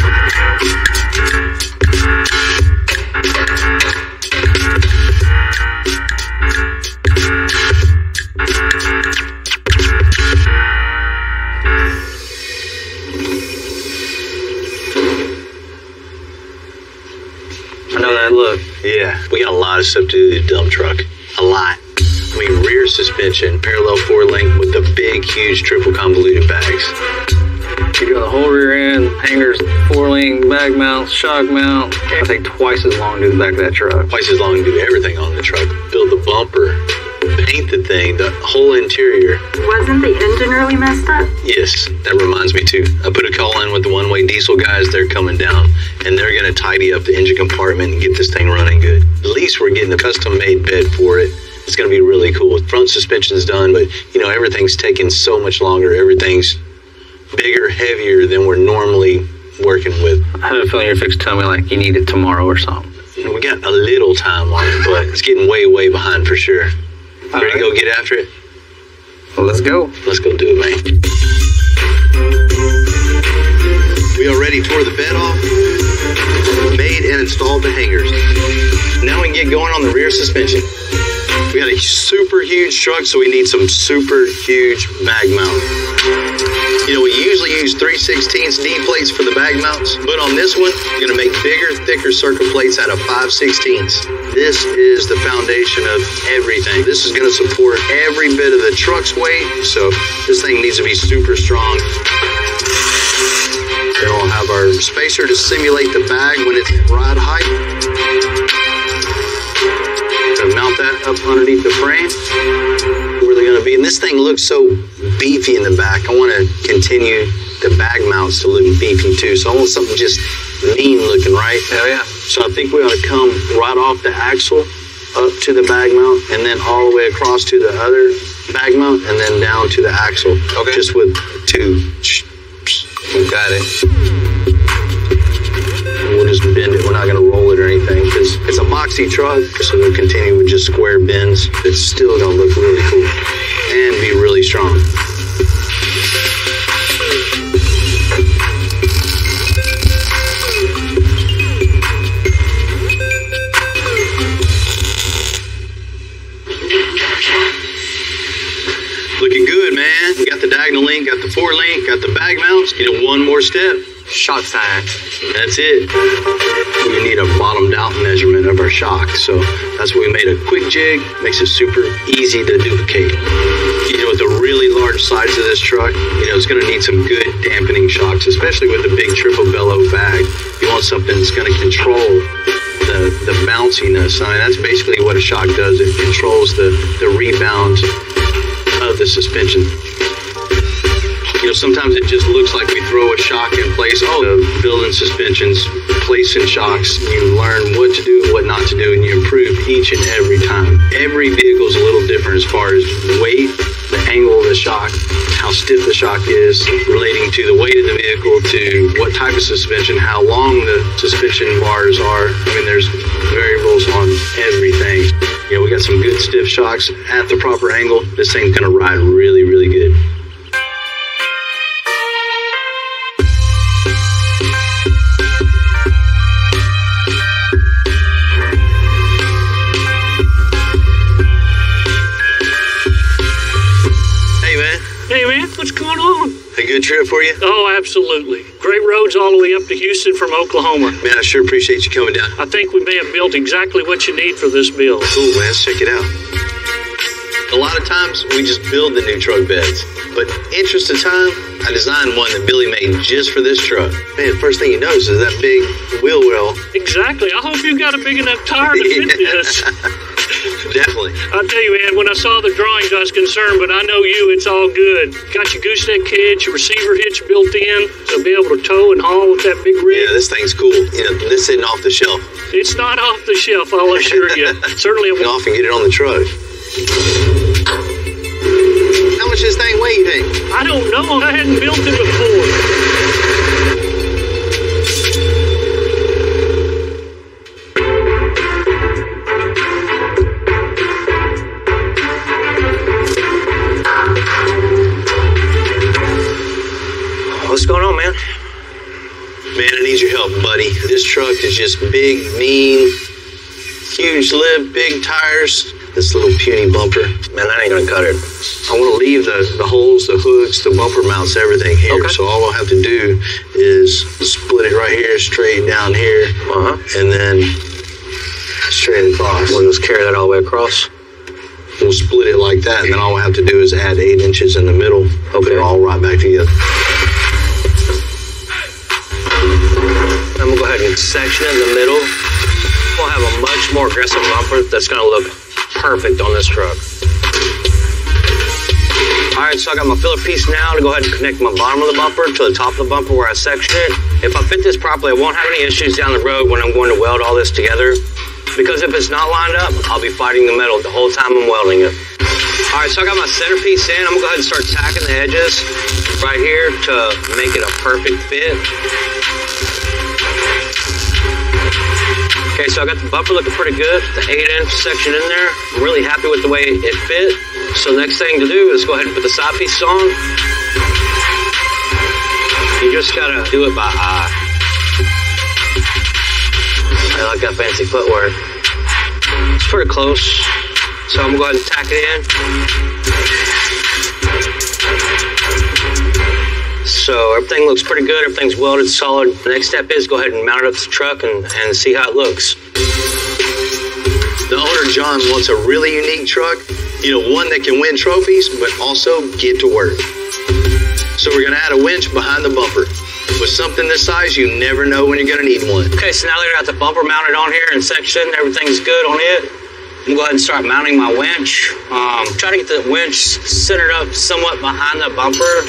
I know that look. Yeah, we got a lot of stuff to do to the dump truck. A lot. I mean, rear suspension, parallel 4-link with the big, huge triple convoluted bags. You're doing the whole rear end, hangers, 4-link, bag mount, shock mount. It'll take twice as long to do the back of that truck. Twice as long to do everything on the truck. Build the bumper, paint the thing, the whole interior. Wasn't the engine really messed up? Yes, that reminds me too. I put a call in with the one-way diesel guys. They're coming down, and they're going to tidy up the engine compartment and get this thing running good. At least we're getting a custom-made bed for it. It's going to be really cool. Front suspension's done, but, you know, everything's taking so much longer. Everything's bigger, heavier than we're normally working with. I had a feeling you're fixing to tell me, like, you need it tomorrow or something. We got a little time on it, but it's getting way, way behind for sure. Ready to go get after it? Well, let's go. Let's go do it, man. We already tore the bed off, made and installed the hangers. Now we can get going on the rear suspension. We got a super huge truck, so we need some super huge bag mount. You know, we usually use 3/16 D plates for the bag mounts, but on this one, we're gonna make bigger, thicker circle plates out of 5/16. This is the foundation of everything. This is gonna support every bit of the truck's weight, so this thing needs to be super strong. Then we'll have our spacer to simulate the bag when it's at ride height. To mount that up underneath the frame, where they're going to be. And this thing looks so beefy in the back. I want to continue the bag mounts to look beefy too. So I want something just mean looking, right? Hell yeah. So I think we ought to come right off the axle up to the bag mount, and then all the way across to the other bag mount, and then down to the axle. Okay. Just with two. We got it. We'll just bend it. We're not going to roll it or anything because it's a boxy truck, so we'll continue with just square bends. It's still going to look really cool and be really strong. Looking good, man. We got the diagonal link, got the 4-link, got the bag mounts. You know, one more step. Shock time. That's it. We need a bottomed out measurement of our shock. So that's why we made a quick jig. Makes it super easy to duplicate. You know, with the really large size of this truck, you know, it's going to need some good dampening shocks, especially with the big triple bellow bag. You want something that's going to control the bounciness. I mean, that's basically what a shock does. It controls the rebound of the suspension. You know, sometimes it just looks like we throw a shock in place. Oh, building suspensions, placing shocks. You learn what to do and what not to do, and you improve each and every time. Every vehicle is a little different as far as weight, the angle of the shock, how stiff the shock is, relating to the weight of the vehicle, to what type of suspension, how long the suspension bars are. I mean, there's variables on everything. You know, we got some good stiff shocks at the proper angle. This thing's gonna ride really, really good. Hey man, what's going on? A good trip for you? Oh, absolutely. Great roads all the way up to Houston from Oklahoma. Man, I sure appreciate you coming down. I think we may have built exactly what you need for this build. Cool, man. Let's check it out. A lot of times, we just build the new truck beds. But interest of time, I designed one that Billy made just for this truck. Man, first thing you notice is that big wheel well. Exactly. I hope you got a big enough tire to fit this. Definitely. I'll tell you, man, when I saw the drawings, I was concerned, but I know you, it's all good. Got your gooseneck hitch, your receiver hitch built in, so be able to tow and haul with that big rig. Yeah, this thing's cool. You know, this isn't off the shelf. It's not off the shelf, I'll assure you. Certainly. Off and get it on the truck. How much this thing weigh? Hey. I don't know. I hadn't built it before. What's going on, man? Man, I need your help, buddy. This truck is just big, mean, huge lip, big tires. This little puny bumper. Man, that ain't gonna cut it. I want to leave the holes, the hooks, the bumper mounts, everything here. Okay. So all I'll have to do is split it right here, straight down here, and then straight across. We'll just carry that all the way across. We'll split it like that, and then all we'll have to do is add 8 inches in the middle. Put it all right back together. I'm gonna go ahead and section it in the middle. We'll have a much more aggressive bumper that's gonna look perfect on this truck. All right, so I got my filler piece now to go ahead and connect my bottom of the bumper to the top of the bumper where I section it. If I fit this properly, I won't have any issues down the road when I'm going to weld all this together. Because if it's not lined up, I'll be fighting the metal the whole time I'm welding it. All right, so I got my centerpiece in. I'm gonna go ahead and start tacking the edges right here to make it a perfect fit. Okay, so I got the bumper looking pretty good, the 8-inch section in there. I'm really happy with the way it fit. So the next thing to do is go ahead and put the side pieces on. You just gotta do it by eye. I like that fancy footwork. It's pretty close. So I'm gonna go ahead and tack it in. So everything looks pretty good. Everything's welded solid. The next step is go ahead and mount it up to the truck and see how it looks. The owner, John, wants a really unique truck. You know, one that can win trophies, but also get to work. So we're gonna add a winch behind the bumper. With something this size, you never know when you're gonna need one. Okay, so now that I got the bumper mounted on here and sectioned, everything's good on it. I'm gonna go ahead and start mounting my winch. Try to get the winch centered up somewhat behind the bumper.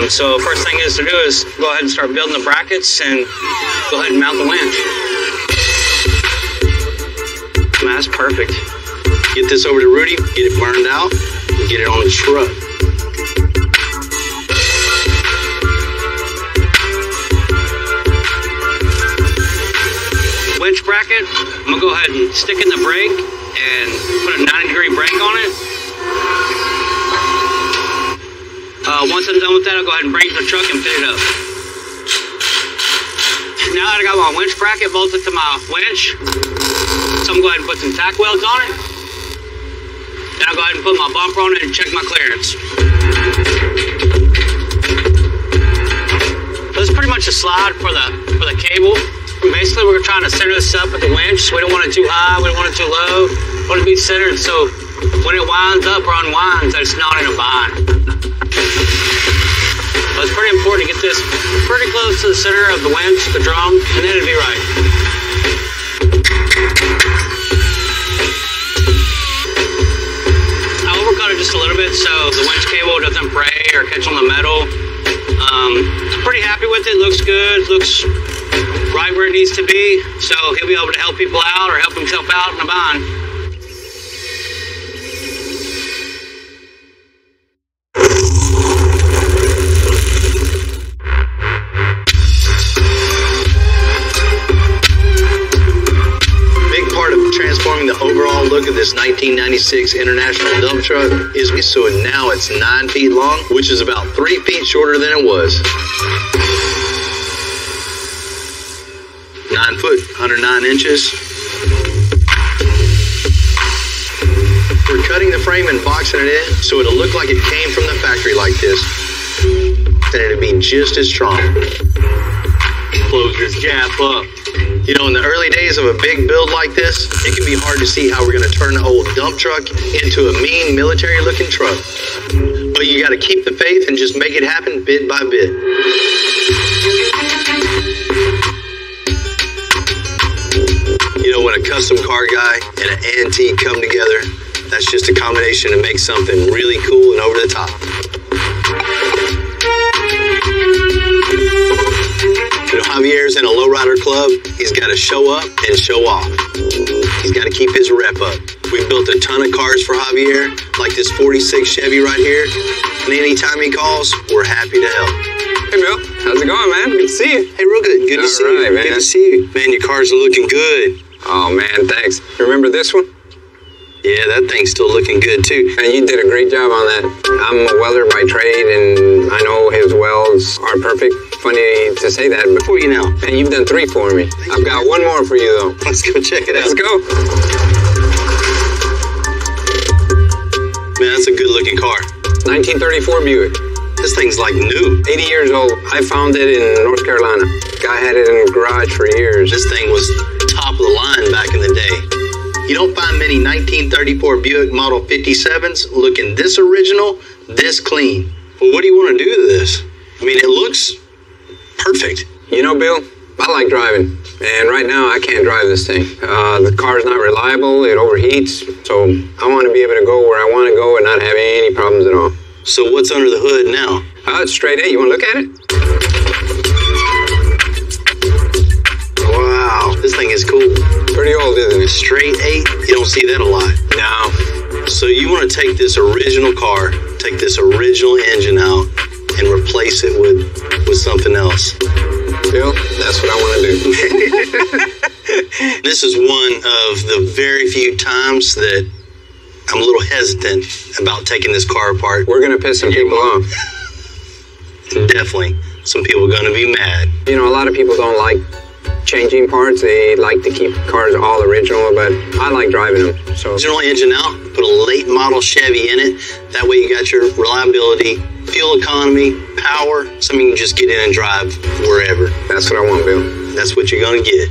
So first thing is to do is go ahead and start building the brackets and go ahead and mount the winch. Man, that's perfect. Get this over to Rudy, get it burned out, and get it on the truck. Winch bracket, I'm gonna go ahead and stick in the brake and put a 90-degree brake on it. Once I'm done with that, I'll go ahead and bring it to the truck and fit it up. Now that I got my winch bracket bolted to my winch, so I'm going to go ahead and put some tack welds on it. Then I'll go ahead and put my bumper on it and check my clearance. So it's pretty much a slide for the cable. Basically, we're trying to center this up with the winch. We don't want it too high, we don't want it too low. We want it to be centered so when it winds up or unwinds, that it's not in a bind. So it's pretty important to get this pretty close to the center of the winch, the drum, and then it'll be right. I overcut it just a little bit so the winch cable doesn't fray or catch on the metal. Pretty happy with it, looks good, looks right where it needs to be, so he'll be able to help people out or help himself out in a bind. Transforming the overall look of this 1996 International dump truck is so now it's 9 feet long, which is about 3 feet shorter than it was. 9 foot, 109 inches. We're cutting the frame and boxing it in so it'll look like it came from the factory like this. And it'll be just as strong. Close your gap up. You know, in the early days of a big build like this, it can be hard to see how we're going to turn the old dump truck into a mean military-looking truck. But you got to keep the faith and just make it happen bit by bit. You know, when a custom car guy and an antique come together, that's just a combination to make something really cool and over the top. You know, Javier's in a lowrider club. He's got to show up and show off. He's got to keep his rep up. We built a ton of cars for Javier, like this 46 Chevy right here. And anytime he calls, we're happy to help. Hey, Bill. How's it going, man? Good to see you. Hey, real good. Good to see you. Man. Good to see you. Man, your cars are looking good. Oh, man, thanks. Remember this one? Yeah, that thing's still looking good, too. And you did a great job on that. I'm a welder by trade, and I know his welds are perfect. Funny to say that, but you know. And you've done 3 for me. I've got 1 more for you, though. Let's go check it out. Let's go. Man, that's a good-looking car. 1934 Buick. This thing's like new. 80 years old. I found it in North Carolina. Guy had it in the garage for years. This thing was top of the line back in the day. You don't find many 1934 Buick Model 57s looking this original, this clean. Well, what do you want to do to this? I mean, it looks perfect. You know, Bill, I like driving. And right now, I can't drive this thing. The car's not reliable. It overheats. So I want to be able to go where I want to go and not have any problems at all. So what's under the hood now? It's straight A. You want to look at it? Wow, this thing is cool. Pretty old, isn't it? Straight 8? You don't see that a lot. No. So you want to take this original car, take this original engine out, and replace it with something else. Bill, that's what I want to do. This is one of the very few times that I'm a little hesitant about taking this car apart. We're going to piss some people off. Definitely. Some people are going to be mad. You know, a lot of people don't like changing parts. They like to keep cars all original, but I like driving them. So original engine out, put a late model Chevy in it. That way you got your reliability, fuel economy, power, something you can just get in and drive wherever. That's what I want, Bill. That's what you're going to get.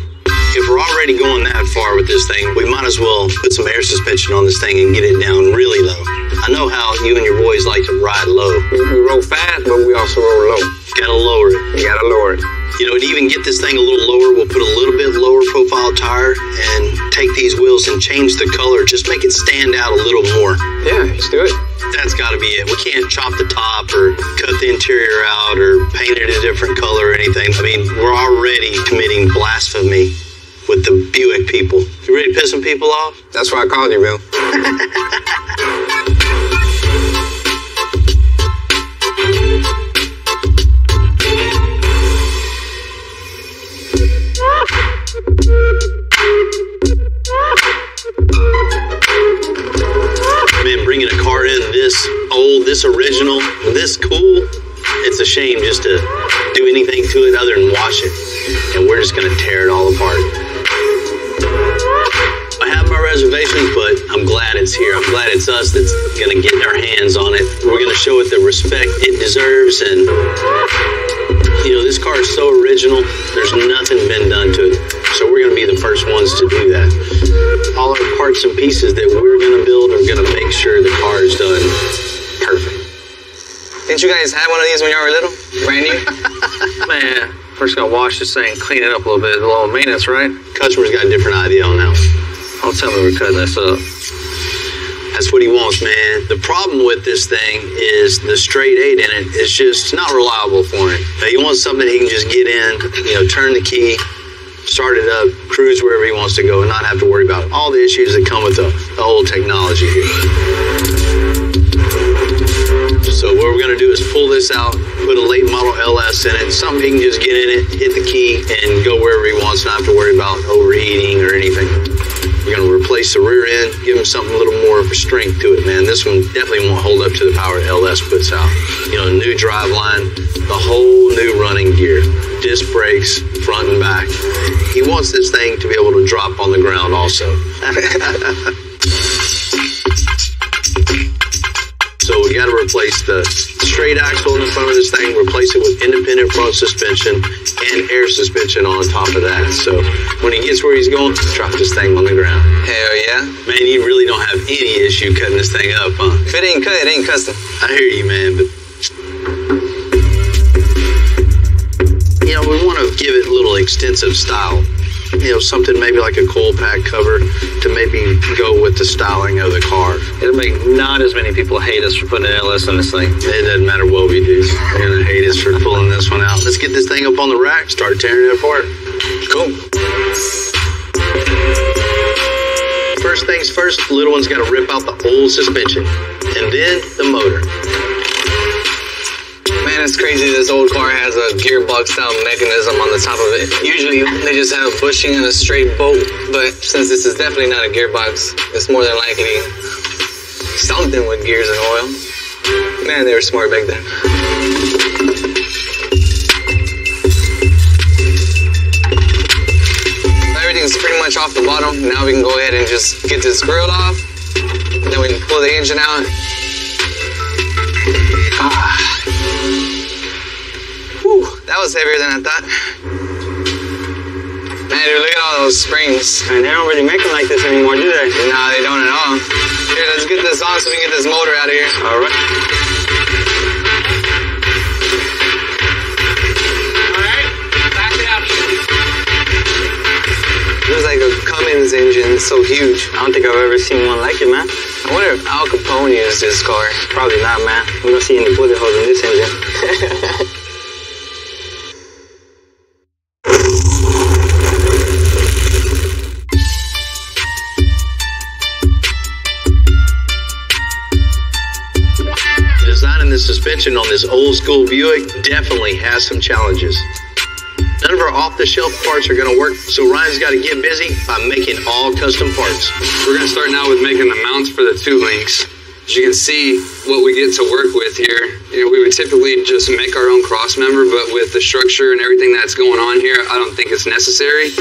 If we're already going that far with this thing, we might as well put some air suspension on this thing and get it down really low. I know how you and your boys like to ride low. We roll fast, but we also roll low. Gotta lower it. You gotta lower it. You know, to even get this thing a little lower, we'll put a little bit lower profile tire and take these wheels and change the color. Just make it stand out a little more. Yeah, let's do it. That's got to be it. We can't chop the top or cut the interior out or paint it a different color or anything. I mean, we're already committing blasphemy with the Buick people. You ready to piss some people off? That's why I called you, Bill. Man, bringing a car in this old, this original, this cool, it's a shame just to do anything to it other than wash it. And we're just going to tear it all apart. I have my reservations, but I'm glad it's here. I'm glad it's us that's going to get our hands on it. We're going to show it the respect it deserves. And, you know, this car is so original. There's nothing been done to it. So we're going to be the first ones to do that. All our parts and pieces that we're going to build are going to make sure the car is done perfect. Didn't you guys have one of these when you were little? Brand new? Man, first gonna wash this thing, clean it up a little bit. A little maintenance, right? Customer's got a different idea on that. Don't tell me we're cutting this up. That's what he wants, man. The problem with this thing is the straight 8 in it is just not reliable for him. He wants something he can just get in, you know, turn the key, start it up, cruise wherever he wants to go, and not have to worry about all the issues that come with the old technology here. So what we're going to do is pull this out, put a late model LS in it, something he can just get in it, hit the key, and go wherever he wants, not have to worry about overheating or anything. We're going to replace the rear end, give him something a little more of a strength to it, man. This one definitely won't hold up to the power LS puts out. You know, new drive line, the whole new running gear, disc brakes, front and back. He wants this thing to be able to drop on the ground also. So we got to replace the straight axle in the front of this thing, replace it with independent front suspension and air suspension on top of that. So when he gets where he's going, drop this thing on the ground. Hell yeah. Man, you really don't have any issue cutting this thing up, huh? If it ain't cut, it ain't custom. I hear you, man, but you know, we want to give it a little extensive style. You know, something maybe like a coil pack cover to maybe go with the styling of the car. It'll make not as many people hate us for putting an LS on this thing. It doesn't matter what we do. They're going to hate us for pulling this one out. Let's get this thing up on the rack, start tearing it apart. Cool. First things things first, the little one's got to rip out the old suspension, and then the motor. Man, it's crazy this old car has a gearbox style mechanism on the top of it. Usually they just have a bushing and a straight bolt, but since this is definitely not a gearbox, it's more than likely something with gears and oil. Man, they were smart back then. Everything's pretty much off the bottom. Now we can go ahead and just get this grill off. And then we can pull the engine out. Whew, that was heavier than I thought. Man, dude, look at all those springs. And they don't really make them like this anymore, do they? Nah, they don't at all. Here, let's get this on so we can get this motor out of here. All right. It was like a Cummins engine, it's so huge. I don't think I've ever seen one like it, man. I wonder if Al Capone used this car. Probably not, man. We don't see any bullet holes in this engine. Designing the suspension on this old school Buick definitely has some challenges. None of our off-the-shelf parts are going to work, so Ryan's got to get busy by making all custom parts. We're going to start now with making the mounts for the two links. As you can see, what we get to work with here, we would typically just make our own cross member, but with the structure and everything that's going on here, I don't think it's necessary.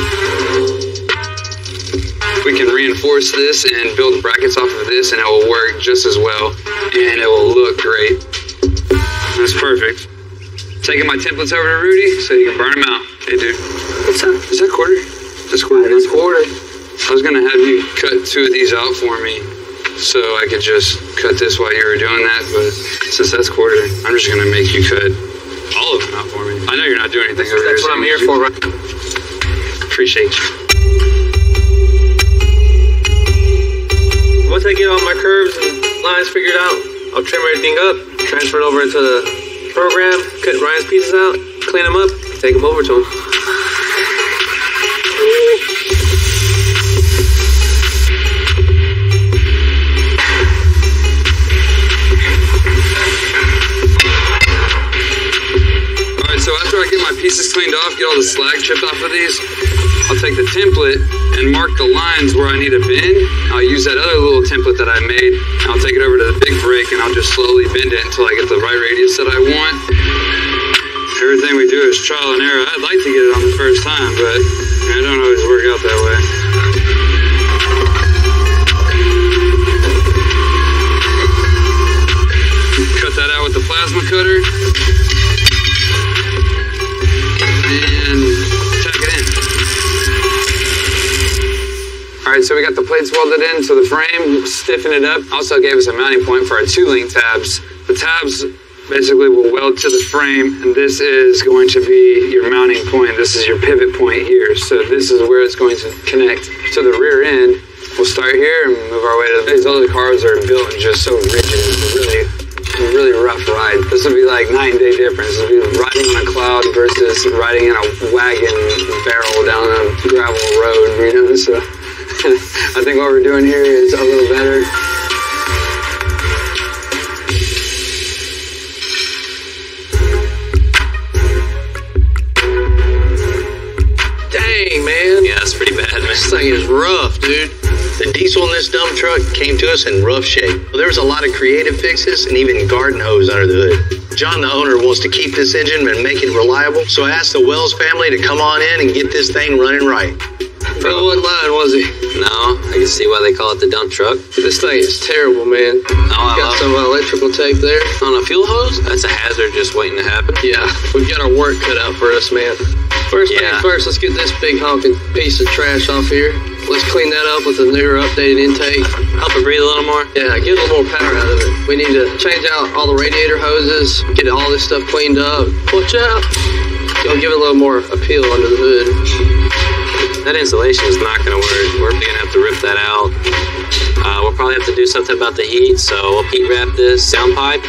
We can reinforce this and build brackets off of this, and it will work just as well, and it will look great. That's perfect. Taking my templates over to Rudy so you can burn them out. Hey, dude. What's up? Is that quarter? That's quarter. That's quarter. I was going to have you cut 2 of these out for me so I could just cut this while you were doing that, but since that's quarter, I'm just going to make you cut all of them out for me. I know you're not doing anything over here. That's what I'm here for, right? Appreciate you. Once I get all my curves and lines figured out, I'll trim everything up, transfer it over into the program, cut Ryan's pieces out, clean them up, take them over to him. Alright, so after I get my pieces cleaned off, get all the slag chipped off of these, I'll take the template and mark the lines where I need a bend. I'll use that other little template that I made, and I'll take it over to the big break, and I'll just slowly bend it until I get the right radius that I want. Everything we do is trial and error. I'd like to get it on the first time, but it don't always work out that way. Cut that out with the plasma cutter. And tack it in. Alright, so we got the plates welded into the frame, stiffen it up. Also gave us a mounting point for our 2-link tabs. The tabs basically will weld to the frame, and this is going to be your mounting point. This is your pivot point here. So this is where it's going to connect to the rear end. We'll start here and move our way to these other cars are built and just so rigid. It's a really rough ride. This would be like night and day difference. It would be riding on a cloud versus riding in a wagon barrel down a gravel road, so I think what we're doing here is a little better. Dang, man. Yeah, it's pretty bad, man. This thing is rough, dude. The diesel in this dump truck came to us in rough shape. Well, there was a lot of creative fixes and even garden hose under the hood. John, the owner, wants to keep this engine and make it reliable, so I asked the Wells family to come on in and get this thing running right. Bro, what line was he? No, I can see why they call it the dump truck. This thing is terrible, man. Got some electrical tape there. On a fuel hose? That's a hazard just waiting to happen. Yeah, we've got our work cut out for us, man. First things first, let's get this big honking piece of trash off here. Let's clean that up with a newer, updated intake. Help it breathe a little more? Yeah, get a little more power out of it. We need to change out all the radiator hoses, get all this stuff cleaned up. Watch out. You'll give it a little more appeal under the hood. That insulation is not going to work. We're going to have to rip that out. We'll probably have to do something about the heat, so we'll heat wrap this sound pipe.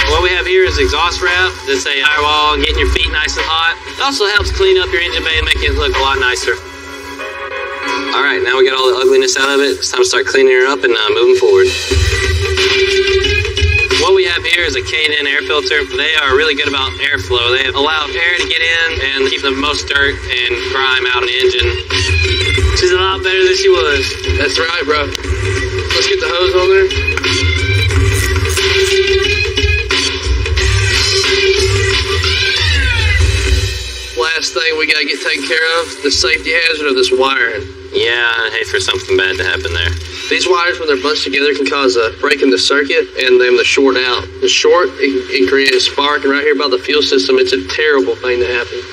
What we have here is exhaust wrap. That's a firewall, getting your feet nice and hot. It also helps clean up your engine bay and make it look a lot nicer. All right, now we got all the ugliness out of it. It's time to start cleaning her up and moving forward. What we have here is a K&N air filter. They are really good about airflow. They allow air to get in and keep the most dirt and grime out of the engine. She's a lot better than she was. That's right, bro. Let's get the hose on there. Last thing we gotta get taken care of, the safety hazard of this wiring. Yeah, I'd hate for something bad to happen there. These wires, when they're bunched together, can cause a break in the circuit and them to short out. The short, it creates a spark, and right here by the fuel system, it's a terrible thing to happen.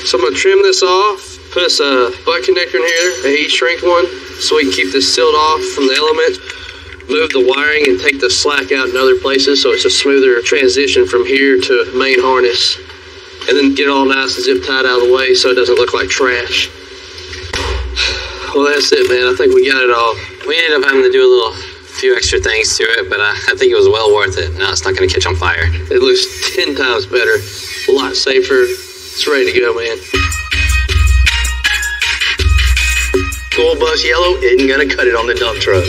So I'm gonna trim this off, put us a butt connector in here, a heat shrink one, so we can keep this sealed off from the elements. Move the wiring and take the slack out in other places so it's a smoother transition from here to main harness. And then get it all nice and zip tied out of the way so it doesn't look like trash. Well, that's it, man. I think we got it all. We ended up having to do a few extra things to it, but I think it was well worth it. Now it's not going to catch on fire. It looks 10 times better, a lot safer. It's ready to go, man. School bus yellow isn't going to cut it on the dump truck.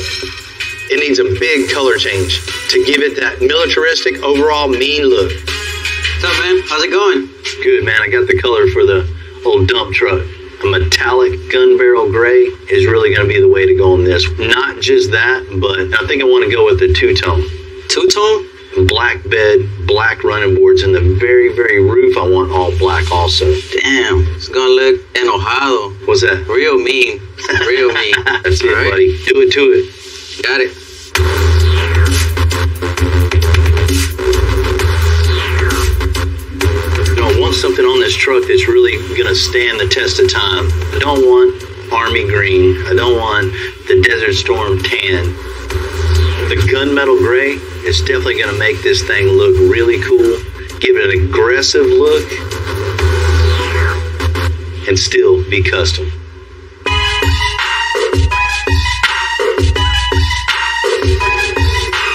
It needs a big color change to give it that militaristic, overall mean look. What's up, man? How's it going? Good, man. I got the color for the old dump truck. A metallic gun barrel gray is really going to be the way to go on this. Not just that, but I think I want to go with the two-tone. Two-tone? Black bed, black running boards, and the very, very roof I want all black also. Damn, it's going to look enojado. What's that? Real mean. Real mean. That's it, right, buddy. Do it to it. Got it. I want something on this truck that's really going to stand the test of time. I don't want Army green. I don't want the Desert Storm tan. The gunmetal gray is definitely going to make this thing look really cool, give it an aggressive look, and still be custom.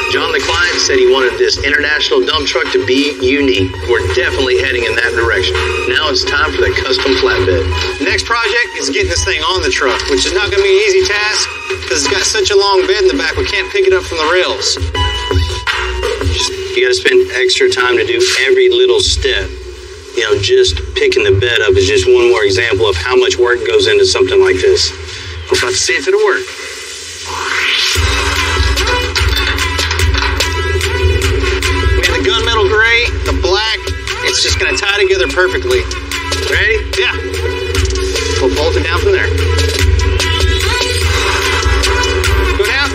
John the client said he wanted this international dump truck to be unique. We're definitely heading in that direction. Now it's time for the custom flatbed. Next project is getting this thing on the truck, which is not going to be an easy task because it's got such a long bed in the back, we can't pick it up from the rails. You got to spend extra time to do every little step. You know, just picking the bed up is just one more example of how much work goes into something like this. We're about to see if it'll work. Gunmetal gray, the black, it's just going to tie together perfectly. Ready? Yeah. We'll bolt it down from there. Go down.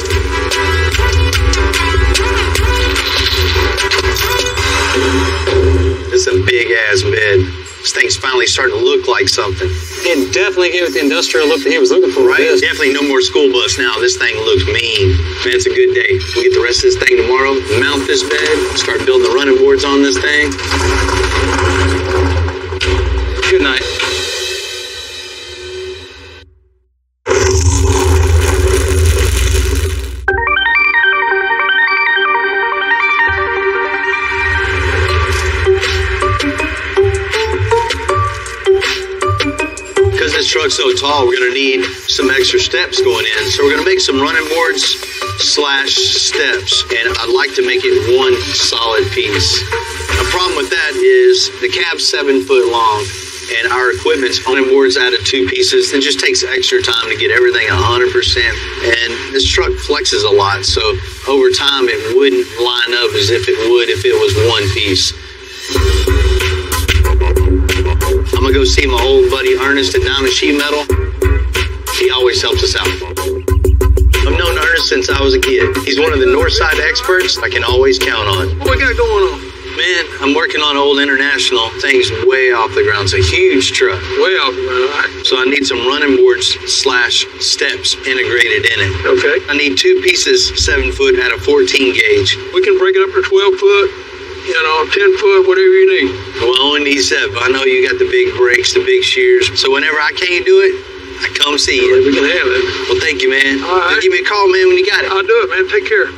This is a big ass bed. This thing's finally starting to look like something. It definitely gave it the industrial look that he was looking for. Right? Definitely no more school bus now. This thing looks mean. Man, it's a good day. We'll get the rest of this thing tomorrow, mount this bed, start building the running boards on this thing. Good night. Truck's so tall, we're going to need some extra steps going in. So we're going to make some running boards / steps, and I'd like to make it one solid piece. A problem with that is the cab's 7 foot long, and our equipment's running boards out of 2 pieces. It just takes extra time to get everything 100%, and this truck flexes a lot, so over time it wouldn't line up as if it would if it was one piece. I'm gonna go see my old buddy Ernest at Diamond Sheet Metal. He always helps us out. I've known Ernest since I was a kid. He's one of the Northside experts I can always count on. What we got going on? Man, I'm working on Old International. Thing's way off the ground. It's a huge truck. Way off the ground, all right. So I need some running boards / steps integrated in it. Okay. I need 2 pieces, 7 foot at a 14 gauge. We can break it up to 12 foot. 10 foot, whatever you need. Well, I only need 7. I know you got the big brakes, the big shears. So whenever I can't do it, I come see you. We can have it. Well, thank you, man. All right. Give me a call, man, when you got it. I'll do it, man. Take care.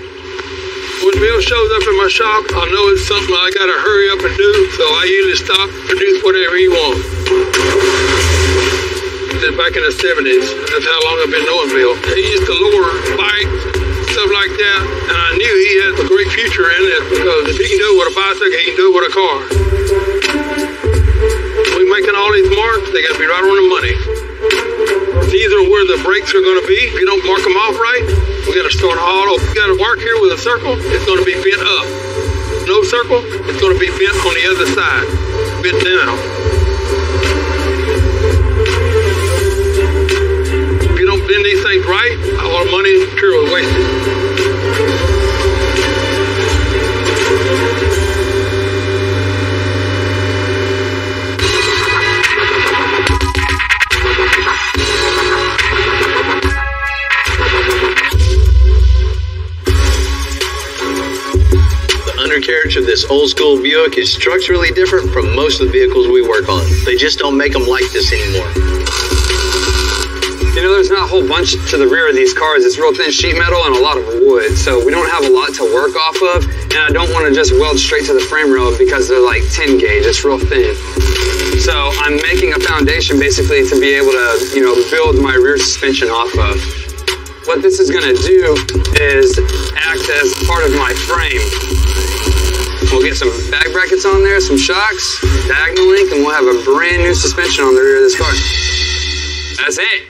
When Bill shows up in my shop, I know it's something I got to hurry up and do, so I usually stop, produce whatever he wants. back in the 70s. That's how long I've been knowing Bill. He used to lower bikes, stuff like that, and I knew he had a great future in it because if he can do it with a bicycle, he can do it with a car. We're making all these marks, they gotta be right on the money. These are where the brakes are gonna be. If you don't mark them off right, we gotta start all over. You got a mark here with a circle, it's gonna be bent up. No circle, it's gonna be bent on the other side, bent down. If you don't bend these things right, all the money and material is wasted. Undercarriage of this old school Buick is structurally different from most of the vehicles we work on. They just don't make them like this anymore. You know, there's not a whole bunch to the rear of these cars. It's real thin sheet metal and a lot of wood, so we don't have a lot to work off of, and I don't want to just weld straight to the frame rail because they're like 10 gauge. It's real thin. So I'm making a foundation basically to be able to, you know, build my rear suspension off of. What this is going to do is act as part of my frame. We'll get some bag brackets on there, some shocks, diagonal link, and we'll have a brand new suspension on the rear of this car. That's it.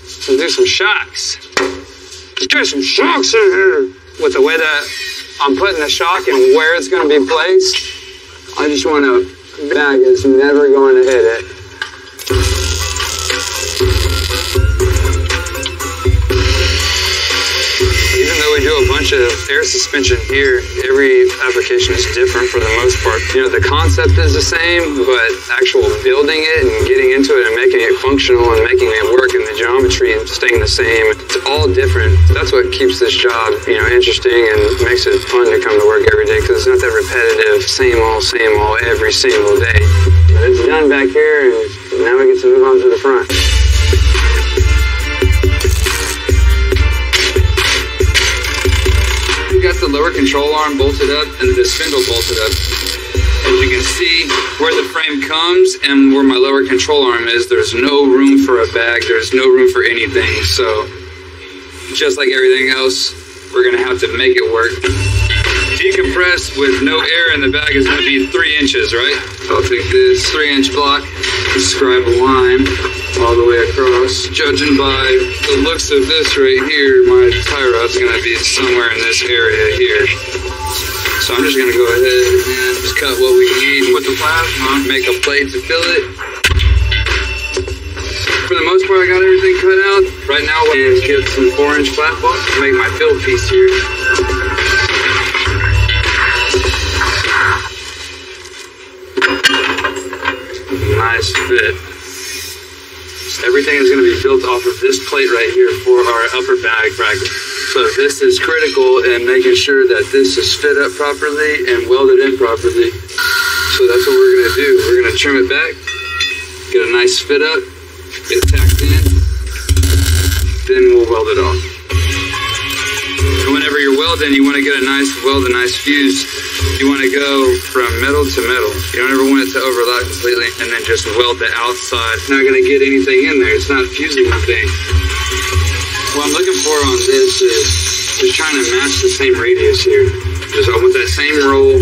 Let's do some shocks. Let's get some shocks in here. With the way that I'm putting the shock and where it's going to be placed, I just want a bag that's never going to hit it. Even though we do a bunch of air suspension here, every application is different for the most part. You know, the concept is the same, but actual building it and getting into it and making it functional and making it work and the geometry staying the same, it's all different. That's what keeps this job, you know, interesting and makes it fun to come to work every day because it's not that repetitive, same old, every single day. But it's done back here and now we get to move on to the front. Got the lower control arm bolted up and the spindle bolted up. As you can see where the frame comes and where my lower control arm is, there's no room for a bag, there's no room for anything. So just like everything else, we're gonna have to make it work. Decompress with no air in the bag is gonna be 3 inches, right? I'll take this 3-inch block, describe a line all the way across. Judging by the looks of this right here, my tie rod's gonna be somewhere in this area here. So I'm just gonna go ahead and just cut what we need with the plasma, make a plate to fill it. For the most part, I got everything cut out. Right now, I'm gonna get some 4-inch flat block to make my fill piece here. Nice fit. Everything is going to be built off of this plate right here for our upper bag bracket. So this is critical in making sure that this is fit up properly and welded in properly. So that's what we're going to do. We're going to trim it back, get a nice fit up, get it tacked in, then we'll weld it off. And whenever you're welding, you want to get a nice fuse. You want to go from metal to metal. You don't ever want it to overlap completely and then just weld the outside. It's not going to get anything in there. It's not fusing anything. What I'm looking for on this is just trying to match the same radius here. Just I want that same roll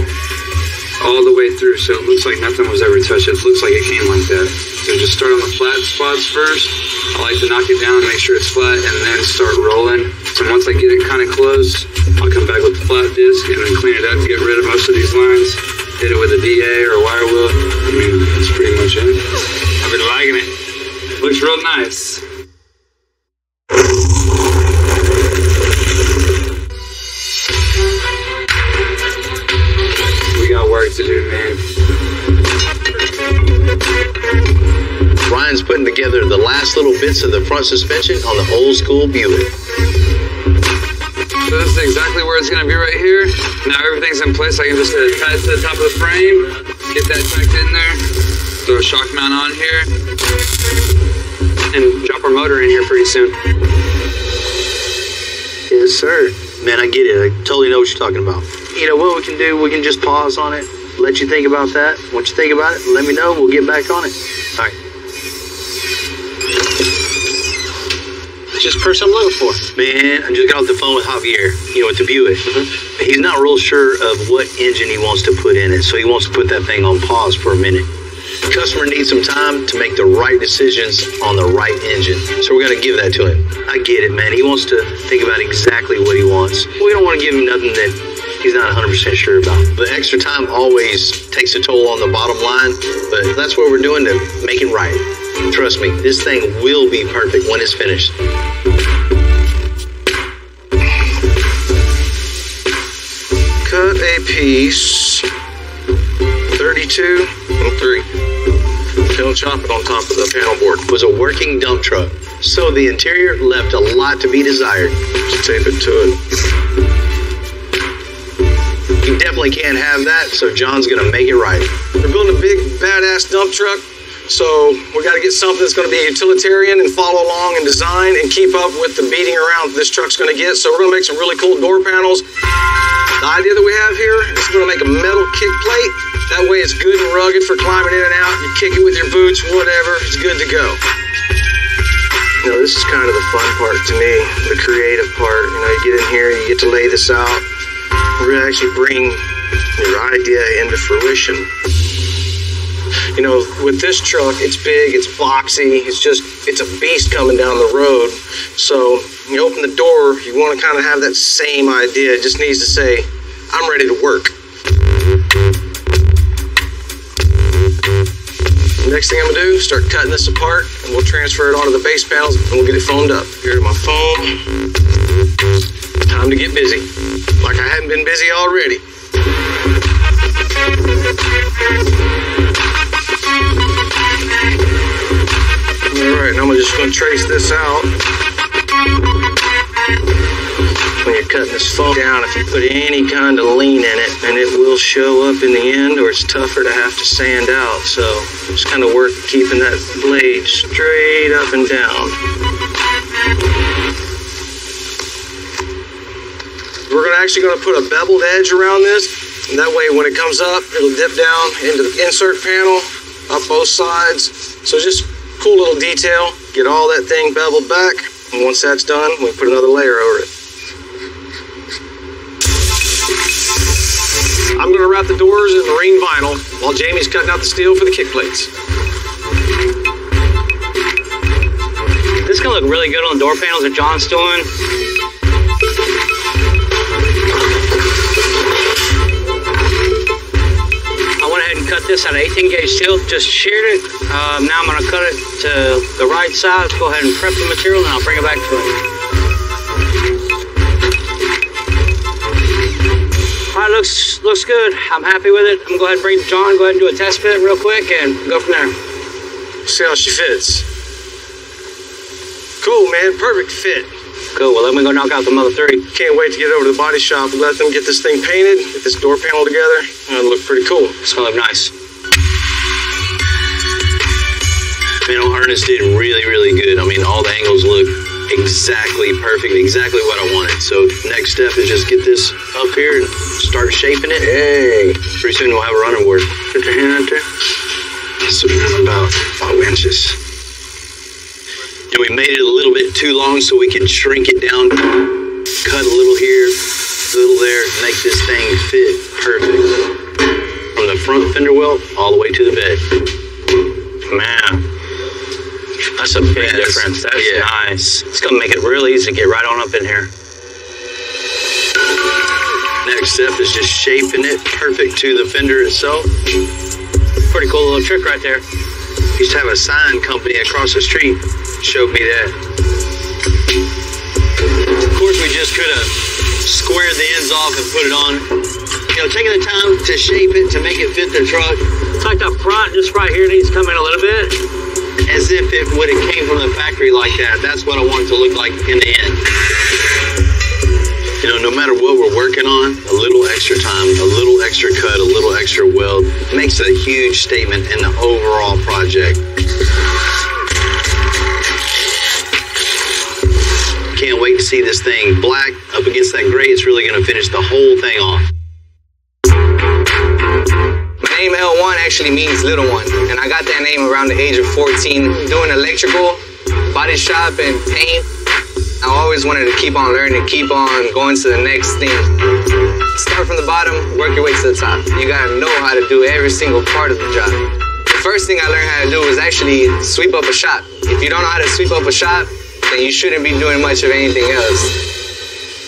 all the way through so it looks like nothing was ever touched. It looks like it came like that. So just start on the flat spots first. I like to knock it down and make sure it's flat and then start rolling. So once I get it kind of close, I'll come back with the flat disc and then clean it up and get rid of most of these lines. Hit it with a DA or a wire wheel. I mean, that's pretty much it. I've been liking it. Looks real nice. We got work to do, man. Ryan's putting together the last little bits of the front suspension on the old school Buick. So this is exactly where it's going to be right here. Now everything's in place. I can just attach to the top of the frame, get that tucked in there, throw a shock mount on here, and drop our motor in here pretty soon. Yes, sir. Man, I get it. I totally know what you're talking about. You know what we can do? We can just pause on it, let you think about that. Once you think about it, let me know. We'll get back on it. All right. Just the person I'm looking for. Man, I just got off the phone with Javier, with the Buick. He's not real sure of what engine he wants to put in it, so he wants to put that thing on pause for a minute. The customer needs some time to make the right decisions on the right engine, so we're going to give that to him. I get it, man. He wants to think about exactly what he wants. We don't want to give him nothing that he's not 100% sure about. The extra time always takes a toll on the bottom line, but that's what we're doing to make it right. Trust me, this thing will be perfect when it's finished. Cut a piece 32 and 3. Don't chop it on top of the panel board. It was a working dump truck, so the interior left a lot to be desired. Just tape it to it. You definitely can't have that, so John's gonna make it right. We're building a big, badass dump truck, so we got to get something that's going to be utilitarian and follow along in design and keep up with the beating around this truck's going to get. So we're going to make some really cool door panels. The idea that we have here is we're going to make a metal kick plate. That way it's good and rugged for climbing in and out. You kick it with your boots, whatever, it's good to go. This is kind of the fun part to me, the creative part. You get in here, you get to lay this out, really actually bring your idea into fruition. With this truck, it's big, it's boxy, it's a beast coming down the road. So you open the door, you want to kind of have that same idea. It just needs to say, I'm ready to work. Next thing I'm going to do is start cutting this apart, and we'll transfer it onto the base panels, and we'll get it foamed up. Here's my foam. Time to get busy. Like I hadn't been busy already. Alright, now I'm just going to trace this out. When you're cutting this foam down, if you put any kind of lean in it, and it will show up in the end, or it's tougher to have to sand out. So just kind of work keeping that blade straight up and down. We're actually going to put a beveled edge around this, and that way when it comes up, it'll dip down into the insert panel, up both sides. So just cool little detail. Get all that thing beveled back, and once that's done, we put another layer over it. I'm going to wrap the doors in marine vinyl while Jamie's cutting out the steel for the kick plates. This is going to look really good on the door panels that John's doing. I went ahead and cut this out of 18 gauge steel, just sheared it. Now I'm going to cut it to the right size, go ahead and prep the material, and I'll bring it back to it. All right, looks good. I'm happy with it. I'm going to go ahead and bring John, go ahead and do a test fit real quick, and go from there. See how she fits. Cool, man. Perfect fit. Cool. Well, let me go knock out the Mother 3. Can't wait to get over to the body shop and let them get this thing painted, get this door panel together. It'll look pretty cool. It's going to look nice. Man, old harness did really, really good. I mean, all the angles look exactly perfect, exactly what I wanted. So next step is just get this up here and start shaping it. Hey, pretty soon we'll have a running board. Put your hand out there. So about 5 inches. And we made it a little bit too long so we could shrink it down, cut a little here, a little there, make this thing fit perfect. From the front fender well all the way to the bed. Man. That's a big difference. That's nice. It's going to make it real easy to get right on up in here. Next step is just shaping it perfect to the fender itself. Pretty cool little trick right there. Used to have a sign company across the street. Showed me that. Of course, we just could have squared the ends off and put it on. Taking the time to shape it, to make it fit the truck. It's like the front, just right here, needs to come in a little bit. As if it would have came from the factory like that. That's what I want it to look like in the end. No matter what we're working on, a little extra time, a little extra cut, a little extra weld makes a huge statement in the overall project. Can't wait to see this thing black up against that gray. It's really going to finish the whole thing off. My name L1 actually means little one, and I got that name around the age of 14 doing electrical, body shop, and paint. I always wanted to keep on learning, keep on going to the next thing. Start from the bottom, work your way to the top. You gotta know how to do every single part of the job. The first thing I learned how to do was actually sweep up a shop. If you don't know how to sweep up a shop, then you shouldn't be doing much of anything else.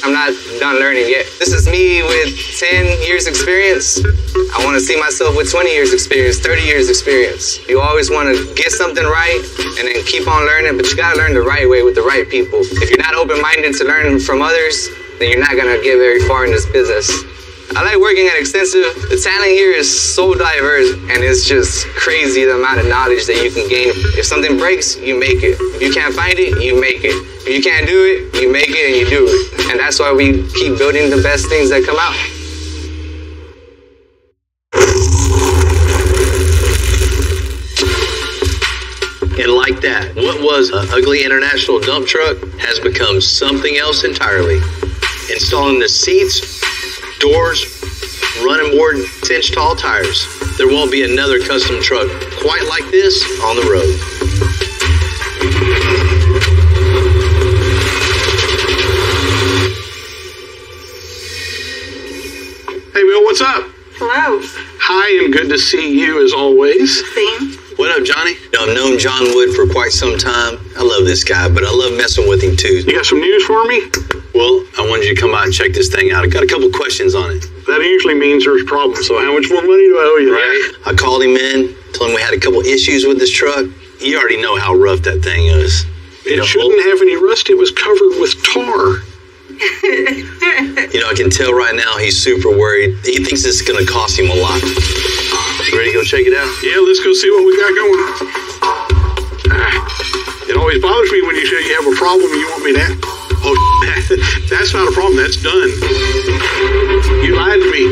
I'm not done learning yet. This is me with 10 years experience. I want to see myself with 20 years experience, 30 years experience. You always want to get something right and then keep on learning, but you got to learn the right way with the right people. If you're not open-minded to learn from others, then you're not going to get very far in this business. I like working at Extensive. The talent here is so diverse, and it's just crazy the amount of knowledge that you can gain. If something breaks, you make it. If you can't find it, you make it. If you can't do it, you make it and you do it. And that's why we keep building the best things that come out. And like that, what was an ugly international dump truck has become something else entirely. Installing the seats, doors, running board, 10-inch tall tires. There won't be another custom truck quite like this on the road. Hey, Bill, what's up? Hello. Hi, and good to see you as always. Same. What up, Johnny? I've known John Wood for quite some time. I love this guy, but I love messing with him too. You got some news for me? Well, I wanted you to come by and check this thing out. I got a couple questions on it. That usually means there's problems, so how much more money do I owe you? Right. I called him in, told him we had a couple issues with this truck. You already know how rough that thing is. It shouldn't have any rust. It was covered with tar. You know, I can tell right now he's super worried. He thinks it's going to cost him a lot. You ready to go check it out? Yeah, let's go see what we got going on. It always bothers me when you say you have a problem and you want me to... Oh, that's not a problem. That's done. You lied to me.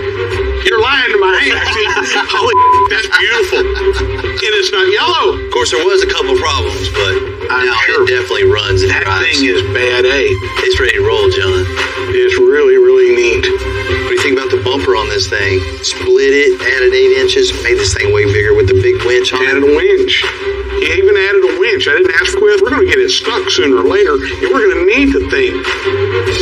You're lying to my face. Holy, that's beautiful. And it's not yellow. Of course, there was a couple problems, but now it definitely runs and that drives. Thing is bad, eh? It's ready to roll, John. It's really, really neat. What do you think about the bumper on this thing? Split it, added 8 inches, made this thing way bigger with the big winch on it. Added a winch. He even added a winch. I didn't ask for it. We're going to get it stuck sooner or later, and we're going to need the thing.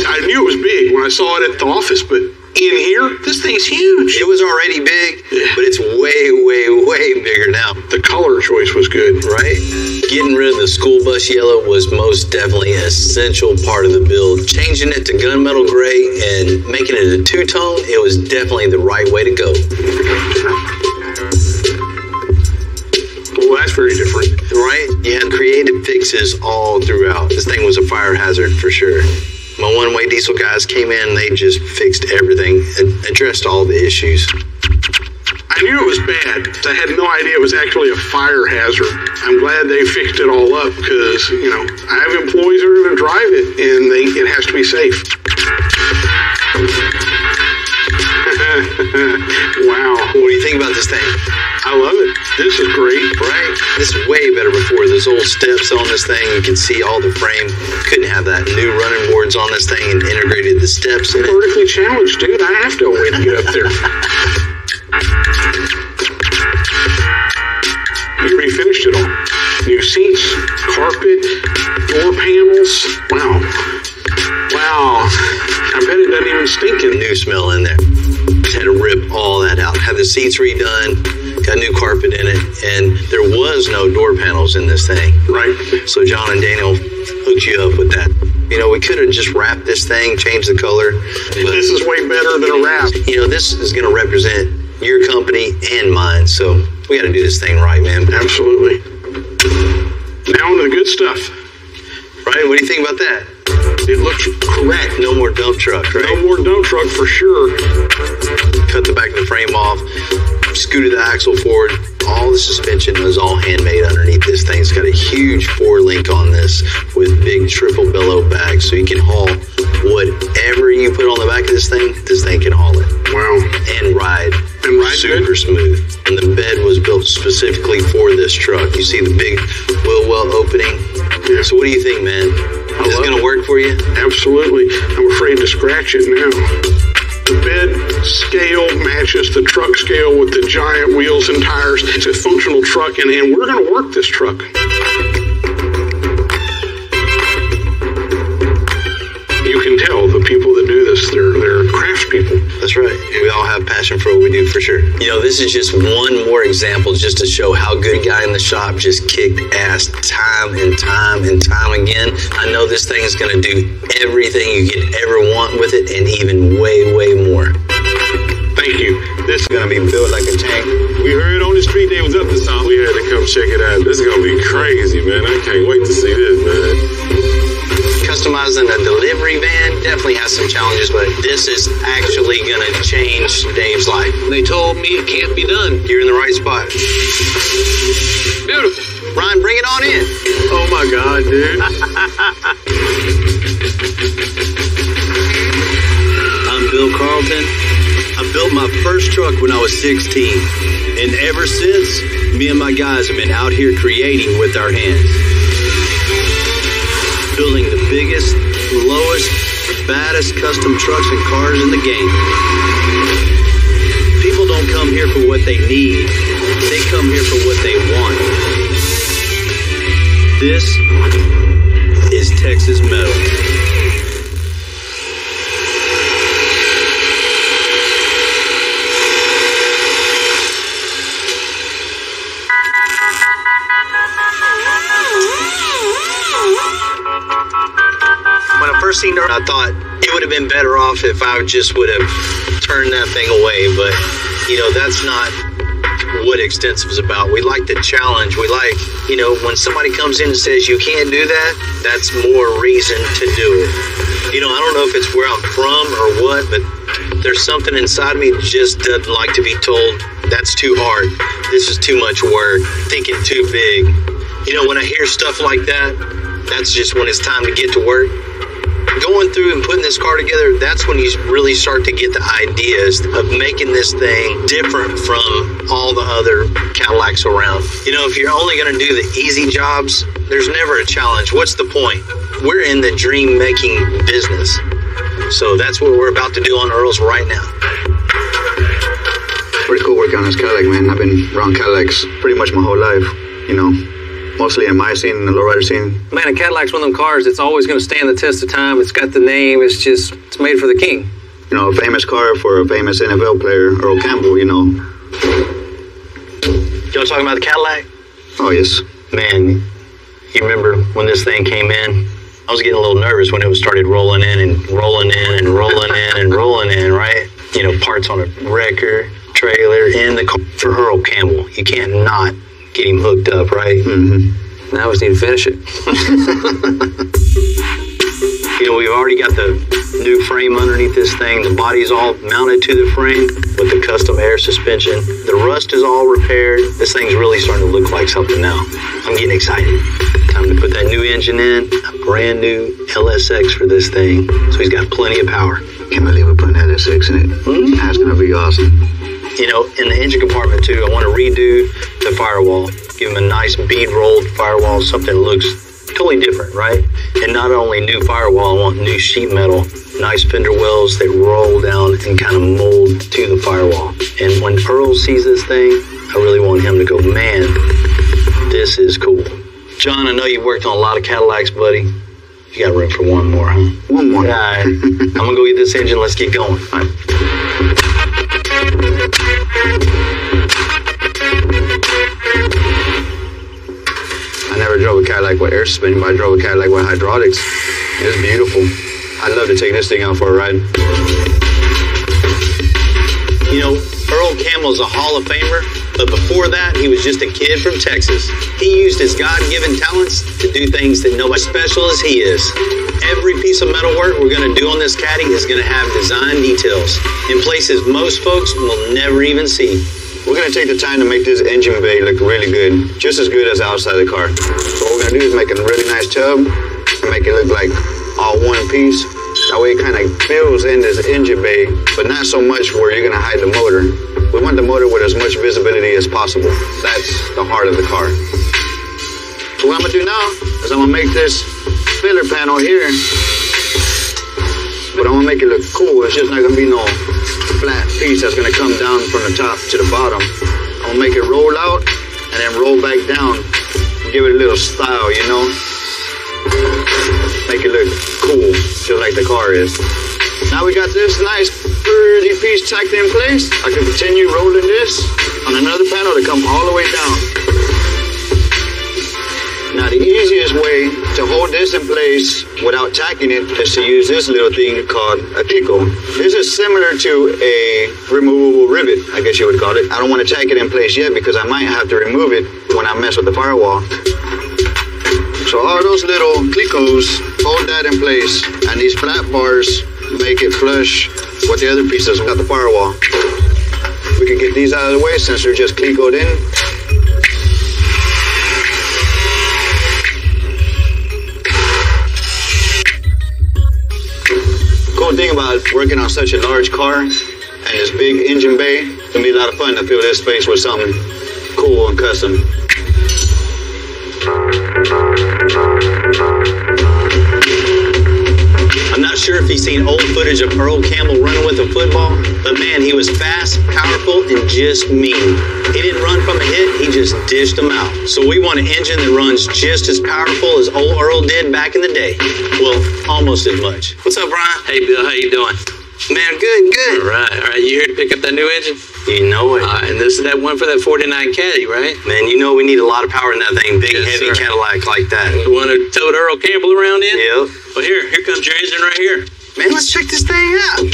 I knew it was big when I saw it at the office, but in here, this thing's huge. It was already big, but it's way, way, way bigger now. The color choice was good. Right? Getting rid of the school bus yellow was most definitely an essential part of the build. Changing it to gunmetal gray and making it a two-tone, it was definitely the right way to go. Well, that's very different. Right? You had creative fixes all throughout. This thing was a fire hazard for sure. My one-way diesel guys came in, they just fixed everything and addressed all the issues. I knew it was bad. I had no idea it was actually a fire hazard. I'm glad they fixed it all up because, you know, I have employees that are going to drive it and it has to be safe. Wow. What do you think about this thing? I love it. This is great. Right? This is way better before. Those old steps on this thing, you can see all the frame. Couldn't have that new running boards on this thing and integrated the steps in it. Vertically challenged, dude. I have to wait to get up there. You refinished it all. New seats, carpet, door panels. Wow. Wow. I bet it doesn't even stink in new smell in there. Just had to rip all that out. Had the seats redone, got new carpet in it, and there was no door panels in this thing. Right. So John and Daniel hooked you up with that. You know, we could have just wrapped this thing, changed the color. But, this is way better than a wrap. You know, this is going to represent your company and mine, so we got to do this thing right, man. Absolutely. Now on to the good stuff. Right? What do you think about that? It looks correct. No more dump truck, right? No more dump truck for sure. Cut the back of the frame off, scooted the axle forward. All the suspension was all handmade underneath this thing. It's got a huge 4-link on this with big triple bellow bags, so you can haul whatever you put on the back of this thing can haul it. Wow. And ride. And ride super smooth. And the bed was built specifically for this truck. You see the big wheel well opening. Yeah. So what do you think, man? Is it going to work for you? Absolutely. I'm afraid to scratch it now. The bed scale matches the truck scale with the giant wheels and tires. It's a functional truck, and we're going to work this truck. have passion for what we do for sure. You know, this is just one more example just to show how good a guy in the shop just kicked ass time and time and time again. I know this thing is going to do everything you could ever want with it and even way, way more. Thank you. This is going to be built like a tank. We heard on the street they was up to something. We had to come check it out. This is going to be crazy, man. I can't wait to see this, man. Customizing a delivery van definitely has some challenges, but this is actually going to change Dave's life. They told me it can't be done. You're in the right spot. Beautiful. Ryan, bring it on in. Oh my God, dude. I'm Bill Carlton. I built my first truck when I was 16. And ever since, me and my guys have been out here creating with our hands. Building the biggest, lowest, baddest custom trucks and cars in the game. People don't come here for what they need. They come here for what they want. This is Texas Metal. When I first seen her, I thought it would have been better off if I just would have turned that thing away. But, you know, that's not what Extensive is about. We like the challenge. We like, you know, when somebody comes in and says you can't do that, that's more reason to do it. You know, I don't know if it's where I'm from or what, but there's something inside me that just doesn't like to be told, that's too hard. This is too much work. Thinking too big. You know, when I hear stuff like that, that's just when it's time to get to work. Going through and putting this car together, that's when you really start to get the ideas of making this thing different from all the other Cadillacs around. You know, if you're only going to do the easy jobs, there's never a challenge. What's the point? We're in the dream-making business. So that's what we're about to do on Earl's right now. Pretty cool working on this Cadillac, man. I've been around Cadillacs pretty much my whole life, you know. Mostly in my scene, in the lowrider scene. Man, a Cadillac's one of them cars that's always going to stand the test of time. It's got the name. It's made for the king. You know, a famous car for a famous NFL player, Earl Campbell, you know. Y'all talking about the Cadillac? Oh, yes. Man, you remember when this thing came in? I was getting a little nervous when it started rolling in and rolling in and rolling in and rolling in, right? You know, parts on a wrecker, trailer, in the car for Earl Campbell. You can't not get him hooked up, right? Mm-hmm. Now I just need to finish it. You know, we've already got the new frame underneath this thing. The body's all mounted to the frame with the custom air suspension. The rust is all repaired. This thing's really starting to look like something now. I'm getting excited. Time to put that new engine in, a brand new LSX for this thing. So he's got plenty of power. Can't believe we're putting LSX in it. Mm-hmm. That's going to be awesome. You know, in the engine compartment too, I want to redo the firewall, give him a nice bead rolled firewall, something that looks totally different, right? And not only new firewall, I want new sheet metal, nice fender wells that roll down and kind of mold to the firewall. And when Earl sees this thing, I really want him to go, man, this is cool. John, I know you worked on a lot of Cadillacs, buddy. You got room for one more, huh? One more. All right. I'm going to go get this engine. Let's get going. All right. I never drove a Cadillac with air suspension, but I drove a Cadillac with hydraulics. It was beautiful. I'd love to take this thing out for a ride. You know, Earl Campbell's a Hall of Famer, but before that, he was just a kid from Texas. He used his God-given talents to do things that nobody special as he is. Every piece of metal work we're going to do on this Caddy is going to have design details in places most folks will never even see. We're going to take the time to make this engine bay look really good, just as good as the outside of the car. So what we're going to do is make a really nice tub and make it look like all one piece. That way it kind of fills in this engine bay, but not so much where you're going to hide the motor. We want the motor with as much visibility as possible. That's the heart of the car. So what I'm going to do now is I'm going to make this filler panel here, but I'm going to make it look cool. It's just not going to be no flat piece that's going to come down from the top to the bottom. I'm going to make it roll out and then roll back down. Give it a little style, you know? Make it look cool, just like the car is. Now we got this nice pretty piece tacked in place. I can continue rolling this on another panel to come all the way down. Now the easiest way to hold this in place without tacking it is to use this little thing called a Kiko. This is similar to a removable rivet, I guess you would call it. I don't want to tack it in place yet because I might have to remove it when I mess with the firewall. So all those little Kikos hold that in place, and these flat bars make it flush with the other pieces of the firewall. We can get these out of the way since they're just Kikoed in. Cool thing about working on such a large car and this big engine bay, it can be a lot of fun to fill this space with something cool and custom. I'm not sure if you've seen old footage of Earl Campbell running with a football, but man, he was fast, powerful, and just mean. He didn't run from a hit, he just dished them out. So we want an engine that runs just as powerful as old Earl did back in the day. Well, almost as much. What's up, Brian? Hey, Bill, how you doing? Man, good. All right. You here to pick up that new engine? You know it. And this is that one for that 49 Caddy, right? Man, you know we need a lot of power in that thing. Big, heavy Cadillac like that. The one who towed Earl Campbell around in? Yep. Well, here comes your engine right here. Man, let's check this thing out.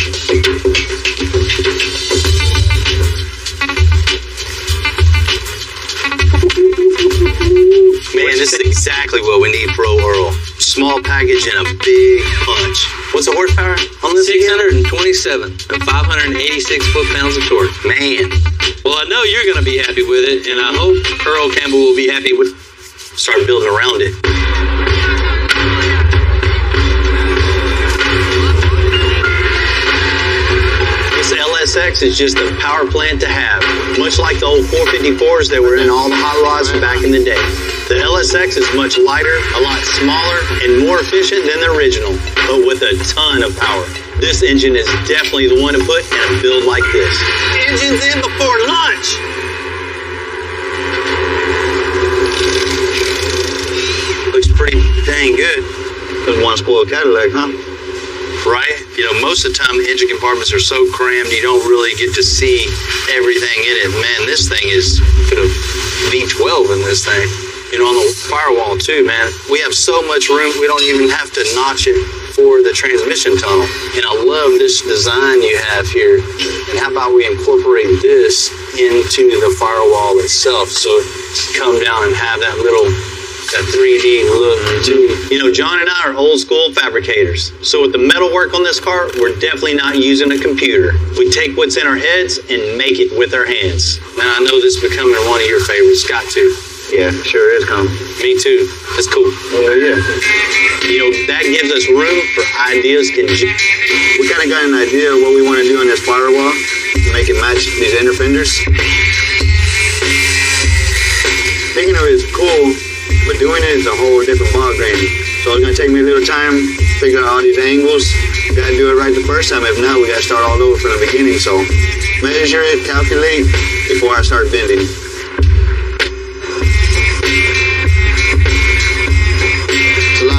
Man, this is exactly what we need for old Earl. Small package and a big punch. What's the horsepower on this? 627 and 586 foot-pounds of torque. Man. Well, I know you're going to be happy with it, and I hope Earl Campbell will be happy with. Start building around it. This LSX is just a power plant to have, much like the old 454s that were in all the hot rods from back in the day. The LSX is much lighter, a lot smaller, and more efficient than the original, but with a ton of power. This engine is definitely the one to put in a build like this. Engine's in before lunch! Looks pretty dang good. Couldn't want to spoil a Cadillac, huh? Right? You know, most of the time the engine compartments are so crammed you don't really get to see everything in it. Man, this thing is could have V12 in this thing. You know, on the firewall too, man. We have so much room, we don't even have to notch it for the transmission tunnel. And I love this design you have here. And how about we incorporate this into the firewall itself so it come down and have that little that 3D look too. You know, John and I are old school fabricators. So with the metal work on this car, we're definitely not using a computer. We take what's in our heads and make it with our hands. Man, I know this is becoming one of your favorites. Got to. Yeah, sure is, Con. Me too. That's cool. Yeah. You know, that gives us room for ideas. We kind of got an idea of what we want to do on this firewall to make it match these inner fenders. Thinking of it is cool, but doing it is a whole different ballgame. So it's going to take me a little time to figure out all these angles. Got to do it right the first time. If not, we got to start all over from the beginning. So measure it, calculate before I start bending.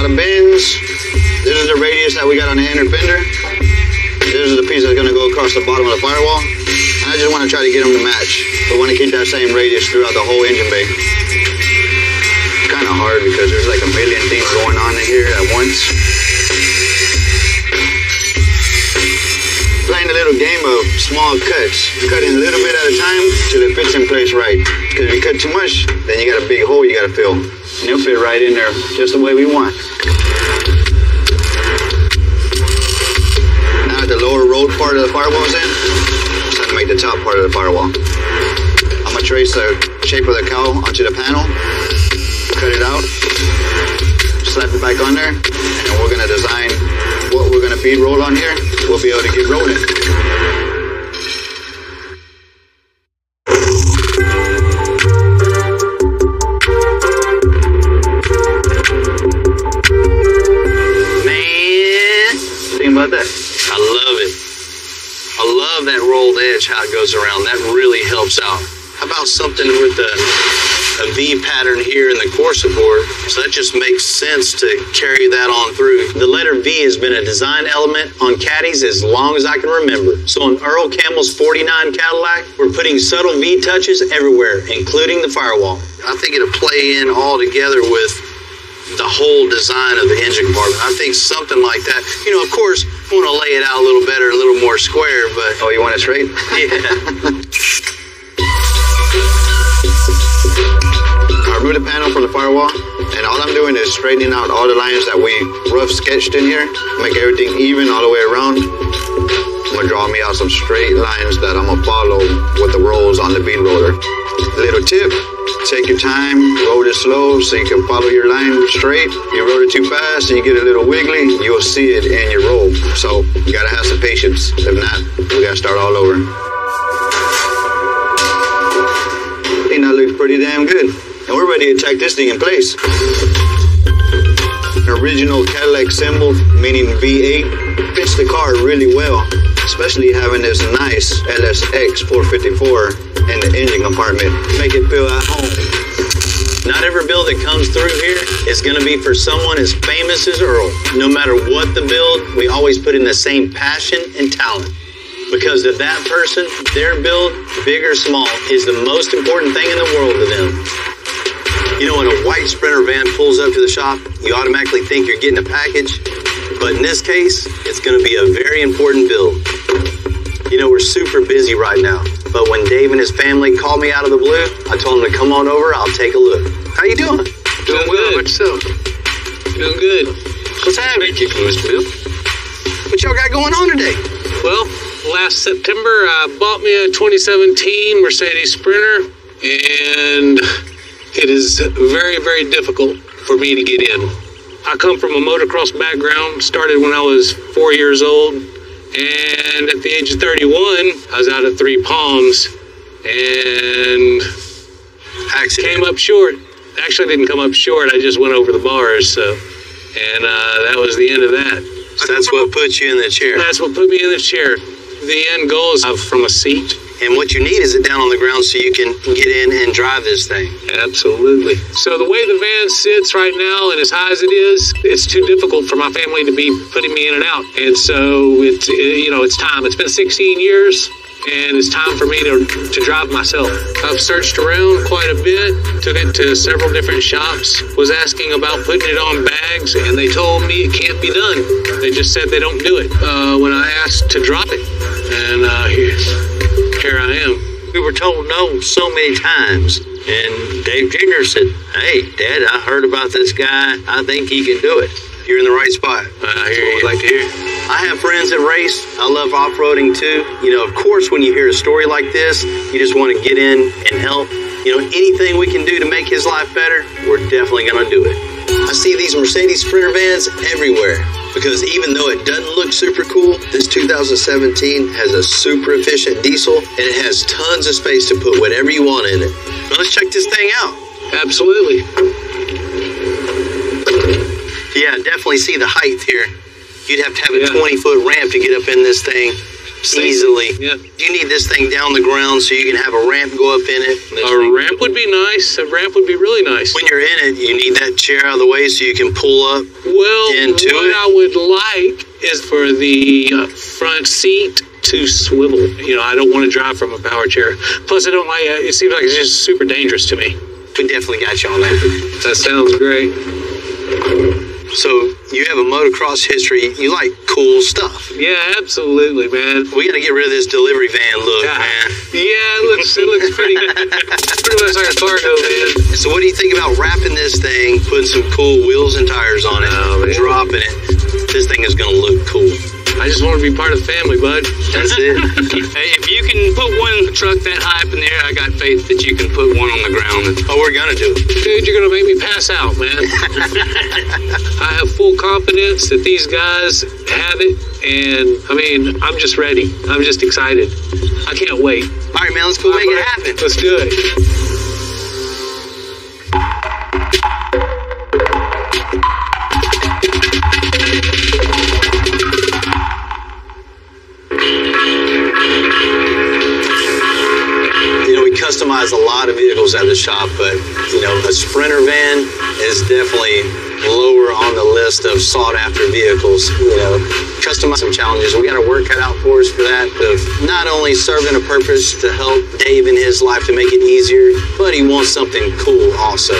Bends. This is the radius that we got on the inner fender. This is the piece that's going to go across the bottom of the firewall. And I just want to try to get them to match. We want to keep that same radius throughout the whole engine bay. It's kind of hard because there's like a million things going on in here at once. Playing a little game of small cuts. Cutting a little bit at a time till it fits in place right. Because if you cut too much, then you got a big hole you got to fill. And it'll fit right in there just the way we want. Now that the lower road part of the firewall's in, it's time to make the top part of the firewall. I'm going to trace the shape of the cowl onto the panel, cut it out, slap it back on there, and then we're going to design what we're going to feed roll on here. We'll be able to get rolling. About that. I love it. I love that rolled edge, how it goes around. That really helps out. How about something with a V pattern here in the Corsa board? So that just makes sense to carry that on through. The letter V me has been a design element on caddies as long as I can remember. So on Earl Campbell's 49 Cadillac, we're putting subtle V touches everywhere, including the firewall. I think it'll play in all together with the whole design of the engine compartment. I think something like that. You know, of course, we want to lay it out a little better, a little more square, but... Oh, you want it straight? Yeah. I removed the panel from the firewall, and all I'm doing is straightening out all the lines that we rough sketched in here, make everything even all the way around. I'm gonna draw me out some straight lines that I'm gonna follow with the rolls on the bead roller. Little tip, take your time, roll it slow so you can follow your line straight. You roll it too fast and you get a little wiggly, you'll see it in your roll. So you gotta have some patience. If not, we gotta start all over. I think that looks pretty damn good. And we're ready to tack this thing in place. An original Cadillac symbol, meaning V8, fits the car really well, especially having this nice LSX 454 in the engine compartment. Make it feel at home. Not every build that comes through here is going to be for someone as famous as Earl. No matter what the build, we always put in the same passion and talent. Because to that person, their build, big or small, is the most important thing in the world to them. You know, when a white Sprinter van pulls up to the shop, you automatically think you're getting a package. But in this case, it's going to be a very important build. You know, we're super busy right now. But when Dave and his family called me out of the blue, I told them to come on over, I'll take a look. How you doing? Doing well. How about yourself? Doing good. What's happening? Thank you, Mr. Bill. What y'all got going on today? Well, last September, I bought me a 2017 Mercedes Sprinter, and it is very, very difficult for me to get in. I come from a motocross background, started when I was 4 years old, and at the age of 31, I was out at Three Palms, and came up short. Actually, didn't come up short, I just went over the bars, and that was the end of that. So that's what put you in the chair? That's what put me in the chair. The end goal is from a seat. And what you need is it down on the ground so you can get in and drive this thing. Absolutely. So the way the van sits right now and as high as it is, it's too difficult for my family to be putting me in and out. And so it's time. It's been 16 years and it's time for me to drive myself. I've searched around quite a bit, took it to several different shops, was asking about putting it on bags, and they told me it can't be done. They just said they don't do it. When I asked to drop it, and here I am. We were told no so many times. And Dave Jr. said, hey, Dad, I heard about this guy. I think he can do it. You're in the right spot. I hear you. Like to hear. I have friends that race. I love off-roading too. You know, of course, when you hear a story like this, you just want to get in and help. You know, anything we can do to make his life better, we're definitely going to do it. I see these Mercedes Sprinter vans everywhere. Because even though it doesn't look super cool, this 2017 has a super efficient diesel and it has tons of space to put whatever you want in it. Now let's check this thing out. Absolutely. Yeah, definitely see the height here. You'd have to have a 20-foot ramp to get up in this thing easily. Yeah. You need this thing down the ground so you can have a ramp go up in it. A ramp would be nice. A ramp would be really nice. When you're in it, you need that chair out of the way so you can pull up into what I would like is for the front seat to swivel. You know, I don't want to drive from a power chair. Plus, I don't like it. It seems like it's just super dangerous to me. We definitely got you on that. That sounds great. So you have a motocross history. You like cool stuff. Yeah, absolutely, man. We got to get rid of this delivery van look, man. Yeah, it looks pretty much like a cargo van. So what do you think about wrapping this thing, putting some cool wheels and tires on it, dropping it? This thing is going to look cool. I just want to be part of the family, bud. That's it. Hey, if you can put one truck that high up in the air, I got faith that you can put one on the ground. Oh, we're going to do it. Dude, you're going to make me pass out, man. I have full confidence that these guys have it, and, I mean, I'm just ready. I'm just excited. I can't wait. All right, man, let's go make it happen. Let's do it. Customize a lot of vehicles at the shop, but you know, a Sprinter van is definitely lower on the list of sought-after vehicles. You know, customize some challenges. We got a work cut out for us for that, of not only serving a purpose to help Dave in his life to make it easier, but he wants something cool also.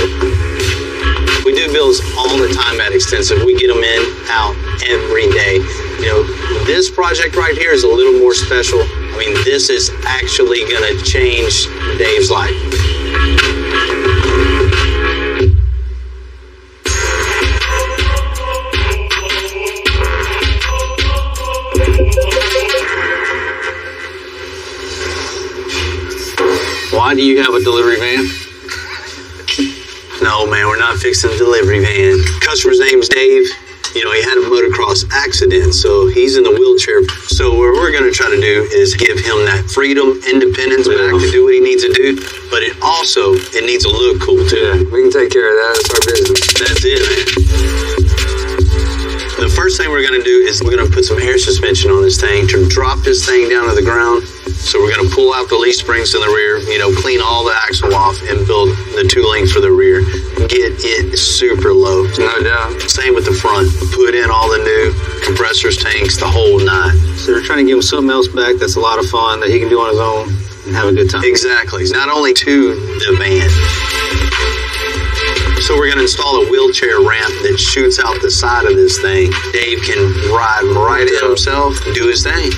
We do builds all the time at Extensive. We get them in, out every day. You know, this project right here is a little more special. I mean, this is actually gonna change Dave's life. Why do you have a delivery van? No, man, we're not fixing a delivery van. Customer's name's Dave. You know, he had a motocross accident, so he's in the wheelchair. So what we're going to try to do is give him that freedom, independence back to do what he needs to do. But it needs to look cool, too. Yeah, we can take care of that. It's our business. That's it, man. The first thing we're going to do is we're going to put some air suspension on this thing to drop this thing down to the ground. So we're going to pull out the leaf springs in the rear, you know, clean all the axle off and build the 2 links for the rear. Get it super low. No doubt. Same with the front. Put in all the new compressors, tanks, the whole 9. So we're trying to give him something else back that's a lot of fun that he can do on his own and have a good time. Exactly. Not only to the van. So we're going to install a wheelchair ramp that shoots out the side of this thing. Dave can ride right in himself and do his thing.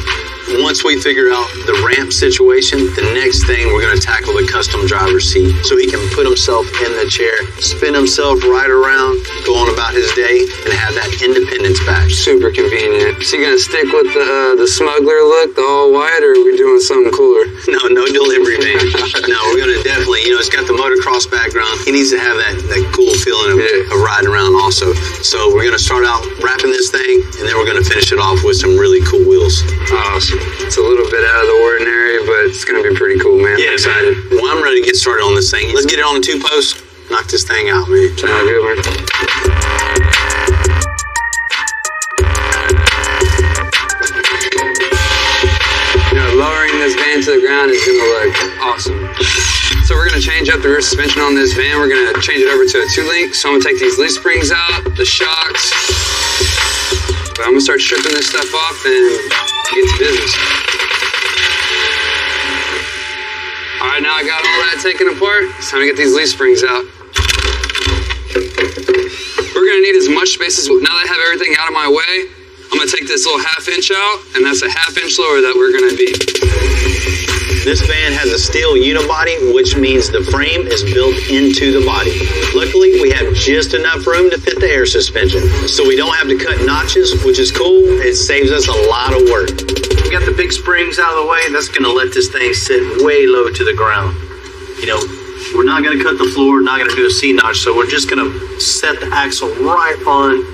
Once we figure out the ramp situation, the next thing we're going to tackle the custom driver's seat. So he can put himself in the chair, spin himself right around, go on about his day, and have that independence back. Super convenient. So you going to stick with the smuggler look, the all white, or are we doing something cooler? No delivery van. No, we're going to definitely, you know, it's got the motocross background. He needs to have that cool feeling of riding around also. So we're going to start out wrapping this thing, and then we're going to finish it off with some really cool wheels. Awesome. It's a little bit out of the ordinary, but it's going to be pretty cool, man. Yeah, excited. Well, I'm ready to get started on this thing. Let's get it on the 2 posts. Knock this thing out, man. Sound good, man. You know, lowering this van to the ground is going to look awesome. So we're going to change up the rear suspension on this van. We're going to change it over to a 2-link. So I'm going to take these leaf springs out, the shocks. But I'm going to start stripping this stuff off and get to business. All right, now I got all that taken apart. It's time to get these leaf springs out. We're gonna need as much space as, now that I have everything out of my way, I'm gonna take this little 1/2 inch out, and that's a 1/2 inch lower that we're gonna be. This van has a steel unibody, which means the frame is built into the body. Luckily, we have just enough room to fit the air suspension, so we don't have to cut notches, which is cool. It saves us a lot of work. We got the big springs out of the way. That's going to let this thing sit way low to the ground. You know, we're not going to cut the floor, not going to do a C-notch, so we're just going to set the axle right on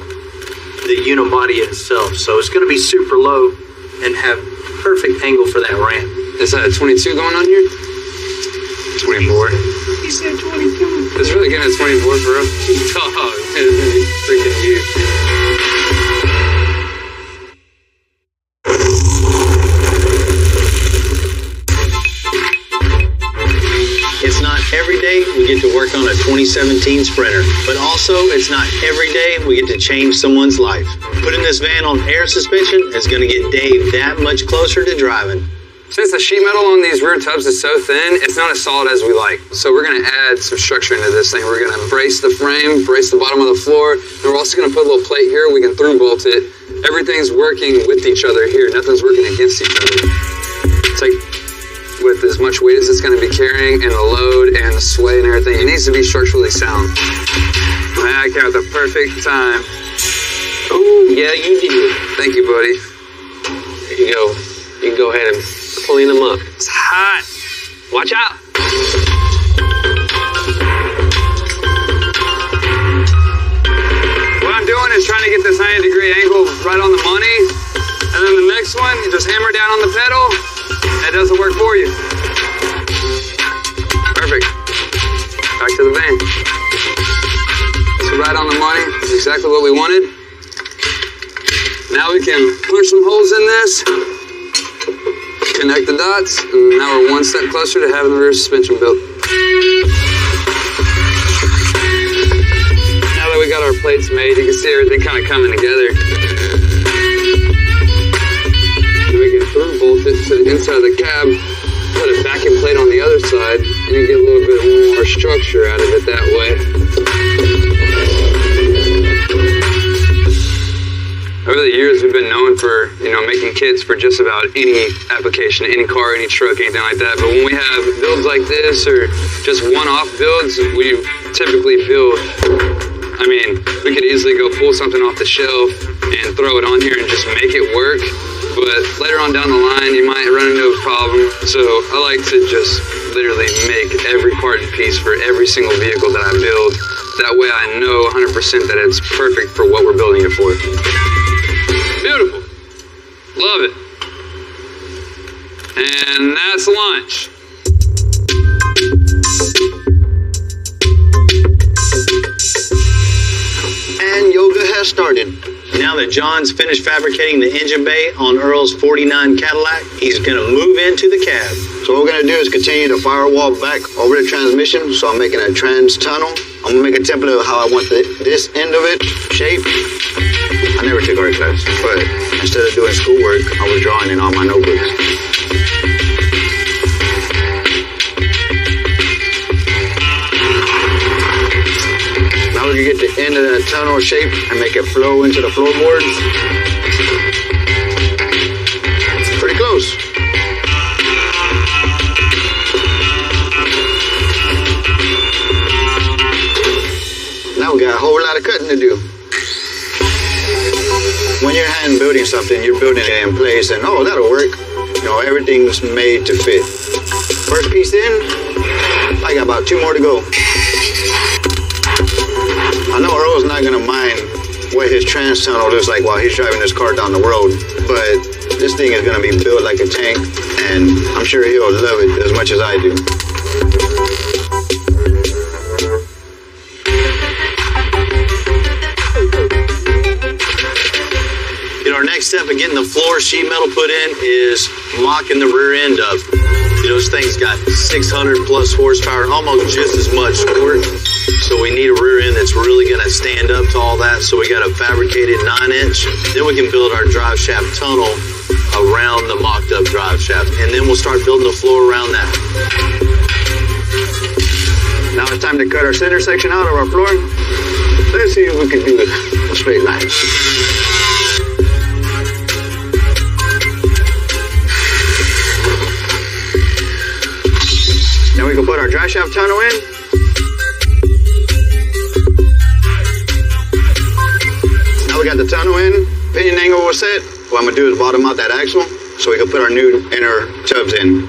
the unibody itself. So it's going to be super low and have perfect angle for that ramp. Is that a 22 going on here? 24. He said 22. It's really getting a 24 for real. Oh, freaking huge. It's not every day we get to work on a 2017 Sprinter, but also it's not every day we get to change someone's life. Putting this van on air suspension is going to get Dave that much closer to driving. Since the sheet metal on these rear tubs is so thin, it's not as solid as we like. So we're going to add some structure into this thing. We're going to brace the frame, brace the bottom of the floor, and we're also going to put a little plate here. We can through bolt it. Everything's working with each other here. Nothing's working against each other. It's like with as much weight as it's going to be carrying and the load and the sway and everything, it needs to be structurally sound. Man, I came at the perfect time. Oh, yeah, you did. Thank you, buddy. There you go. You can go ahead and clean them up. It's hot. Watch out. What I'm doing is trying to get this 90-degree angle right on the money. And then the next one, you just hammer down on the pedal. That doesn't work for you. Perfect. Back to the van. So right on the money is exactly what we wanted. Now we can punch some holes in this, connect the dots, and now we're one step closer to having the rear suspension built. Now that we got our plates made. You can see everything kind of coming together. And we can through bolt it to the inside of the cab, put a backing plate on the other side, and you get a little bit more structure out of it that way. Over the years, we've been known for, making kits for just about any application, any car, any truck, anything like that. But when we have builds like this or just one-off builds, we typically build, we could easily go pull something off the shelf and throw it on here and just make it work. But later on down the line, you might run into a problem. So I like to just literally make every part and piece for every single vehicle that I build. That way I know 100% that it's perfect for what we're building it for. Beautiful. Love it. And that's lunch. And yoga has started. Now that John's finished fabricating the engine bay on Earl's 49 Cadillac, he's going to move into the cab. So what we're going to do is continue to firewall back over the transmission. So I'm making a trans tunnel. I'm going to make a template of how I want this end of it shaped. I never took art class, but instead of doing schoolwork, I was drawing in all my notebooks. Now we can get the end of that tunnel shape and make it flow into the floorboards. Pretty close. Now we got a whole lot of cutting to do. When you're hand building something, you're building it in place and, oh, that'll work. Everything's made to fit. First piece in, I got about 2 more to go. I know Earl's not going to mind what his trans tunnel looks like while he's driving this car down the road, but this thing is going to be built like a tank, and I'm sure he'll love it as much as I do. Our next step in getting the floor sheet metal put in is mocking the rear end up. This thing's got 600 plus horsepower, almost just as much torque. So we need a rear end that's really going to stand up to all that. So we got a fabricated 9-inch. Then we can build our drive shaft tunnel around the mocked up drive shaft. And then we'll start building the floor around that. Now it's time to cut our center section out of our floor. Let's see if we can do a straight line. Now we can put our drive shaft tunnel in. Now we got the tunnel in. Pinion angle was set. What I'm going to do is bottom out that axle so we can put our new inner tubs in.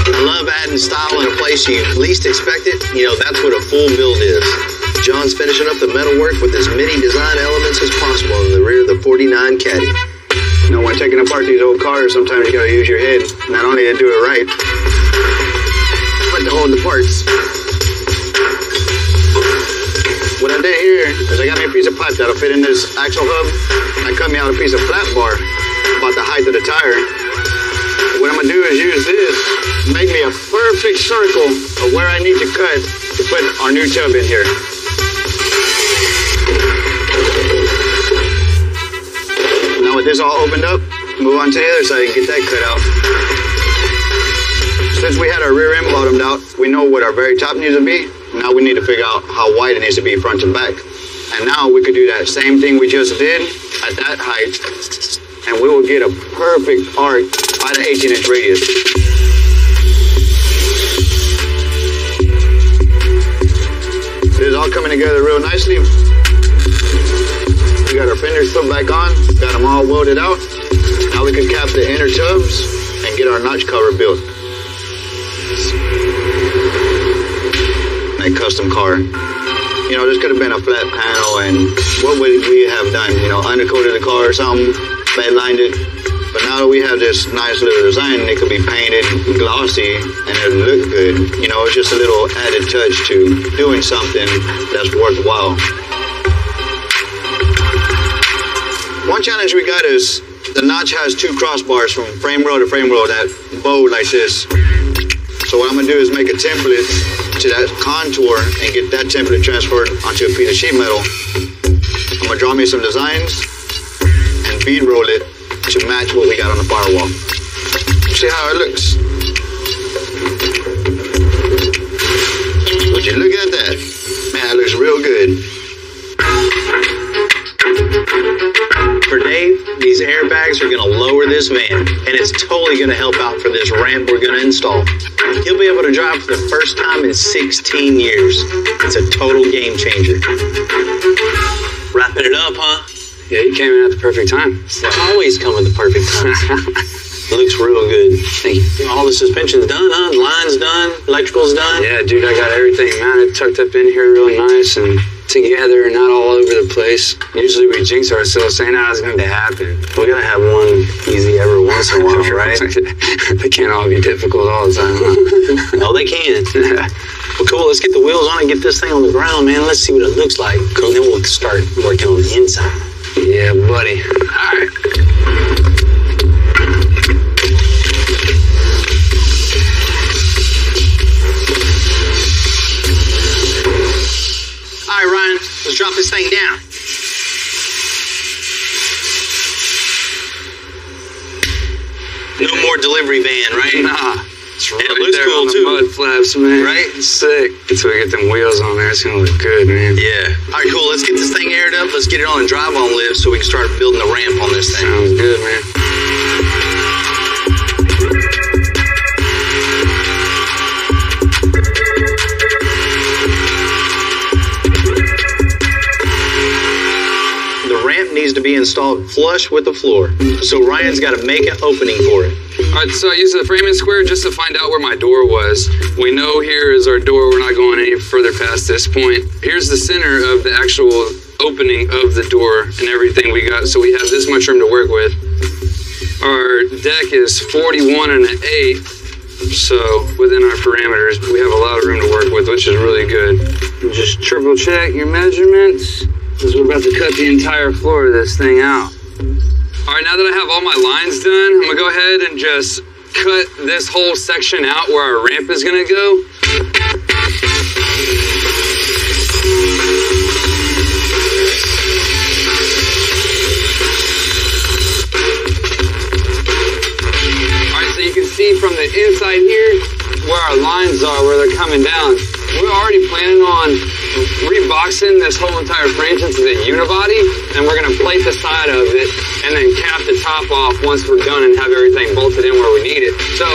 I love adding style in a place you least expect it. That's what a full build is. John's finishing up the metalwork with as many design elements as possible in the rear of the 49 Caddy. When taking apart these old cars, sometimes you gotta use your head, not only to do it right, but to hold the parts. What I did here is I got me a piece of pipe that'll fit in this axle hub, and I cut me out a piece of flat bar about the height of the tire. What I'm gonna do is use this, make me a perfect circle of where I need to cut to put our new tub in here. Now with this all opened up, move on to the other side and get that cut out. Since we had our rear end bottomed out, we know what our very top needs to be. Now we need to figure out how wide it needs to be front to back. And now we could do that same thing we just did at that height, and we will get a perfect arc by the 18-inch radius. This is all coming together real nicely. We got our fenders put back on, got them all welded out. Now we can cap the inner tubs and get our notch cover built. A custom car. This could have been a flat panel, and what would we have done? Undercoated the car or something, bedlined it. But now that we have this nice little design, it could be painted glossy and it would look good. It's just a little added touch to doing something that's worthwhile. One challenge we got is the notch has 2 crossbars from frame roll to frame roll that bow like this. So what I'm gonna do is make a template to that contour and get that template transferred onto a piece of sheet metal. I'm gonna draw me some designs and bead roll it to match what we got on the firewall. See how it looks. Would you look at that? Man, that looks real good. For Dave, these airbags are going to lower this van, and it's totally going to help out for this ramp we're going to install. He'll be able to drive for the first time in 16 years. It's a total game changer. Wrapping it up, huh? Yeah, you came in at the perfect time. Always come at the perfect time. Looks real good. Thank you. All the suspension's done, huh? Line's done, electrical's done. Yeah, dude, I got everything mounted, tucked up in here real nice and together, not all over the place. Usually we jinx ourselves saying, it's going to happen. We're going to have one easy every once in a while, right? They can't all be difficult all the time, huh? No, they can. Well, cool. Let's get the wheels on and get this thing on the ground, man. Let's see what it looks like. And then we'll start working on the inside. Yeah, buddy. All right. All right, Ryan, let's drop this thing down. No more delivery van, right? Nah. It's right it looks there cool on the too. mud flaps, man. Right? It's sick. Until we get them wheels on there, it's gonna look good, man. Yeah. All right, cool. Let's get this thing aired up. Let's get it on a drive-on lift so we can start building the ramp on this thing. Sounds good, man. Needs to be installed flush with the floor. So Ryan's got to make an opening for it. All right, so I used the framing square just to find out where my door was. We know here is our door. We're not going any further past this point. Here's the center of the actual opening of the door and everything we got. So we have this much room to work with. Our deck is 41 1/8. So within our parameters, we have a lot of room to work with, which is really good. Just triple check your measurements, because we're about to cut the entire floor of this thing out. All right, now that I have all my lines done, I'm gonna go ahead and just cut this whole section out where our ramp is gonna go. All right, so you can see from the inside here where our lines are, where they're coming down. We're already planning on reboxing this whole entire frame into the unibody, and we're gonna plate the side of it and then cap the top off once we're done and have everything bolted in where we need it. So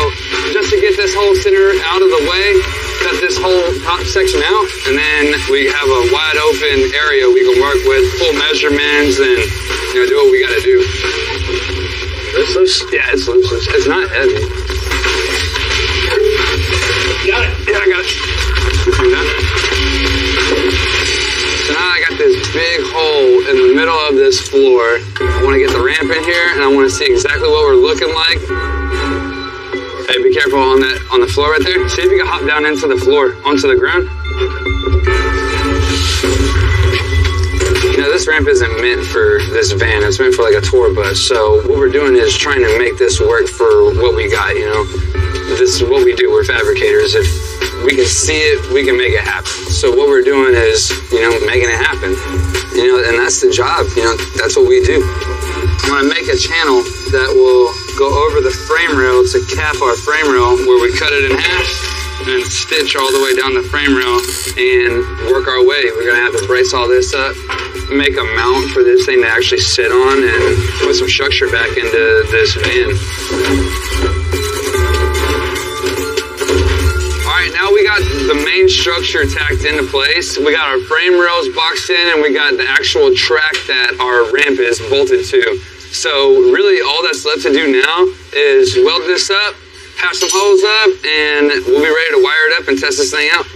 just to get this whole center out of the way, cut this whole top section out, and then we have a wide open area we can work with, full measurements, and do what we gotta do. This loose? Yeah, it's loose. It's not heavy. Got it. Yeah, I got it. I'm done. So now I got this big hole in the middle of this floor. I want to get the ramp in here, and I want to see exactly what we're looking like. Hey, be careful on the floor right there. See if you can hop down into the floor, onto the ground. This ramp isn't meant for this van. It's meant for like a tour bus. So what we're doing is trying to make this work for what we got, This is what we do. We're fabricators. If we can see it, we can make it happen. So what we're doing is, making it happen. And that's the job. That's what we do. I'm gonna make a channel that will go over the frame rail to cap our frame rail, where we cut it in half and stitch all the way down the frame rail and work our way. We're gonna have to brace all this up, make a mount for this thing to actually sit on, and put some structure back into this van. Now we got the main structure tacked into place. We got our frame rails boxed in, and we got the actual track that our ramp is bolted to. So really all that's left to do now is weld this up, patch some holes up, and we'll be ready to wire it up and test this thing out.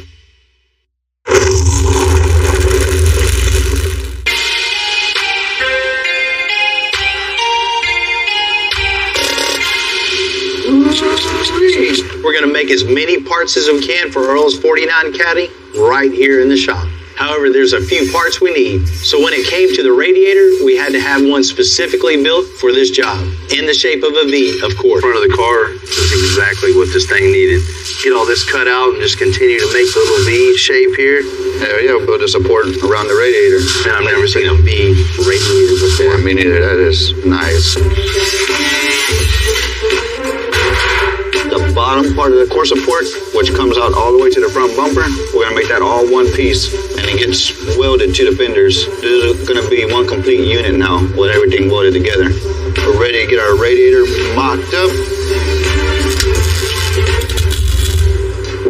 We're going to make as many parts as we can for Earl's 49 Caddy right here in the shop. However, there's a few parts we need. So when it came to the radiator, we had to have one specifically built for this job. In the shape of a V, of course. Front of the car is exactly what this thing needed. Get all this cut out and just continue to make the little V shape here. Yeah, build a support around the radiator. Man, I've never seen a V radiator before. Yeah, me neither. That is nice. The bottom part of the core support, which comes out all the way to the front bumper, we're gonna make that all one piece, and it gets welded to the fenders. This is gonna be one complete unit now with everything welded together. We're ready to get our radiator mocked up.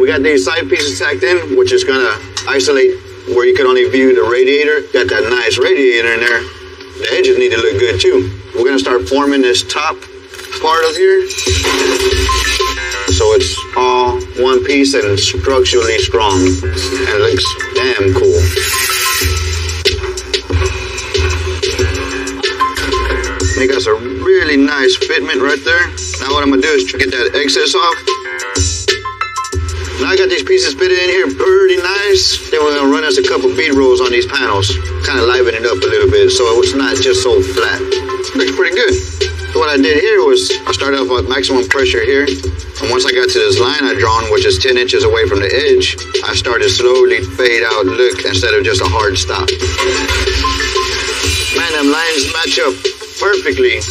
We got these side pieces tacked in, which is gonna isolate where you can only view the radiator. Got that nice radiator in there. The edges need to look good too. We're gonna start forming this top part of here, so it's all one piece and structurally strong, and it looks damn cool. They got some really nice fitment right there. Now what I'm gonna do is get that excess off. Now I got these pieces fitted in here pretty nice. Then we're gonna run us a couple bead rolls on these panels, kind of liven it up a little bit so it's not just so flat. Looks pretty good. So what I did here was I started off with maximum pressure here. And once I got to this line I drawn, which is 10 inches away from the edge, I started slowly fade out look instead of just a hard stop. Man, them lines match up perfectly.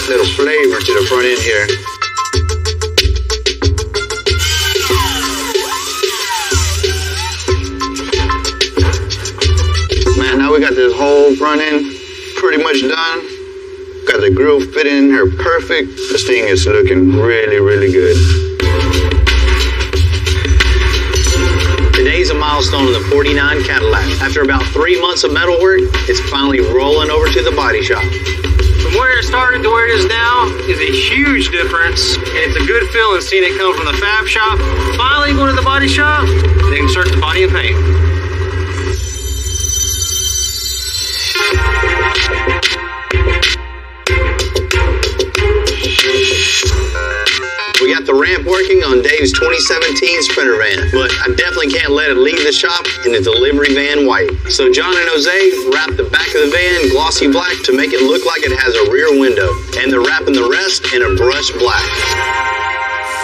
Little flavor to the front end here. Man, now we got this whole front end pretty much done. Got the grill fitted in here perfect. This thing is looking really, really good. Today's a milestone in the 49 Cadillac. After about 3 months of metal work, it's finally rolling over to the body shop. From where it started to where it is now is a huge difference, and it's a good feeling seeing it come from the fab shop, finally going to the body shop, they can start the body and paint. We got the ramp working on Dave's 2017 Sprinter van, but I definitely can't let it leave the shop in the delivery van white. So John and Jose wrapped the back of the van glossy black to make it look like it has a rear window, and they're wrapping the rest in a brushed black.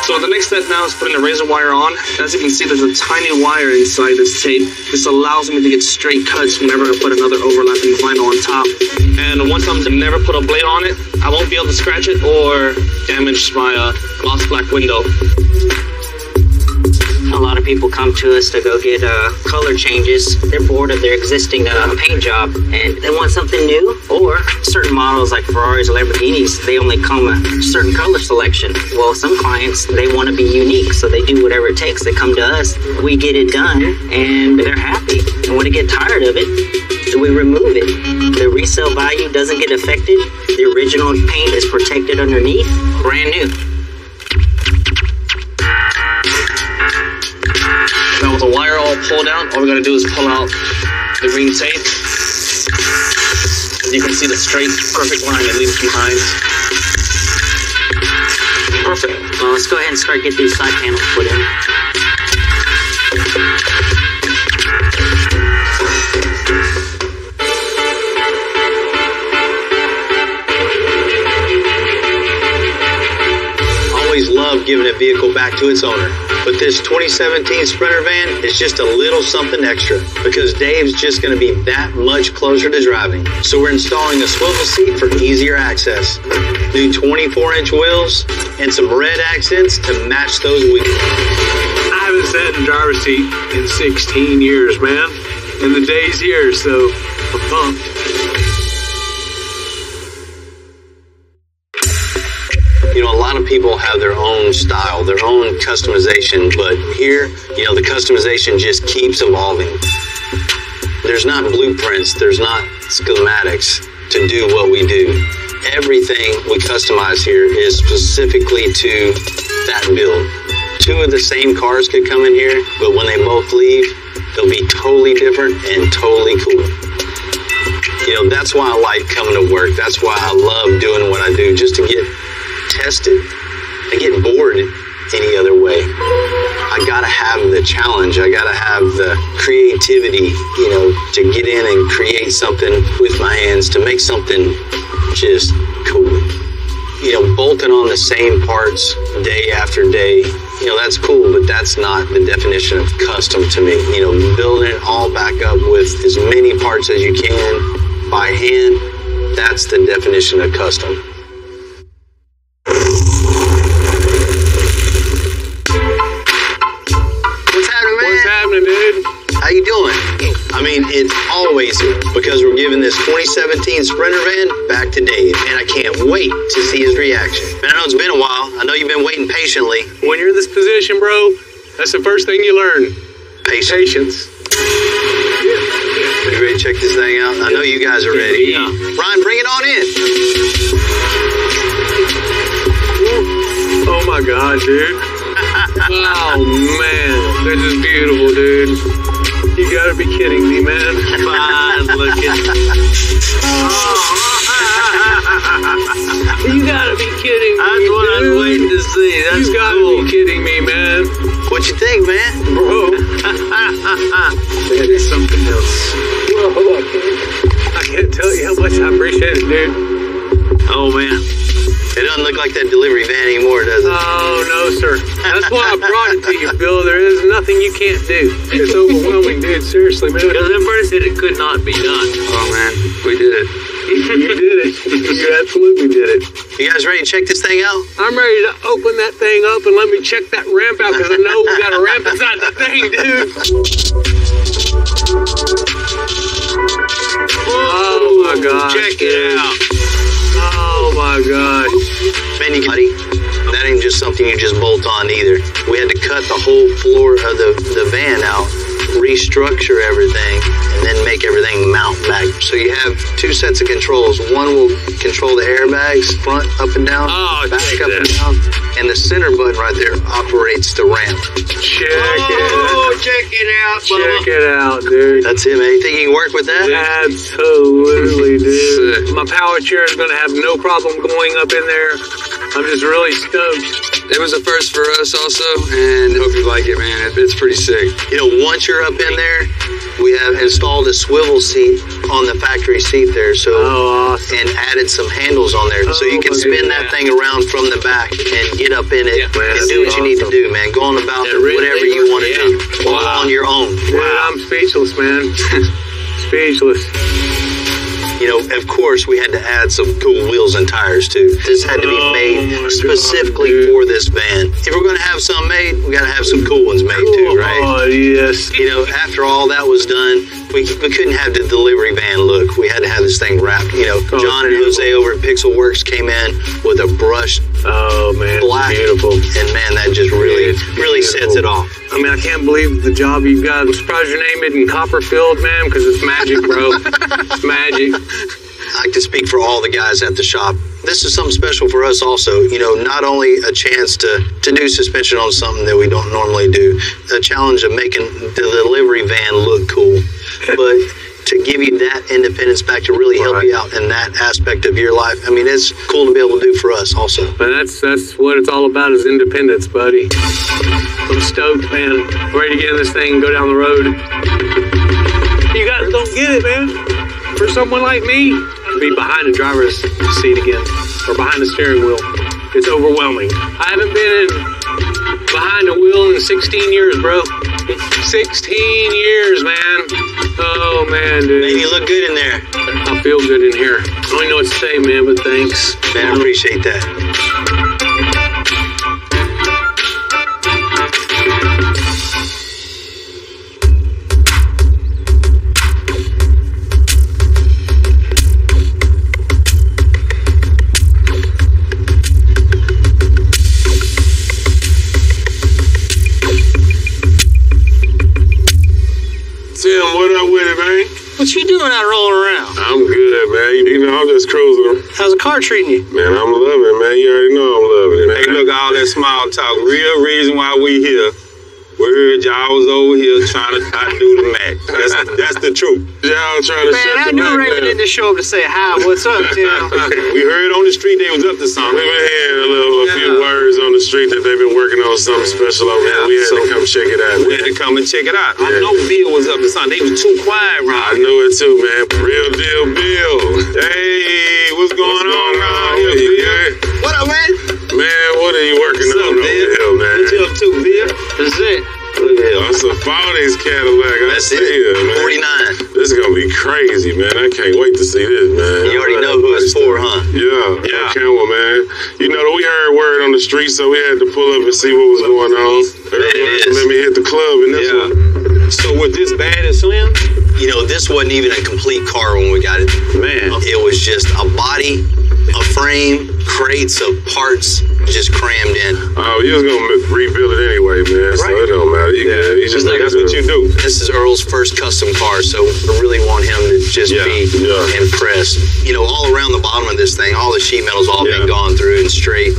So the next step now is putting the razor wire on. As you can see, there's a tiny wire inside this tape. This allows me to get straight cuts whenever I put another overlapping vinyl on top. And once I'm never put a blade on it, I won't be able to scratch it or damage my gloss black window. A lot of people come to us to go get color changes. They're bored of their existing paint job and they want something new. Or certain models like Ferraris or Lamborghinis, they only come a certain color selection. Well, some clients, they want to be unique, so they do whatever it takes. They come to us, we get it done, and they're happy. And when they get tired of it, we remove it. The resale value doesn't get affected. The original paint is protected underneath, brand new. Now with the wire all pulled out, all we gotta do is pull out the green tape. And you can see the straight, perfect line it leaves behind. Perfect. Well, let's go ahead and start getting these side panels put in. Always love giving a vehicle back to its owner. But this 2017 Sprinter van is just a little something extra because Dave's just going to be that much closer to driving. So we're installing a swivel seat for easier access, new 24-inch wheels, and some red accents to match those wheels. I haven't sat in the driver's seat in 16 years, man. And the day's here, so I'm pumped. You know, a lot of people have their own style, their own customization, but here, you know, the customization just keeps evolving. There's not blueprints, there's not schematics to do what we do. Everything we customize here is specifically to that build. Two of the same cars could come in here, but when they both leave, they'll be totally different and totally cool. You know, that's why I like coming to work. That's why I love doing what I do, just to get tested. I get bored any other way. I gotta have the challenge. I gotta have the creativity, you know, to get in and create something with my hands, to make something just cool. You know, bolting on the same parts day after day, you know, that's cool, but that's not the definition of custom to me. You know, building it all back up with as many parts as you can by hand, that's the definition of custom. What's happening, man? What's happening, dude? How you doing? I mean, it's always because we're giving this 2017 Sprinter van back to Dave, and I can't wait to see his reaction. Man, I know it's been a while. I know you've been waiting patiently. When you're in this position, bro, that's the first thing you learn. Patience. You ready to check this thing out? I know you guys are ready. Yeah. Ryan, bring it on in. Oh my God, dude. Oh man, this is beautiful, dude. You gotta be kidding me, man. Fine looking. You gotta be kidding me. That's what I was waiting to see. That's You gotta cool. be kidding me, man. What you think, man? Bro. That is something else. Whoa, I can't tell you how much I appreciate it, dude. Oh man. It doesn't look like that delivery van anymore, does it? Oh, no, sir. That's why I brought it to you, Bill. There is nothing you can't do. It's overwhelming, dude. Seriously, man. Because at first it could not be done. Oh man, we did it. You did it. You absolutely did it. You guys ready to check this thing out? I'm ready to open that thing up and let me check that ramp out because I know we got a ramp inside the thing, dude. Oh, my God. Check it out. Oh, my God. Man, buddy, that ain't just something you just bolt on either. We had to cut the whole floor of the van out, restructure everything, and then make everything mount back. So you have two sets of controls. One will control the airbags, front, up and down, back, up and down, and the center button right there operates the ramp. Check it out. Check it out, Check it out, dude. That's it, man. You think you can work with that? Absolutely, dude. My power chair is going to have no problem going up in there. I'm just really stoked. It was a first for us also, and hope you like it, man. It's pretty sick. You know, once you're up in there, we have installed a swivel seat on the factory seat there, so awesome. And added some handles on there, so you can spin that thing around from the back and get up in it and do what you need to do, man. Go on about whatever you want to do, all on your own. Dude, I'm speechless, man. Speechless. You know, of course, we had to add some cool wheels and tires, too. This had to be made specifically for this van. If we're going to have some made, we got to have some cool ones made, too, right? Oh, yes. You know, after all that was done, we couldn't have the delivery van look. We had to have this thing wrapped. You know, John and Jose over at Pixel Works came in with a brushed black. Beautiful. And, man, that just really sets it off. I mean, I can't believe the job you've got. I'm surprised you named it in Copperfield, man, because it's magic, bro. It's magic. I like to speak for all the guys at the shop. This is something special for us also. You know, not only a chance to do suspension on something that we don't normally do, a challenge of making the delivery van look cool, but to give you that independence back to really help you out in that aspect of your life. I mean, it's cool to be able to do for us also. But that's what it's all about is independence, buddy. I'm stoked, man. Ready to get in this thing and go down the road. You guys don't get it, man. For someone like me, to be behind the driver's seat again, or behind the steering wheel, it's overwhelming. I haven't been behind a wheel in 16 years, bro. 16 years, man. Oh, man, dude. Man, you look good in there. I feel good in here. I don't even know what to say, man, but thanks. Man, I appreciate that. Tim, what up with it, man? What you doing out rolling around? I'm good, man. You know, I'm just cruising. How's the car treating you? Man, I'm loving it, man. You already know I'm loving it. Hey, look, all that small talk. Real reason why we here. We heard y'all was over here trying to outdo the Mac. That's the truth. Y'all trying to Man, shut I the knew Mac Raymond down. didn't show up to say hi. What's up, Tim? We heard on the street they was up to something. We been hearing a few words on the street that they've been working on something special over here. We had to come check it out. We had to come and check it out. I know Bill was up to something. They was too quiet I around. knew it too, man. Real deal, Bill. Hey, what's going on around here, Bill? What up, man? Man, what are you working What's on up, over Bill? here, man? What you up to, Bill? That's it. Look at him. That's a Fowley's Cadillac. That's see it. man. 49. This is gonna be crazy, man. I can't wait to see this, man. You already know who it's for, huh? Yeah. Okay, well, man. You know, we heard word on the street, so we had to pull up and see what was going on. Let me hit the club in this one. So was this bad as Slim? You know, this wasn't even a complete car when we got it. Man. It was just a body, a frame, crates of parts just crammed in. Oh, you was gonna rebuild it anyway, man. So it don't matter. You just That's what you do. This is Earl's first custom car, so I really want him to just be impressed. You know, all around the bottom of this thing, all the sheet metal's all been gone through and straight.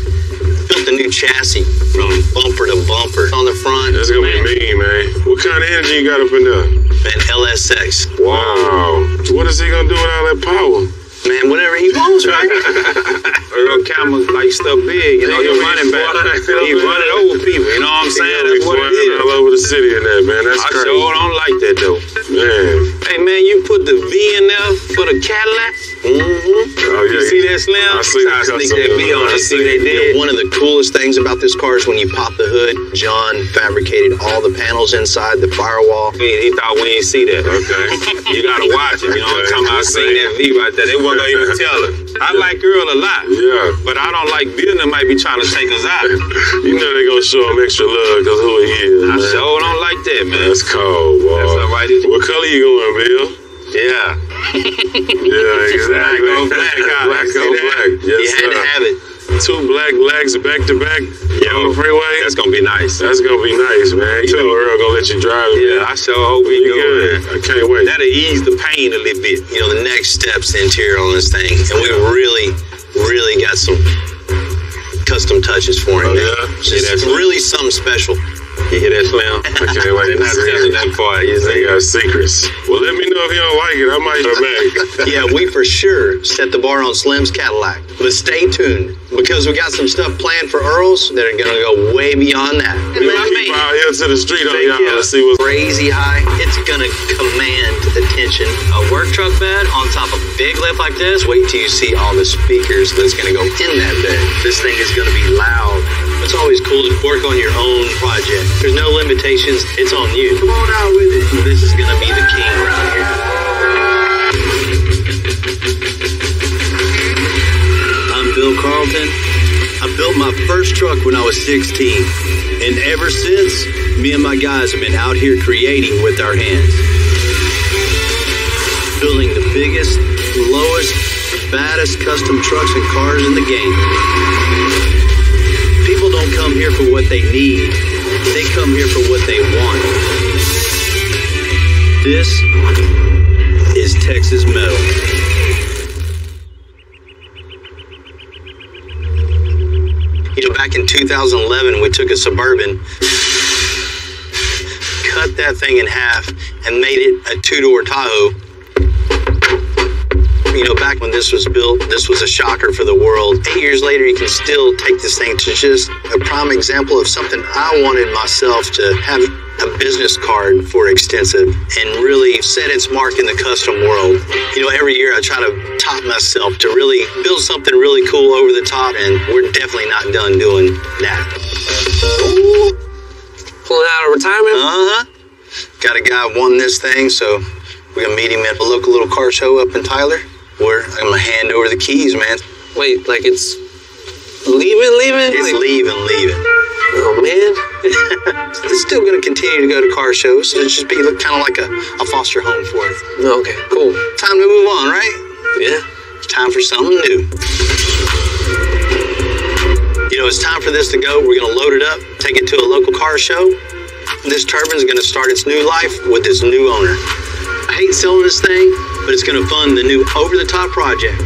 Built a new chassis from bumper to bumper on the front. That's gonna be mean, man. What kind of energy you got up in there? An LSX. Wow. What is he gonna do with all that power? Man, whatever he wants, right? Earl Campbell's like stuff big, you know, he's running back. He's running over people, you know what I'm saying? That's what it is. All over the city in that, man. That's I crazy. sure don't like that, though. Man. Hey, man, you put the V in there for the Cadillac? Oh, You see that, Slim? I see I that sneak that V on. You see what they did? One of the coolest things about this car is when you pop the hood, John fabricated all the panels inside the firewall. He thought we ain't see that. Okay. You gotta watch it. You know what I'm talking about? I seen that V right there. They wasn't gonna even tell her. I like Earl a lot. Yeah. But I don't like Bill that might be trying to take us out. You know they gonna show him extra love because who he is, I man. sure don't like that, man. That's cold, boy. That's all right. What color you going, Bill? Yeah. Yeah, exactly. Black on black. Black on black. Yes, You had to have it. Two black blacks back to back on the freeway. That's gonna be nice. That's gonna be nice, man. You know Earl gonna let you drive it. Yeah, I sure hope he good. I can't wait. That'll ease the pain a little bit. You know, the next step's the interior on this thing. And we really got some custom touches for him. Just really something special. You hear that, Slim? I can't wait They're to not see telling it. that part. You They see? got secrets. Well, let me know if you don't like it. I might come back. Yeah, we for sure set the bar on Slim's Cadillac. But stay tuned, because we got some stuff planned for Earl's that are gonna go way beyond that. Keep out here to the street on y'all to see what's Crazy high. It's gonna command attention. A work truck bed on top of a big lift like this. Wait till you see all the speakers that's gonna go in that bed. This thing is gonna be loud. It's always cool to work on your own project. There's no limitations. It's on you. Come on out with it. This is gonna be the king around here. I'm Bill Carlton. I built my first truck when I was 16. And ever since, me and my guys have been out here creating with our hands. Building the biggest, lowest, baddest custom trucks and cars in the game. People don't come here for what they need. They come here for what they want. This is Texas Metal. You know, back in 2011, we took a Suburban, cut that thing in half, and made it a two-door Tahoe. You know, back when this was built, this was a shocker for the world. 8 years later, you can still take this thing to just a prime example of something I wanted myself to have a business card for Extensive and really set its mark in the custom world. You know, every year I try to top myself to really build something really cool over the top, and we're definitely not done doing that. Ooh. Pulling out of retirement? Got a guy won this thing, so we're gonna meet him at a local little car show up in Tyler, where I'm gonna hand over the keys, man. Wait, like it's leaving? It's Like, leaving. oh, man. It's still gonna continue to go to car shows. It'll just be kind of like a foster home for it. Okay, cool. Time to move on, right? Yeah. It's time for something new. You know, it's time for this to go. We're gonna load it up, take it to a local car show. This turbine's gonna start its new life with its new owner. I hate selling this thing, but it's gonna fund the new over-the-top project.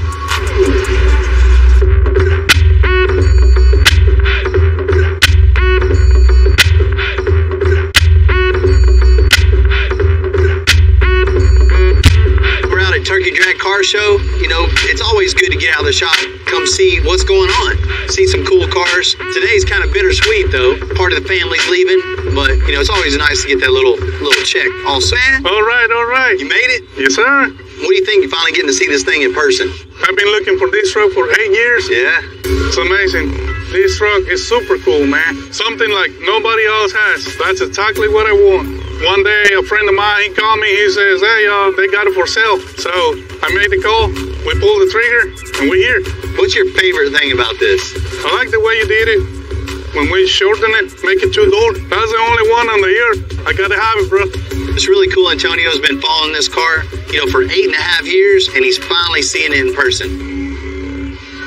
Turkey Drag Car Show, you know, it's always good to get out of the shop, come see what's going on, see some cool cars. Today's kind of bittersweet though. Part of the family's leaving, but you know, it's always nice to get that little check also. Man, all right. You made it? Yes, sir. What do you think, you finally getting to see this thing in person? I've been looking for this truck for 8 years. Yeah. It's amazing. This truck is super cool, man. Something like nobody else has. That's exactly what I want. One day, a friend of mine, he called me, he says, hey, they got it for sale. So I made the call, we pulled the trigger, and we're here. What's your favorite thing about this? I like the way you did it. When we shorten it, make it 2-door. That's the only one on the year. I gotta have it, bro. It's really cool. Antonio's been following this car, you know, for 8.5 years, and he's finally seeing it in person.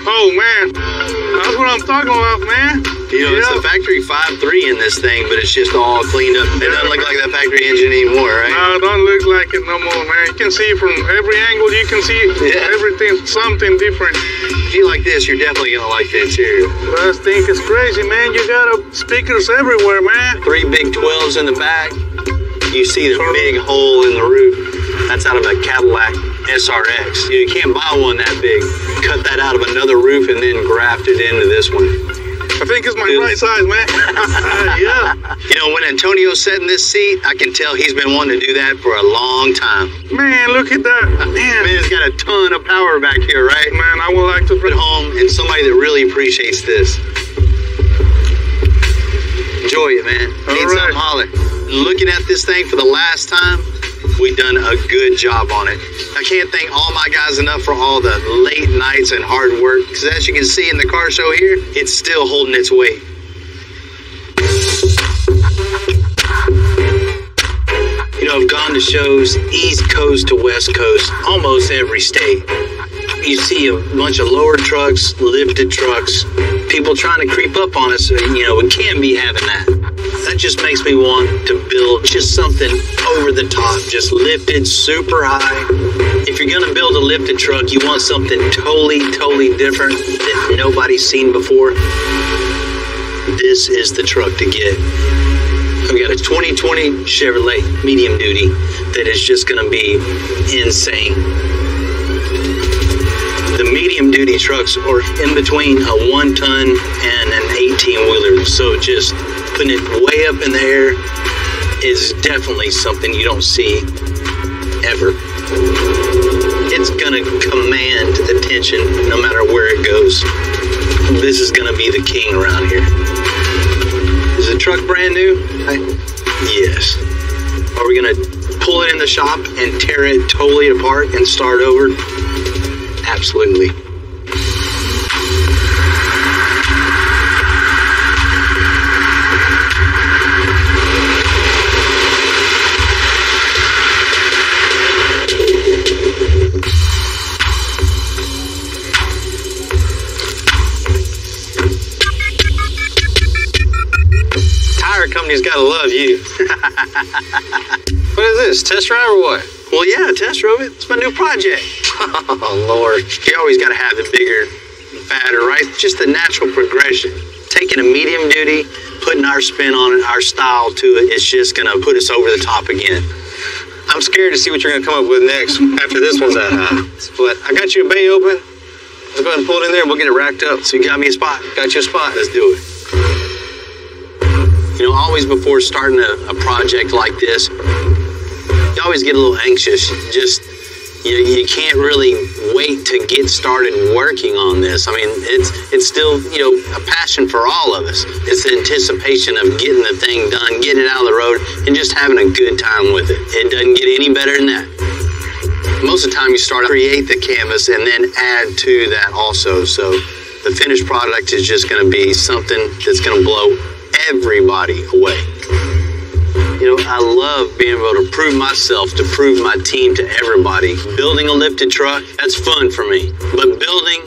Oh, man. That's what I'm talking about, man. You know, it's a factory 5.3 in this thing, but it's just all cleaned up. It doesn't look like that factory engine anymore, right? No, it don't look like it no more, man. You can see from every angle, you can see everything, something different. If you like this, you're definitely going to like the interior. I think it's crazy, man. You got speakers everywhere, man. 3 big 12s in the back. You see the big hole in the roof. That's out of a Cadillac SRX. You can't buy one that big. Cut that out of another roof and then graft it into this one. I think it's my right size, man. Yeah. You know, when Antonio's sat in this seat, I can tell he's been wanting to do that for a long time. Man, look at that. Man, it's got a ton of power back here, right? Man, I would like to put home and somebody that really appreciates this. Enjoy it, man. Need something, holler. Looking at this thing for the last time, we've done a good job on it. I can't thank all my guys enough for all the late nights and hard work, because as you can see in the car show here, it's still holding its weight. You know, I've gone to shows East Coast to West Coast, almost every state. You see a bunch of lowered trucks, lifted trucks, people trying to creep up on us. You know, we can't be having that. That just makes me want to build just something over the top, just lifted super high. If you're going to build a lifted truck, you want something totally different that nobody's seen before. This is the truck to get. I've got a 2020 Chevrolet medium duty that is just going to be insane. The medium duty trucks are in between a 1-ton and an 18-wheeler, so just putting it way up in the air is definitely something you don't see ever. It's gonna command attention no matter where it goes. This is gonna be the king around here. Is the truck brand new? Yes. Are we gonna pull it in the shop and tear it totally apart and start over? Absolutely. Company's gotta love you. What is this, test drive or what? Well, yeah, test drove it. It's my new project. Oh, Lord. You always gotta have the bigger, fatter, right? Just the natural progression. Taking a medium duty, putting our spin on it, our style to it, it's just gonna put us over the top again. I'm scared to see what you're gonna come up with next after this one's that high. But I got you a bay open. Let's go ahead and pull it in there and we'll get it racked up. So you got me a spot. Got you a spot. Let's do it. You know, always before starting a project like this, you always get a little anxious. Just, you can't really wait to get started working on this. I mean, it's still, you know, a passion for all of us. It's the anticipation of getting the thing done, getting it out of the road, and just having a good time with it. It doesn't get any better than that. Most of the time you start to create the canvas and then add to that also. So the finished product is just going to be something that's going to blow everybody away. You know, I love being able to prove myself, to prove my team to everybody. Building a lifted truck, that's fun for me. But building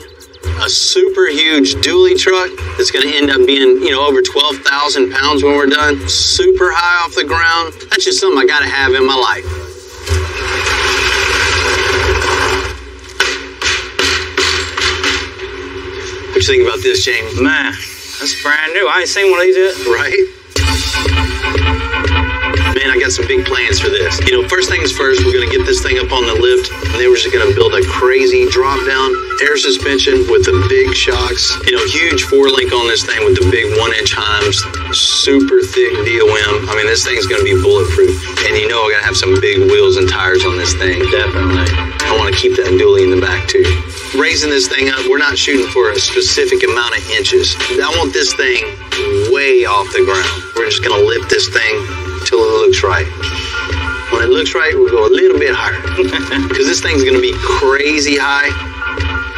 a super huge dually truck that's going to end up being, you know, over 12,000 pounds when we're done, super high off the ground, that's just something I got to have in my life. What you think about this, James? Man, that's brand new. I ain't seen one of these yet. Right? Man, I got some big plans for this. You know, first things first, we're going to get this thing up on the lift, and then we're just going to build a crazy drop-down air suspension with the big shocks. You know, huge 4-link on this thing with the big 1-inch Heims, super thick DOM. I mean, this thing's going to be bulletproof. And you know I got to have some big wheels and tires on this thing. Definitely. I want to keep that dually in the back, too. Raising this thing up, we're not shooting for a specific amount of inches. I want this thing way off the ground. We're just going to lift this thing till it looks right. When it looks right, we'll go a little bit higher. Because this thing's going to be crazy high.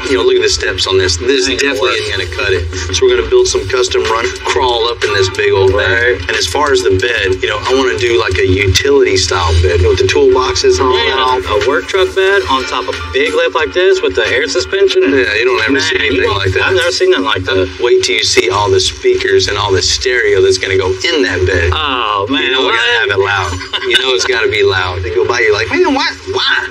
You know, look at the steps on this. This definitely isn't going to cut it. So we're going to build some custom run crawl up in this big old thing. And as far as the bed, you know, I want to do like a utility style bed with the toolboxes on. A work truck bed on top of a big lift like this with the air suspension. Yeah, you don't ever see anything like that. I've never seen nothing like that. Wait till you see all the speakers and all the stereo that's going to go in that bed. Oh, man. You know we got to have it loud. You know it's got to be loud. They go by you like, man, what? Why?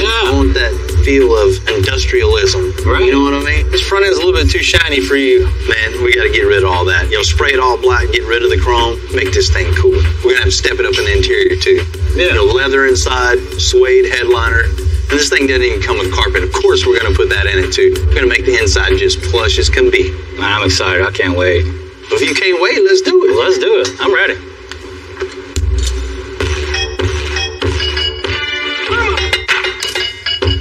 I want that feel of industrialism. Right. You know what I mean? This front end's a little bit too shiny for you. Man, we got to get rid of all that. You know, spray it all black, get rid of the chrome, make this thing cool. We're going to have to step it up in the interior, too. Yeah. You know, leather inside, suede headliner. And this thing doesn't even come with carpet. Of course, we're going to put that in it, too. We're going to make the inside just plush as can be. I'm excited. I can't wait. If you can't wait, let's do it. Let's do it. I'm ready.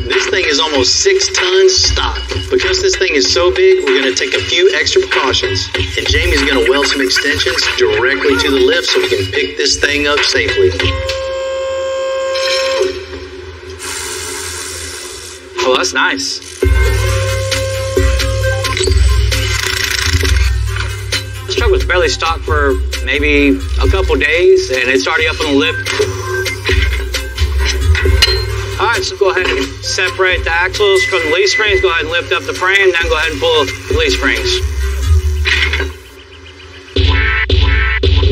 This thing is almost 6 tons stock. Because this thing is so big, we're going to take a few extra precautions. And Jamie's going to weld some extensions directly to the lift so we can pick this thing up safely. Oh, that's nice. This truck was barely stocked for maybe a couple days, and it's already up on the lift. All right, so go ahead and separate the axles from the leaf springs. Go ahead and lift up the frame, then go ahead and pull the leaf springs.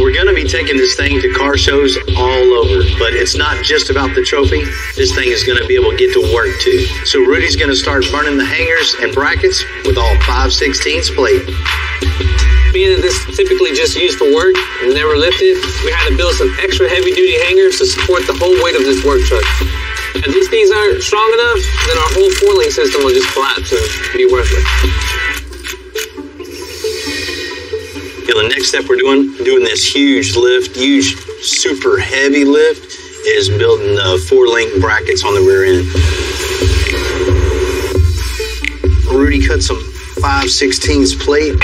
We're going to be taking this thing to car shows all over, but it's not just about the trophy. This thing is going to be able to get to work too. So Rudy's going to start burning the hangers and brackets with all 5/16 plate. Being that this is typically just used for work and never lifted, we had to build some extra heavy-duty hangers to support the whole weight of this work truck. If these things aren't strong enough, then our whole 4-link system will just collapse and be worthless. You know, the next step we're doing this huge lift, huge super heavy lift, is building the 4-link brackets on the rear end. Rudy cut some 5/16 plate.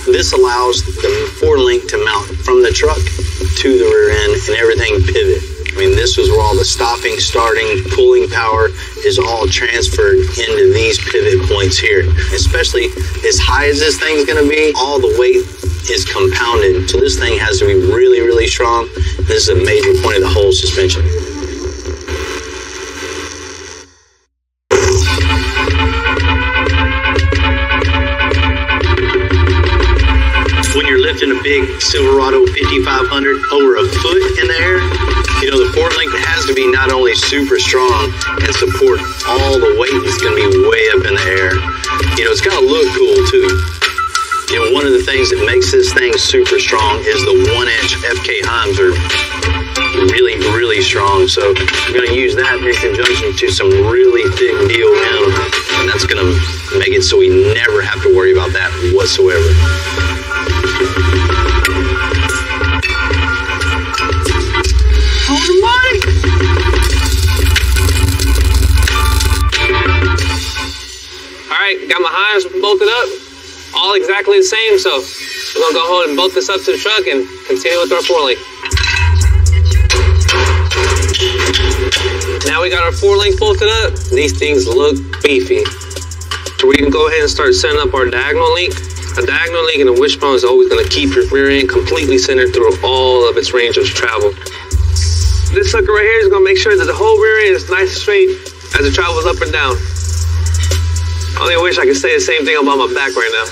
This allows the 4-link to mount from the truck to the rear end and everything pivot. I mean, this is where all the stopping, starting, pulling power is all transferred into these pivot points here. Especially as high as this thing's going to be, all the weight is compounded. So this thing has to be really, really strong. This is a major point of the whole suspension. When you're lifting a big Silverado 5500 over a foot in the air, you know, the 4-link has to be not only super strong and support all the weight that's going to be way up in the air, you know, it's got to look cool too. You know, one of the things that makes this thing super strong is the 1-inch FK Heims are really, really strong. So we're going to use that in conjunction to some really thick DOM, and that's going to make it so we never have to worry about that whatsoever. Alright, got my Heims bolted up, all exactly the same, so we're going to go ahead and bolt this up to the truck and continue with our 4-link. Now we got our 4-link bolted up. These things look beefy. So we can go ahead and start setting up our diagonal link. A diagonal link in a wishbone is always going to keep your rear end completely centered through all of its range of travel. This sucker right here is going to make sure that the whole rear end is nice and straight as it travels up and down. I only wish I could say the same thing about my back right now.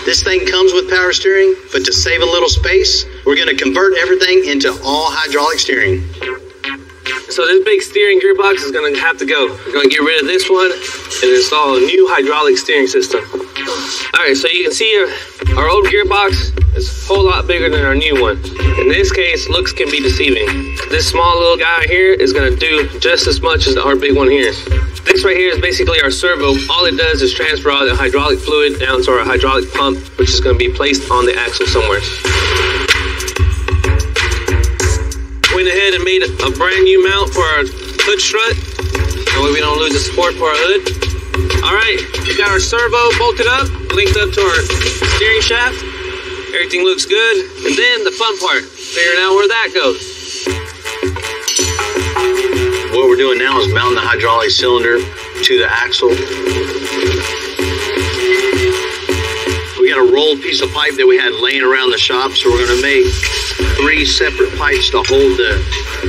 This thing comes with power steering, but to save a little space, we're going to convert everything into all hydraulic steering. So this big steering gearbox is going to have to go. We're going to get rid of this one and install a new hydraulic steering system. Alright, so you can see our old gearbox is a whole lot bigger than our new one. In this case, looks can be deceiving. This small little guy here is going to do just as much as our big one here. This right here is basically our servo. All it does is transfer all the hydraulic fluid down to our hydraulic pump, which is going to be placed on the axle somewhere. Went ahead and made a brand new mount for our hood strut. That way we don't lose the support for our hood. Alright, we got our servo bolted up, linked up to our steering shaft. Everything looks good. And then the fun part, figuring out where that goes. What we're doing now is mounting the hydraulic cylinder to the axle. We got a rolled piece of pipe that we had laying around the shop, so we're going to make 3 separate pipes to hold the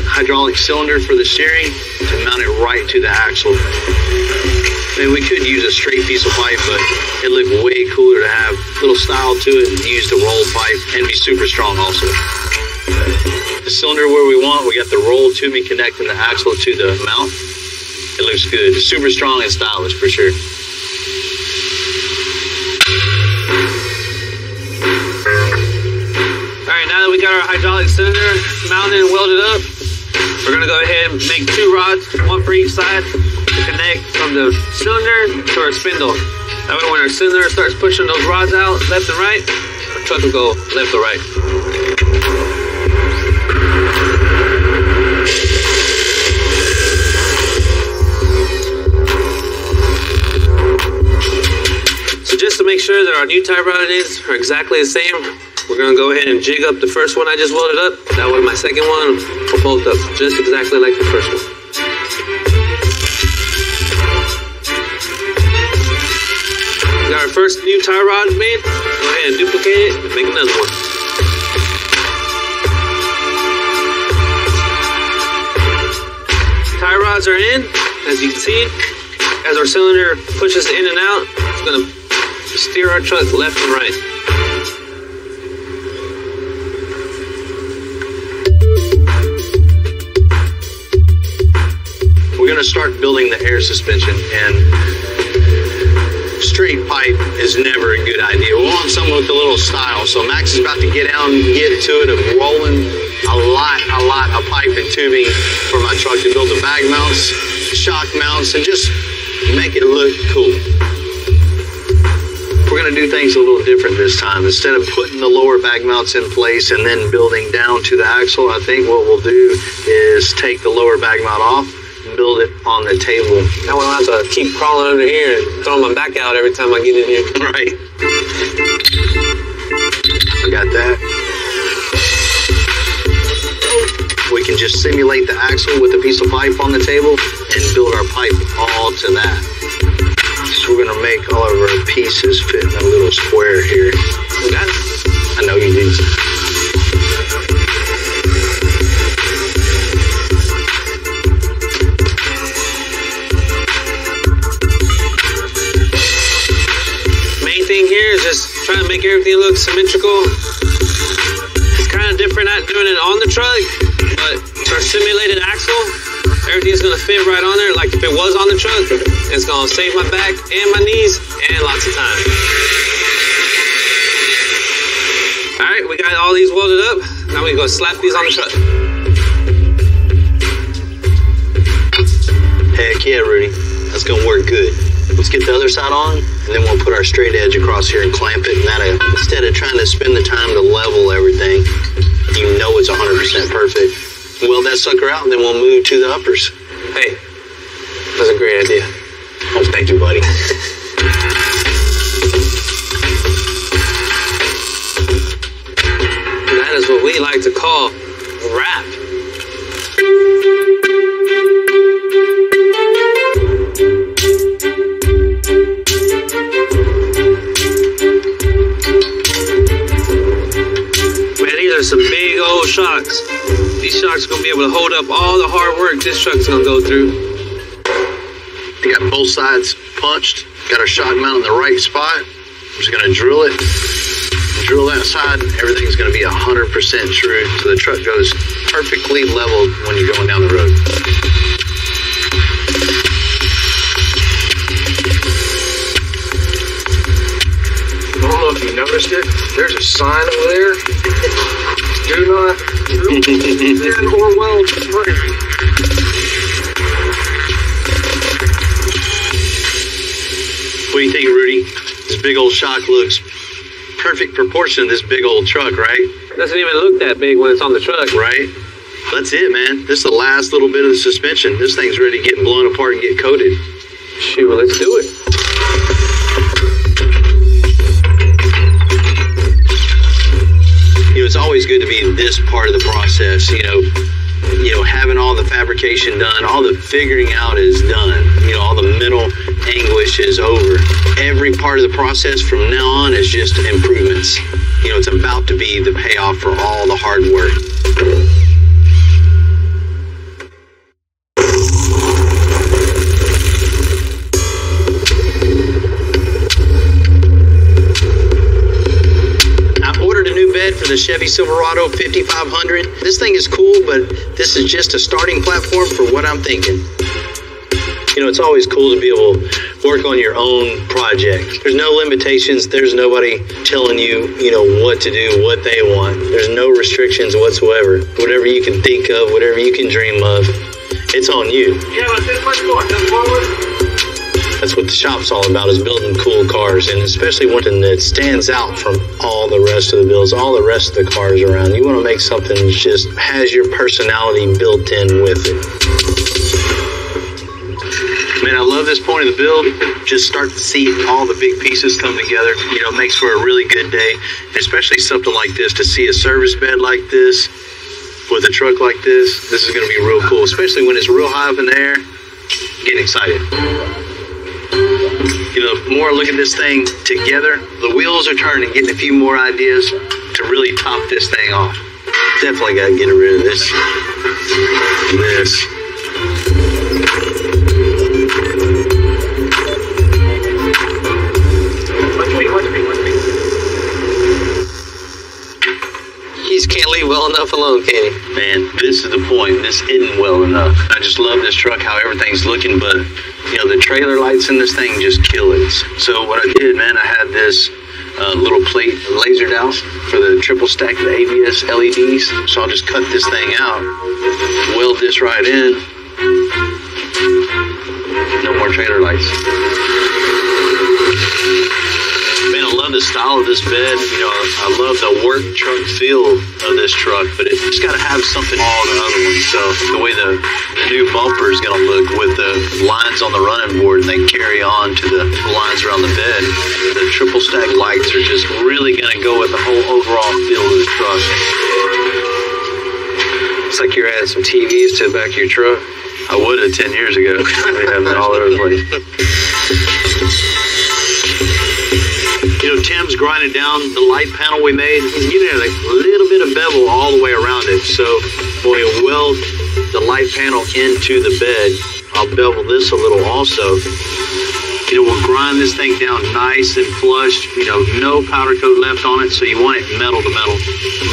hydraulic cylinder for the steering to mount it right to the axle. I mean, we could use a straight piece of pipe, but it looked way cooler to have a little style to it and use the rolled pipe and be super strong also. The cylinder where we want, we got the roll tubing connecting the axle to the mount. It looks good. It's super strong and stylish for sure. Alright, now that we got our hydraulic cylinder mounted and welded up, we're going to go ahead and make 2 rods, one for each side, to connect from the cylinder to our spindle. That way when our cylinder starts pushing those rods out left and right, our truck will go left or right. So just to make sure that our new tie rod ends are exactly the same, we're going to go ahead and jig up the first one I just welded up. That way my second one will bolt up just exactly like the first one. We got our first new tie rod made. Go ahead and duplicate it and make another one. Tie rods are in, as you can see. As our cylinder pushes in and out, it's going to steer our truck left and right. We're going to start building the air suspension, and straight pipe is never a good idea. We want something with a little style. So Max is about to get out and get to it of rolling a lot of pipe and tubing for my truck to build the bag mounts, shock mounts, and just make it look cool. We're going to do things a little different this time. Instead of putting the lower bag mounts in place and then building down to the axle, I think what we'll do is take the lower bag mount off, build it on the table. That way I don't have to keep crawling under here and throwing my back out every time I get in here. Right. I got that. We can just simulate the axle with a piece of pipe on the table and build our pipe all to that. So we're going to make all of our pieces fit in a little square here. You got it? I know you do. Main thing here is just trying to make everything look symmetrical. It's kind of different not doing it on the truck, but our simulated axle, everything's going to fit right on there like if it was on the truck. It's going to save my back and my knees and lots of time. Alright, we got all these welded up. Now we go slap these on the truck. Heck yeah, Rudy. That's going to work good. Let's get the other side on, and then we'll put our straight edge across here and clamp it. And that, instead of trying to spend the time to level everything, you know it's 100% perfect. Weld that sucker out, and then we'll move to the uppers. Hey, that's a great idea. Oh, thank you, buddy. That is what we like to call rap. Man, these are some big old shocks. These shocks are going to be able to hold up all the hard work this truck's going to go through. We got both sides punched. Got our shock mount in the right spot. I'm just going to drill it. Drill that side. Everything's going to be 100% true. So the truck goes perfectly leveled when you're going down the road. You noticed it? There's a sign over there. Do not drill or weld spring. What do you think, Rudy? This big old shock looks perfect proportion to this big old truck, right? Doesn't even look that big when it's on the truck. Right? That's it, man. This is the last little bit of the suspension. This thing's ready to get blown apart and get coated. Shoot, well, let's do it. You know, it's always good to be in this part of the process, you know, having all the fabrication done, all the figuring out is done. You know, all the mental anguish is over. Every part of the process from now on is just improvements. You know, it's about to be the payoff for all the hard work. For the Chevy Silverado 5500. This thing is cool, but this is just a starting platform for what I'm thinking. You know, it's always cool to be able to work on your own project. There's no limitations. There's nobody telling you, what to do, what they want. There's no restrictions whatsoever. Whatever you can think of, whatever you can dream of, it's on you. Yeah, but this much more. Just forward. That's what the shop's all about, is building cool cars, and especially one that stands out from all the rest of the builds, all the rest of the cars around. You want to make something that just has your personality built in with it. Man, I love this point of the build. Just start to see all the big pieces come together. You know, it makes for a really good day, especially something like this. To see a service bed like this with a truck like this is going to be real cool, especially when it's real high up in the air. Getting excited. You know, the more I look at this thing together, the wheels are turning, getting a few more ideas to really top this thing off. Definitely got to get rid of this. He just can't leave well enough alone, can he? Man, this is the point. This isn't well enough. I just love this truck, how everything's looking, but the trailer lights in this thing just kill it. So what I did, man, I had this little plate lasered out for the triple stack of the ABS LEDs. So I'll just cut this thing out, weld this right in. No more trailer lights. Man, I love the style of this bed. I love the work truck feel of this truck, but it's got to have something all the other ones. So the way the new bumper is going to look with the lines on the running board and they carry on to the lines around the bed, the triple stack lights are just really going to go with the whole overall feel of this truck. Looks like you're adding some TVs to the back of your truck. I would have 10 years ago. They have them all over the place. Tim's grinding down the light panel we made. He's giving it a little bit of bevel all the way around it. So when we weld the light panel into the bed, I'll bevel this a little also. We'll grind this thing down nice and flush. No powder coat left on it, so you want it metal to metal.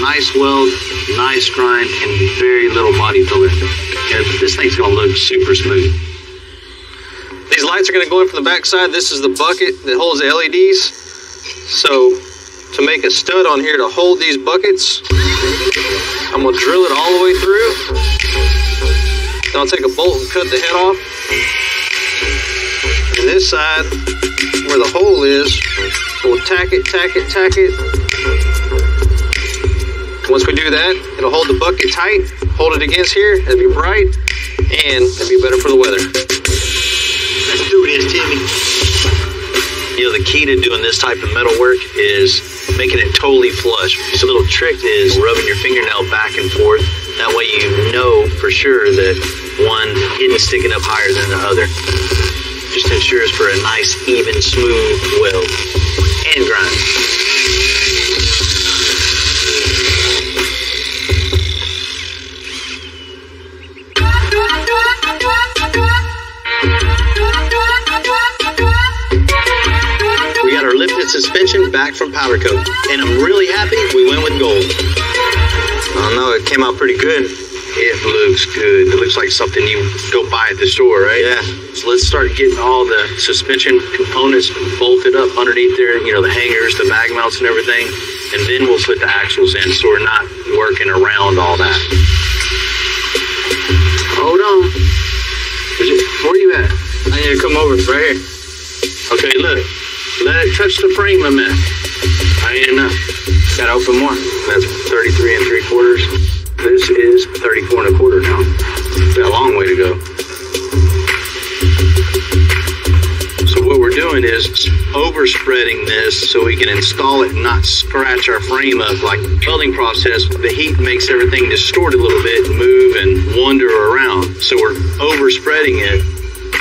Nice weld, nice grind, and very little body filler. And this thing's going to look super smooth. These lights are going to go in from the back side. This is the bucket that holds the LEDs. So to make a stud on here to hold these buckets, I'm going to drill it all the way through. Then I'll take a bolt and cut the head off. And this side, where the hole is, we'll tack it. Once we do that, it'll hold the bucket tight, hold it against here, it'll be bright, and it'll be better for the weather. Let's do this, Timmy. The key to doing this type of metal work is making it totally flush. So the little trick is rubbing your fingernail back and forth. That way you know for sure that one isn't sticking up higher than the other. Just ensures for a nice, even, smooth weld and grind. We got our lifted suspension back from powder coat, and I'm really happy we went with gold. I don't know, it came out pretty good. It looks good. It looks like something you go buy at the store, right? Yeah. So let's start getting all the suspension components bolted up underneath there, you know, the hangers, the bag mounts and everything. And then we'll put the axles in so we're not working around all that. Hold on. Where you at? I need to come over. Right here. Okay, look. Let it touch the frame a minute. I ain't enough. Gotta open more. That's 33 3/4. This is 34 1/4 now. Got a long way to go. So what we're doing is overspreading this so we can install it and not scratch our frame up like welding process. The heat makes everything distort a little bit, move and wander around. So we're overspreading it,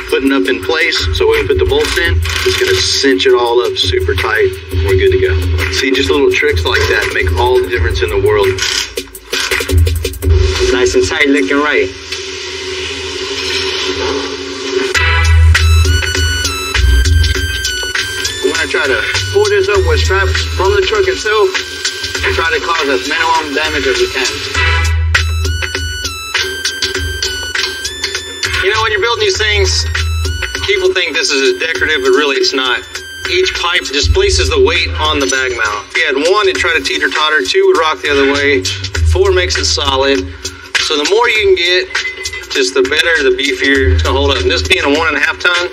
putting up in place so when we put the bolts in, it's going to cinch it all up super tight. We're good to go. See, just little tricks like that make all the difference in the world. Nice and tight, looking right. We're going to try to pull this up with straps from the truck itself and try to cause as minimum damage as we can. You know, when you're building these things, people think this is decorative, but really it's not. Each pipe displaces the weight on the bag mount. If you had one, it'd try to teeter-totter. Two would rock the other way. Four makes it solid. So the more you can get, just the better, the beefier it's gonna hold up. And this being a 1.5 ton,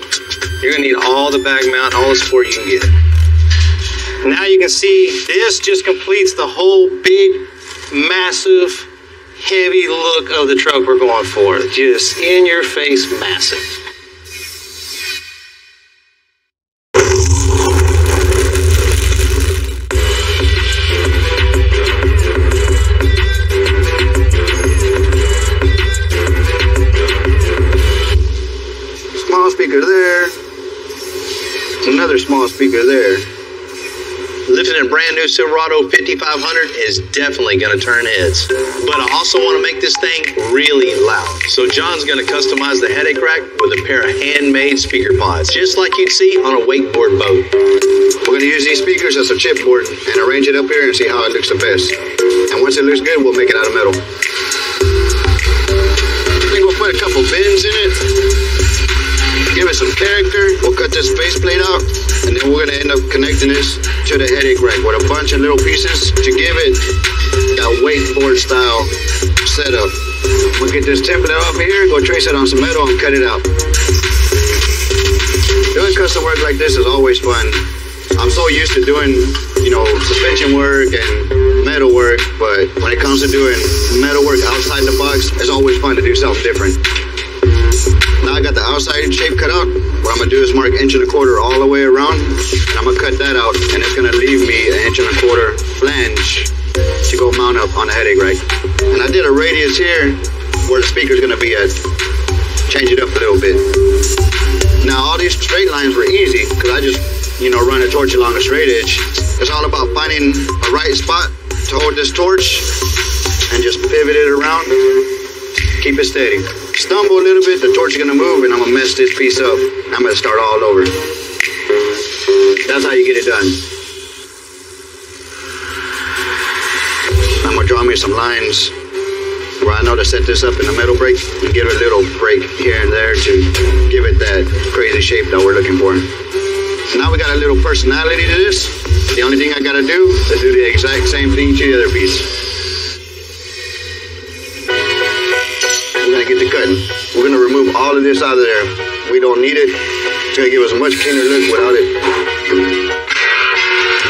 you're gonna need all the bag mount, all the support you can get. Now you can see this just completes the whole big, massive, heavy look of the truck we're going for. Just in your face, massive. Small speaker there. Another small speaker there. Lifting a brand new Silverado 5500 is definitely going to turn heads. But I also want to make this thing really loud. So John's going to customize the headache rack with a pair of handmade speaker pods, just like you'd see on a wakeboard boat. We're going to use these speakers as a chipboard and arrange it up here and see how it looks the best. And once it looks good, we'll make it out of metal. I think we'll put a couple bends in it. Give it some character. We'll cut this faceplate out, and then we're gonna end up connecting this to the headache rack with a bunch of little pieces to give it that wakeboard style setup. We'll get this template off here, go trace it on some metal and cut it out. Doing custom work like this is always fun. I'm so used to doing, you know, suspension work and metal work, but when it comes to doing metal work outside the box, it's always fun to do something different. Now I got the outside shape cut out. What I'm gonna do is mark 1.25 inches all the way around, and I'm gonna cut that out, and it's gonna leave me 1.25 inch flange to go mount up on the headache rack. And I did a radius here where the speaker's gonna be at. Change it up a little bit. Now all these straight lines were easy because I just, you know, run a torch along a straight edge. It's all about finding a right spot to hold this torch and just pivot it around. Keep it steady. Stumble a little bit, the torch is gonna move, and I'm gonna mess this piece up. I'm gonna start all over. That's how you get it done. I'm gonna draw me some lines where I know to set this up in the metal brake and give it a little break here and there to give it that crazy shape that we're looking for. Now we got a little personality to this. The only thing I gotta do is do the exact same thing to the other piece. We're gonna get to cutting. We're gonna remove all of this out of there. We don't need it. It's gonna give us a much cleaner look without it.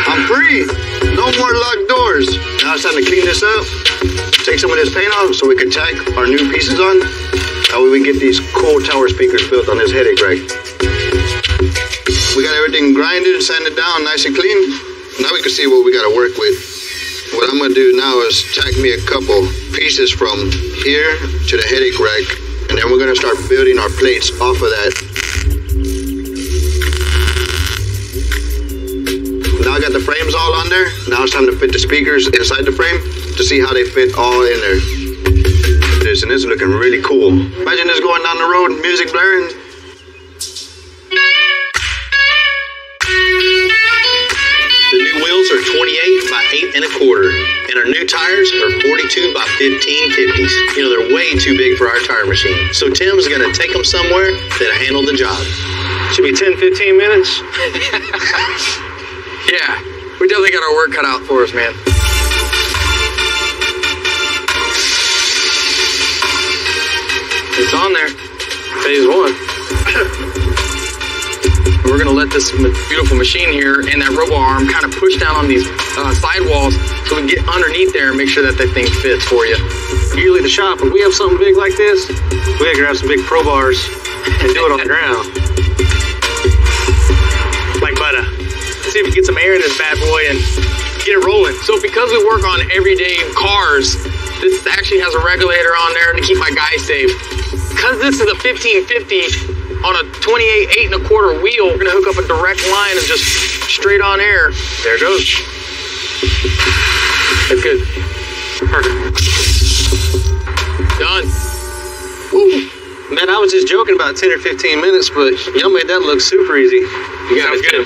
I'm free. No more locked doors. Now it's time to clean this up. Take some of this paint off so we can tack our new pieces on. That way we get these cool tower speakers built on this headache rack. We got everything grinded and sanded down nice and clean. Now we can see what we gotta work with. What I'm gonna do now is tack me a couple pieces from here to the headache rack, and then we're gonna start building our plates off of that. Now I got the frames all on there. Now it's time to fit the speakers inside the frame to see how they fit all in there. This is looking really cool. Imagine this going down the road, music blaring. The new wheels are 28 by 8 1/4, and And our new tires are 42 by 1550s. You know, they're way too big for our tire machine. So Tim's gonna take them somewhere that'll handle the job. Should be 10, 15 minutes. Yeah, we definitely got our work cut out for us, man. It's on there. Phase 1. We're gonna let this beautiful machine here and that robo arm kind of push down on these sidewalls so we can get underneath there and make sure that thing fits for you. Usually the shop, if we have something big like this, we gotta grab some big pro bars and do it on the ground. Like butter. Let's see if we can get some air in this bad boy and get it rolling. So because we work on everyday cars, this actually has a regulator on there to keep my guy safe. Because this is a 1550 on a 28 8.25 wheel, we're gonna hook up a direct line and just straight on air. There it goes. That's good. Perfect. Done. Woo. Man, I was just joking about 10 or 15 minutes, but y'all made that look super easy. You got it. Good.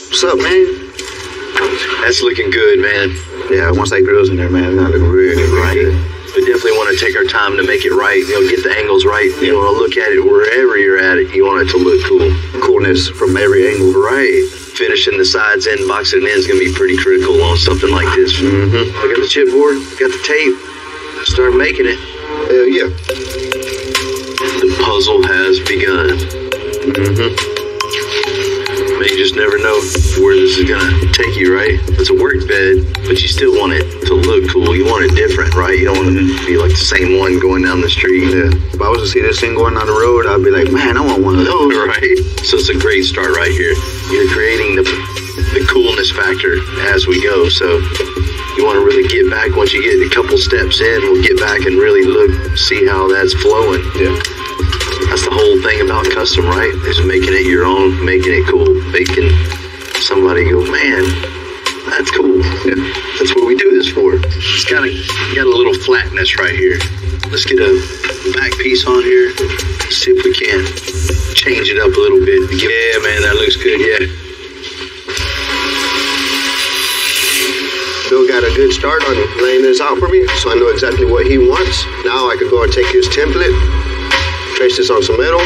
What's up, man? That's looking good, man. Yeah, once that grill's in there, man, it's gonna look really right. We definitely want to take our time to make it right. You know, get the angles right. You want to look at it wherever you're at it. You want it to look cool. Coolness from every angle. Right. Finishing the sides in, boxing it in is gonna be pretty critical on something like this. Mm-hmm. I got the chipboard, got the tape. Start making it. Hell yeah. The puzzle has begun. Mm-hmm. Man, you just never know where this is gonna take you, right? It's a work bed, but you still want it to look cool. You want it different, right? You don't want it to be like the same one going down the street. Yeah. If I was to see this thing going down the road, I'd be like, man, I want one of those. Right. So it's a great start right here. You're creating the coolness factor as we go. So you want to really get back once you get a couple steps in. We'll get back and really see how that's flowing. Yeah. That's the whole thing about custom, right? Is making it your own, making it cool, making somebody go, man, that's cool. Yeah. That's what we do this for. It's got a little flatness right here. Let's get a back piece on here. See if we can change it up a little bit. Yeah, man, that looks good. Yeah. Bill got a good start on laying this out for me, so I know exactly what he wants. Now I could go and take his template, trace this on some metal,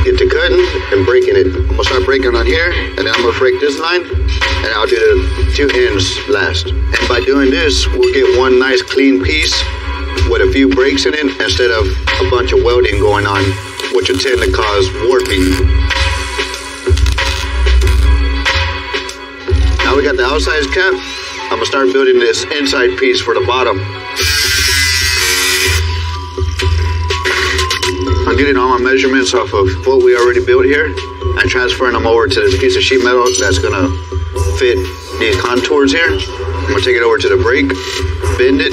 get to cutting and breaking it. I'm gonna start breaking on here, and then I'm gonna break this line, and I'll do the two ends last. And by doing this, we'll get one nice clean piece with a few breaks in it instead of a bunch of welding going on, which will tend to cause warping. Now we got the outside cap. I'm gonna start building this inside piece for the bottom. I'm getting all my measurements off of what we already built here and transferring them over to this piece of sheet metal that's gonna fit these contours here. I'm gonna take it over to the brake, bend it.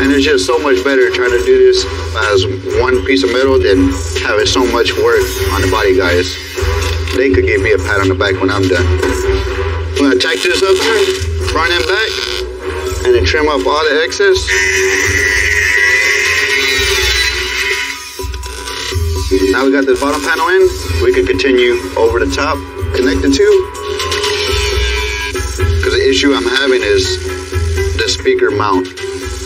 And it's just so much better trying to do this as one piece of metal than having so much work on the body guys. They could give me a pat on the back when I'm done. I'm gonna tack this up here, front and back, and then trim up all the excess. Now we got the bottom panel in, we can continue over the top, connect the two. Because the issue I'm having is the speaker mount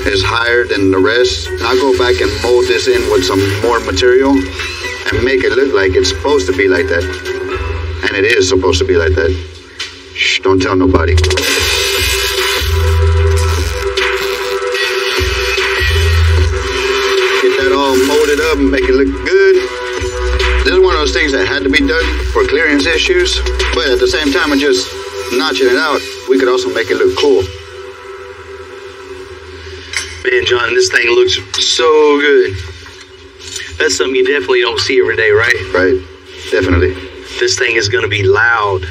is higher than the rest. And I'll go back and mold this in with some more material and make it look like it's supposed to be like that. And it is supposed to be like that. Shh, don't tell nobody. Get that all molded up and make it look good. This is one of those things that had to be done for clearance issues, but at the same time of just notching it out, we could also make it look cool. Man, John, this thing looks so good. That's something you definitely don't see every day, right? Right, definitely. This thing is going to be loud.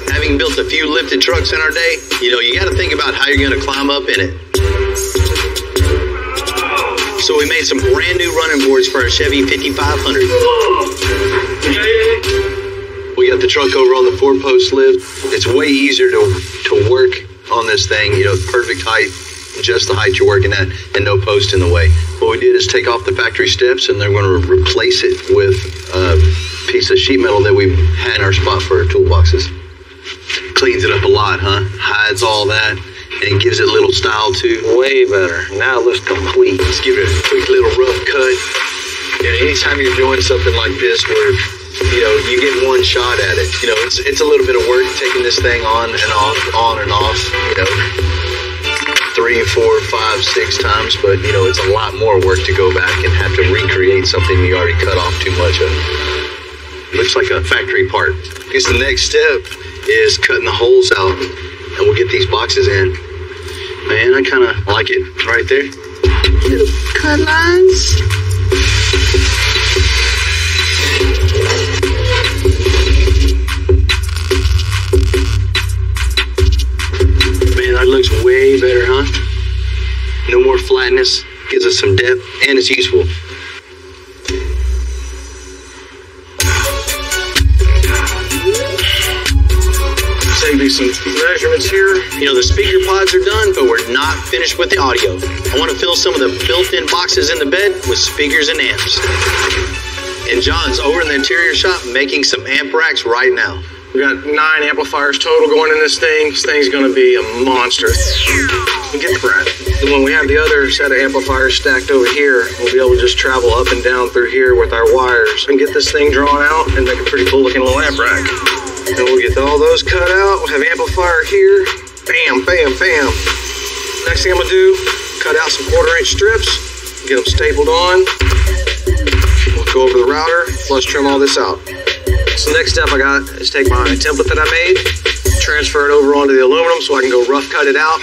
Having built a few lifted trucks in our day, you got to think about how you're going to climb up in it. So we made some brand new running boards for our Chevy 5500. We We got the truck over on the 4-post lift. It's way easier to work on this thing, perfect height, just the height you're working at, and no post in the way. What we did is take off the factory steps, and they're going to replace it with a piece of sheet metal that we had in our spot for our toolboxes. Cleans it up a lot, huh? Hides all that, and gives it a little style too. Way better. Now it looks complete. Let's give it a quick little rough cut. Anytime you're doing something like this where you get one shot at it, it's a little bit of work taking this thing on and off, 3, 4, 5, 6 times, but it's a lot more work to go back and have to recreate something you already cut off too much of. Looks like a factory part. I guess the next step is cutting the holes out, and we'll get these boxes in. Man, I kind of like it right there. Little cut lines. Man, that looks way better, huh? No more flatness, gives us some depth, and it's useful. Save you some measurements here. The speaker pods are done, but we're not finished with the audio. I want to fill some of the built-in boxes in the bed with speakers and amps. And John's over in the interior shop making some amp racks right now. We got 9 amplifiers total going in this thing. This thing's going to be a monster. Get the Brad. When we have the other set of amplifiers stacked over here, we'll be able to just travel up and down through here with our wires and get this thing drawn out and make a pretty cool looking little amp rack. And we'll get all those cut out. We'll have amplifier here. Bam, bam, bam. Next thing I'm going to do, cut out some 1/4-inch strips, get them stapled on. We'll go over the router, flush trim all this out. So the next step I got is take my template that I made, transfer it over onto the aluminum so I can go rough cut it out.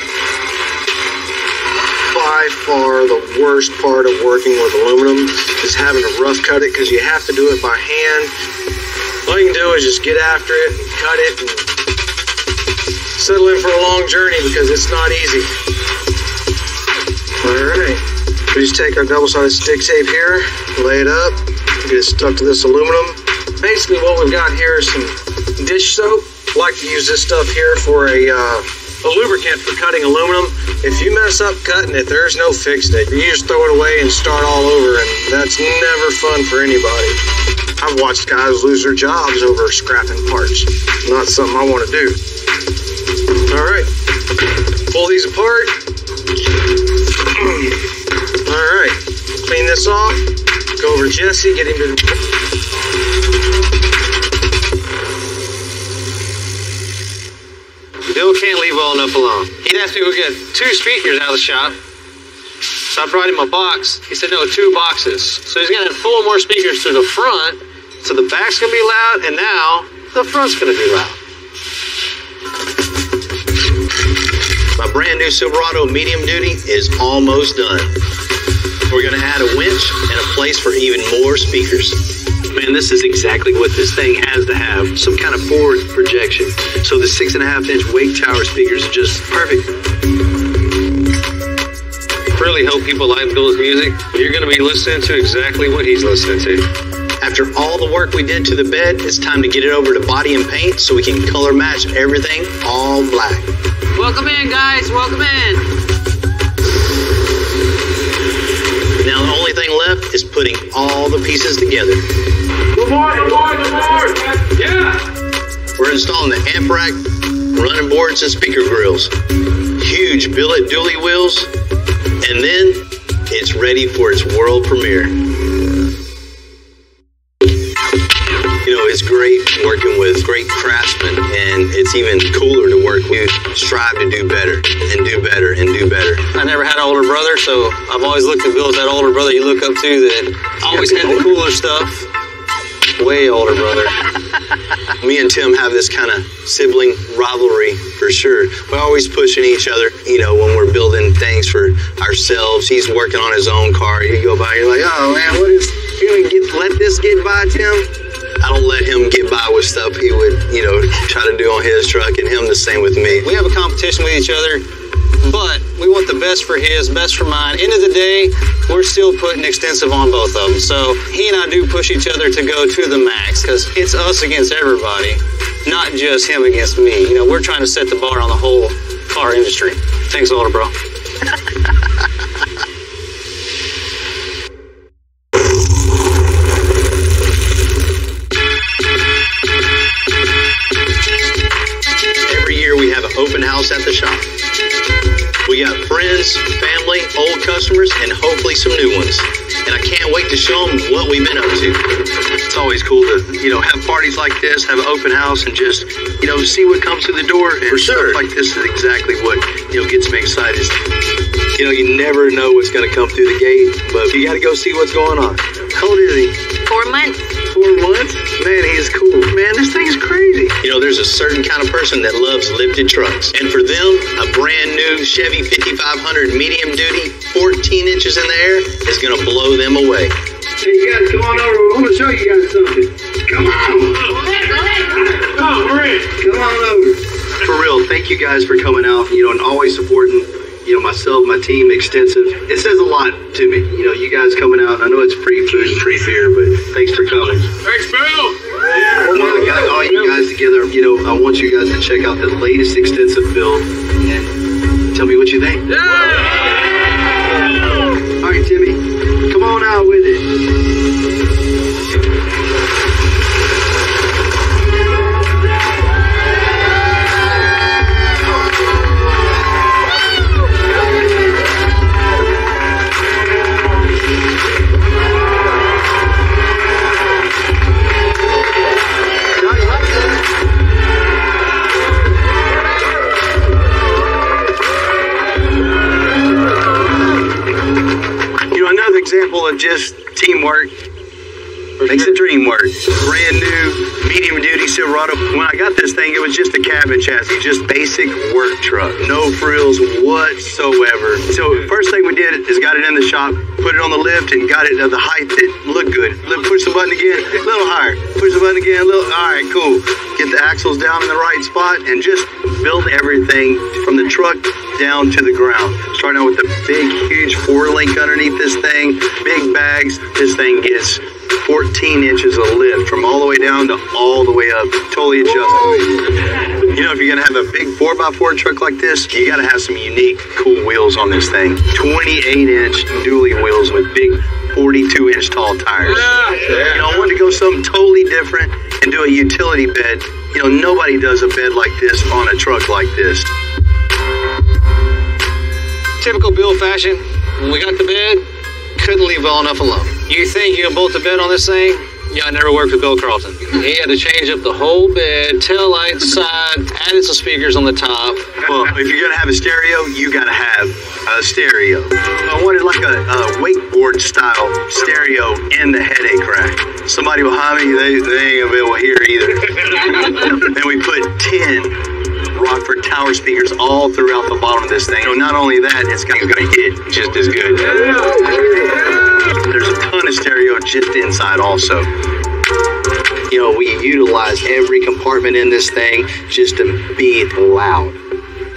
By far the worst part of working with aluminum is having to rough cut it because you have to do it by hand. All you can do is just get after it and cut it and settle in for a long journey because it's not easy. Alright, we just take our double-sided stick tape here, lay it up, get it stuck to this aluminum. Basically what we've got here is some dish soap. I like to use this stuff here for a lubricant for cutting aluminum. If you mess up cutting it, there's no fixing it. You just throw it away and start all over, and that's never fun for anybody. I've watched guys lose their jobs over scrapping parts. Not something I want to do. Alright, pull these apart. Alright, clean this off. Go over to Jesse, get him to... Bill can't leave well enough alone. He'd asked me to get 2 speakers out of the shop. So I brought him a box. He said, no, 2 boxes. So he's going to pull more speakers to the front. So the back's going to be loud, and now the front's going to be loud. My brand new Silverado medium duty is almost done. We're going to add a winch and a place for even more speakers. Man, this is exactly what this thing has to have, some kind of forward projection. So the 6.5-inch Wake Tower speakers are just perfect. Really hope people like Bill's music. You're going to be listening to exactly what he's listening to. After all the work we did to the bed, it's time to get it over to body and paint so we can color match everything all black. Welcome in, guys. Welcome in. Now the only thing left is putting all the pieces together. Good morning, good morning, good morning. Yeah. We're installing the amp rack, running boards, and speaker grills. Huge billet dually wheels, and then it's ready for its world premiere. It's great working with great craftsmen, and it's even cooler to work with. Strive to do better and do better and do better. I never had an older brother, so I've always looked at Bill as that older brother you look up to that always had the cooler stuff. Way older brother. Me and Tim have this kind of sibling rivalry for sure. We're always pushing each other, when we're building things for ourselves. He's working on his own car. You go by, you're like, oh man, you gonna let this get by, Tim? I don't let him get by with stuff he would, try to do on his truck, and him the same with me. We have a competition with each other. But we want the best for his, best for mine. End of the day, we're still putting extensive on both of them. So he and I do push each other to go to the max because it's us against everybody, not just him against me. You know, we're trying to set the bar on the whole car industry. Thanks a lot, bro. Every year we have an open house at the shop. We got friends, family, old customers, and hopefully some new ones. And I can't wait to show them what we've been up to. It's always cool to, have parties like this, have an open house, and just, see what comes through the door. And stuff like this is exactly what, gets me excited. You never know what's going to come through the gate, but you got to go see what's going on. How old is he? 4 months. 4 months? Man, he is cool. Man, this thing's crazy. There's a certain kind of person that loves lifted trucks. And for them, a brand new Chevy 5500 medium duty, 14 inches in the air, is going to blow them away. Hey, you guys, come on over. I want to show you guys something. Come on. Come on, Rick. Come on over. For real, thank you guys for coming out, and always supporting, myself, my team, Extensive. It says a lot to me, you guys coming out. I know it's free food and free beer, but thanks for coming. Thanks, Bill. I got all you guys together. I want you guys to check out the latest Extensive build and tell me what you think. Yeah! All right, Timmy, come on out with it. Example of just teamwork makes the dream work. Brand new medium duty Silverado. When I got this thing, it was just a cabin chassis, just basic work truck, no frills whatsoever. So first thing we did is got it in the shop, put it on the lift, and got it at the height that looked good. Push the button again, a little higher. Push the button again, a little. All right, cool. Get the axles down in the right spot and just build everything from the truck down to the ground. Starting out with the big, huge 4-link underneath this thing, big bags. This thing gets 14 inches of lift from all the way down to all the way up, totally adjustable. If you're gonna have a big 4x4 truck like this, you gotta have some unique, cool wheels on this thing. 28-inch dually wheels with big 42-inch tall tires. I wanted to go something totally different and do a utility bed. Nobody does a bed like this on a truck like this. Typical Bill fashion, when we got the bed, couldn't leave well enough alone. You think you can bolt the bed on this thing? Yeah, I never worked with Bill Carlton. He had to change up the whole bed, tail light, side, added some speakers on the top. Well, if you're gonna have a stereo, you gotta have a stereo. I wanted like a wakeboard style stereo in the headache rack. Somebody behind me, they ain't gonna be able to hear either. And we put 10 Rockford Tower speakers all throughout the bottom of this thing. Not only that, it's gonna hit just as good. There's a ton of stereo just inside also. We utilize every compartment in this thing just to be loud.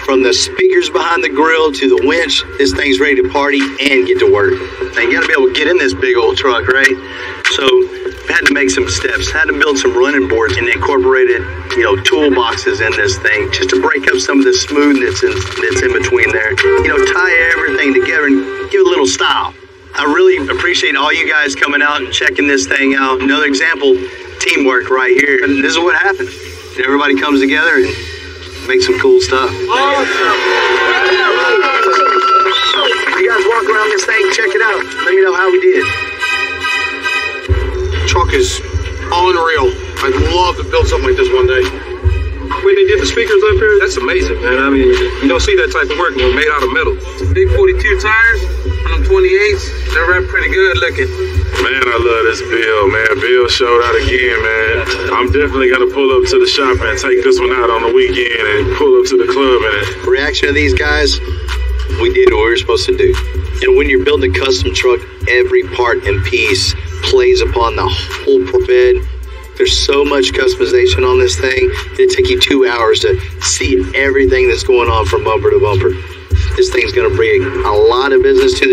From the speakers behind the grill to the winch, this thing's ready to party and get to work. Now you gotta be able to get in this big old truck, right? So had to make some steps, had to build some running boards and incorporated, toolboxes in this thing just to break up some of the smoothness that's in between there. Tie everything together and give it a little style. I really appreciate all you guys coming out and checking this thing out. Another example, teamwork right here. And this is what happens. Everybody comes together and makes some cool stuff. You guys walk around this thing, check it out. Let me know how we did. Truck is unreal. I'd love to build something like this one day. The way they did the speakers up here, that's amazing, man. I mean, you don't see that type of work made out of metal. Big 42 tires on them 28s. They're wrapped pretty good looking. Man, I love this Bill, man. Bill showed out again, man. I'm definitely going to pull up to the shop and take this one out on the weekend and pull up to the club in it. Reaction of these guys, we did what we were supposed to do. When you're building a custom truck, every part and piece plays upon the whole bed. There's so much customization on this thing. It'd take you 2 hours to see everything that's going on from bumper to bumper. This thing's going to bring a lot of business to the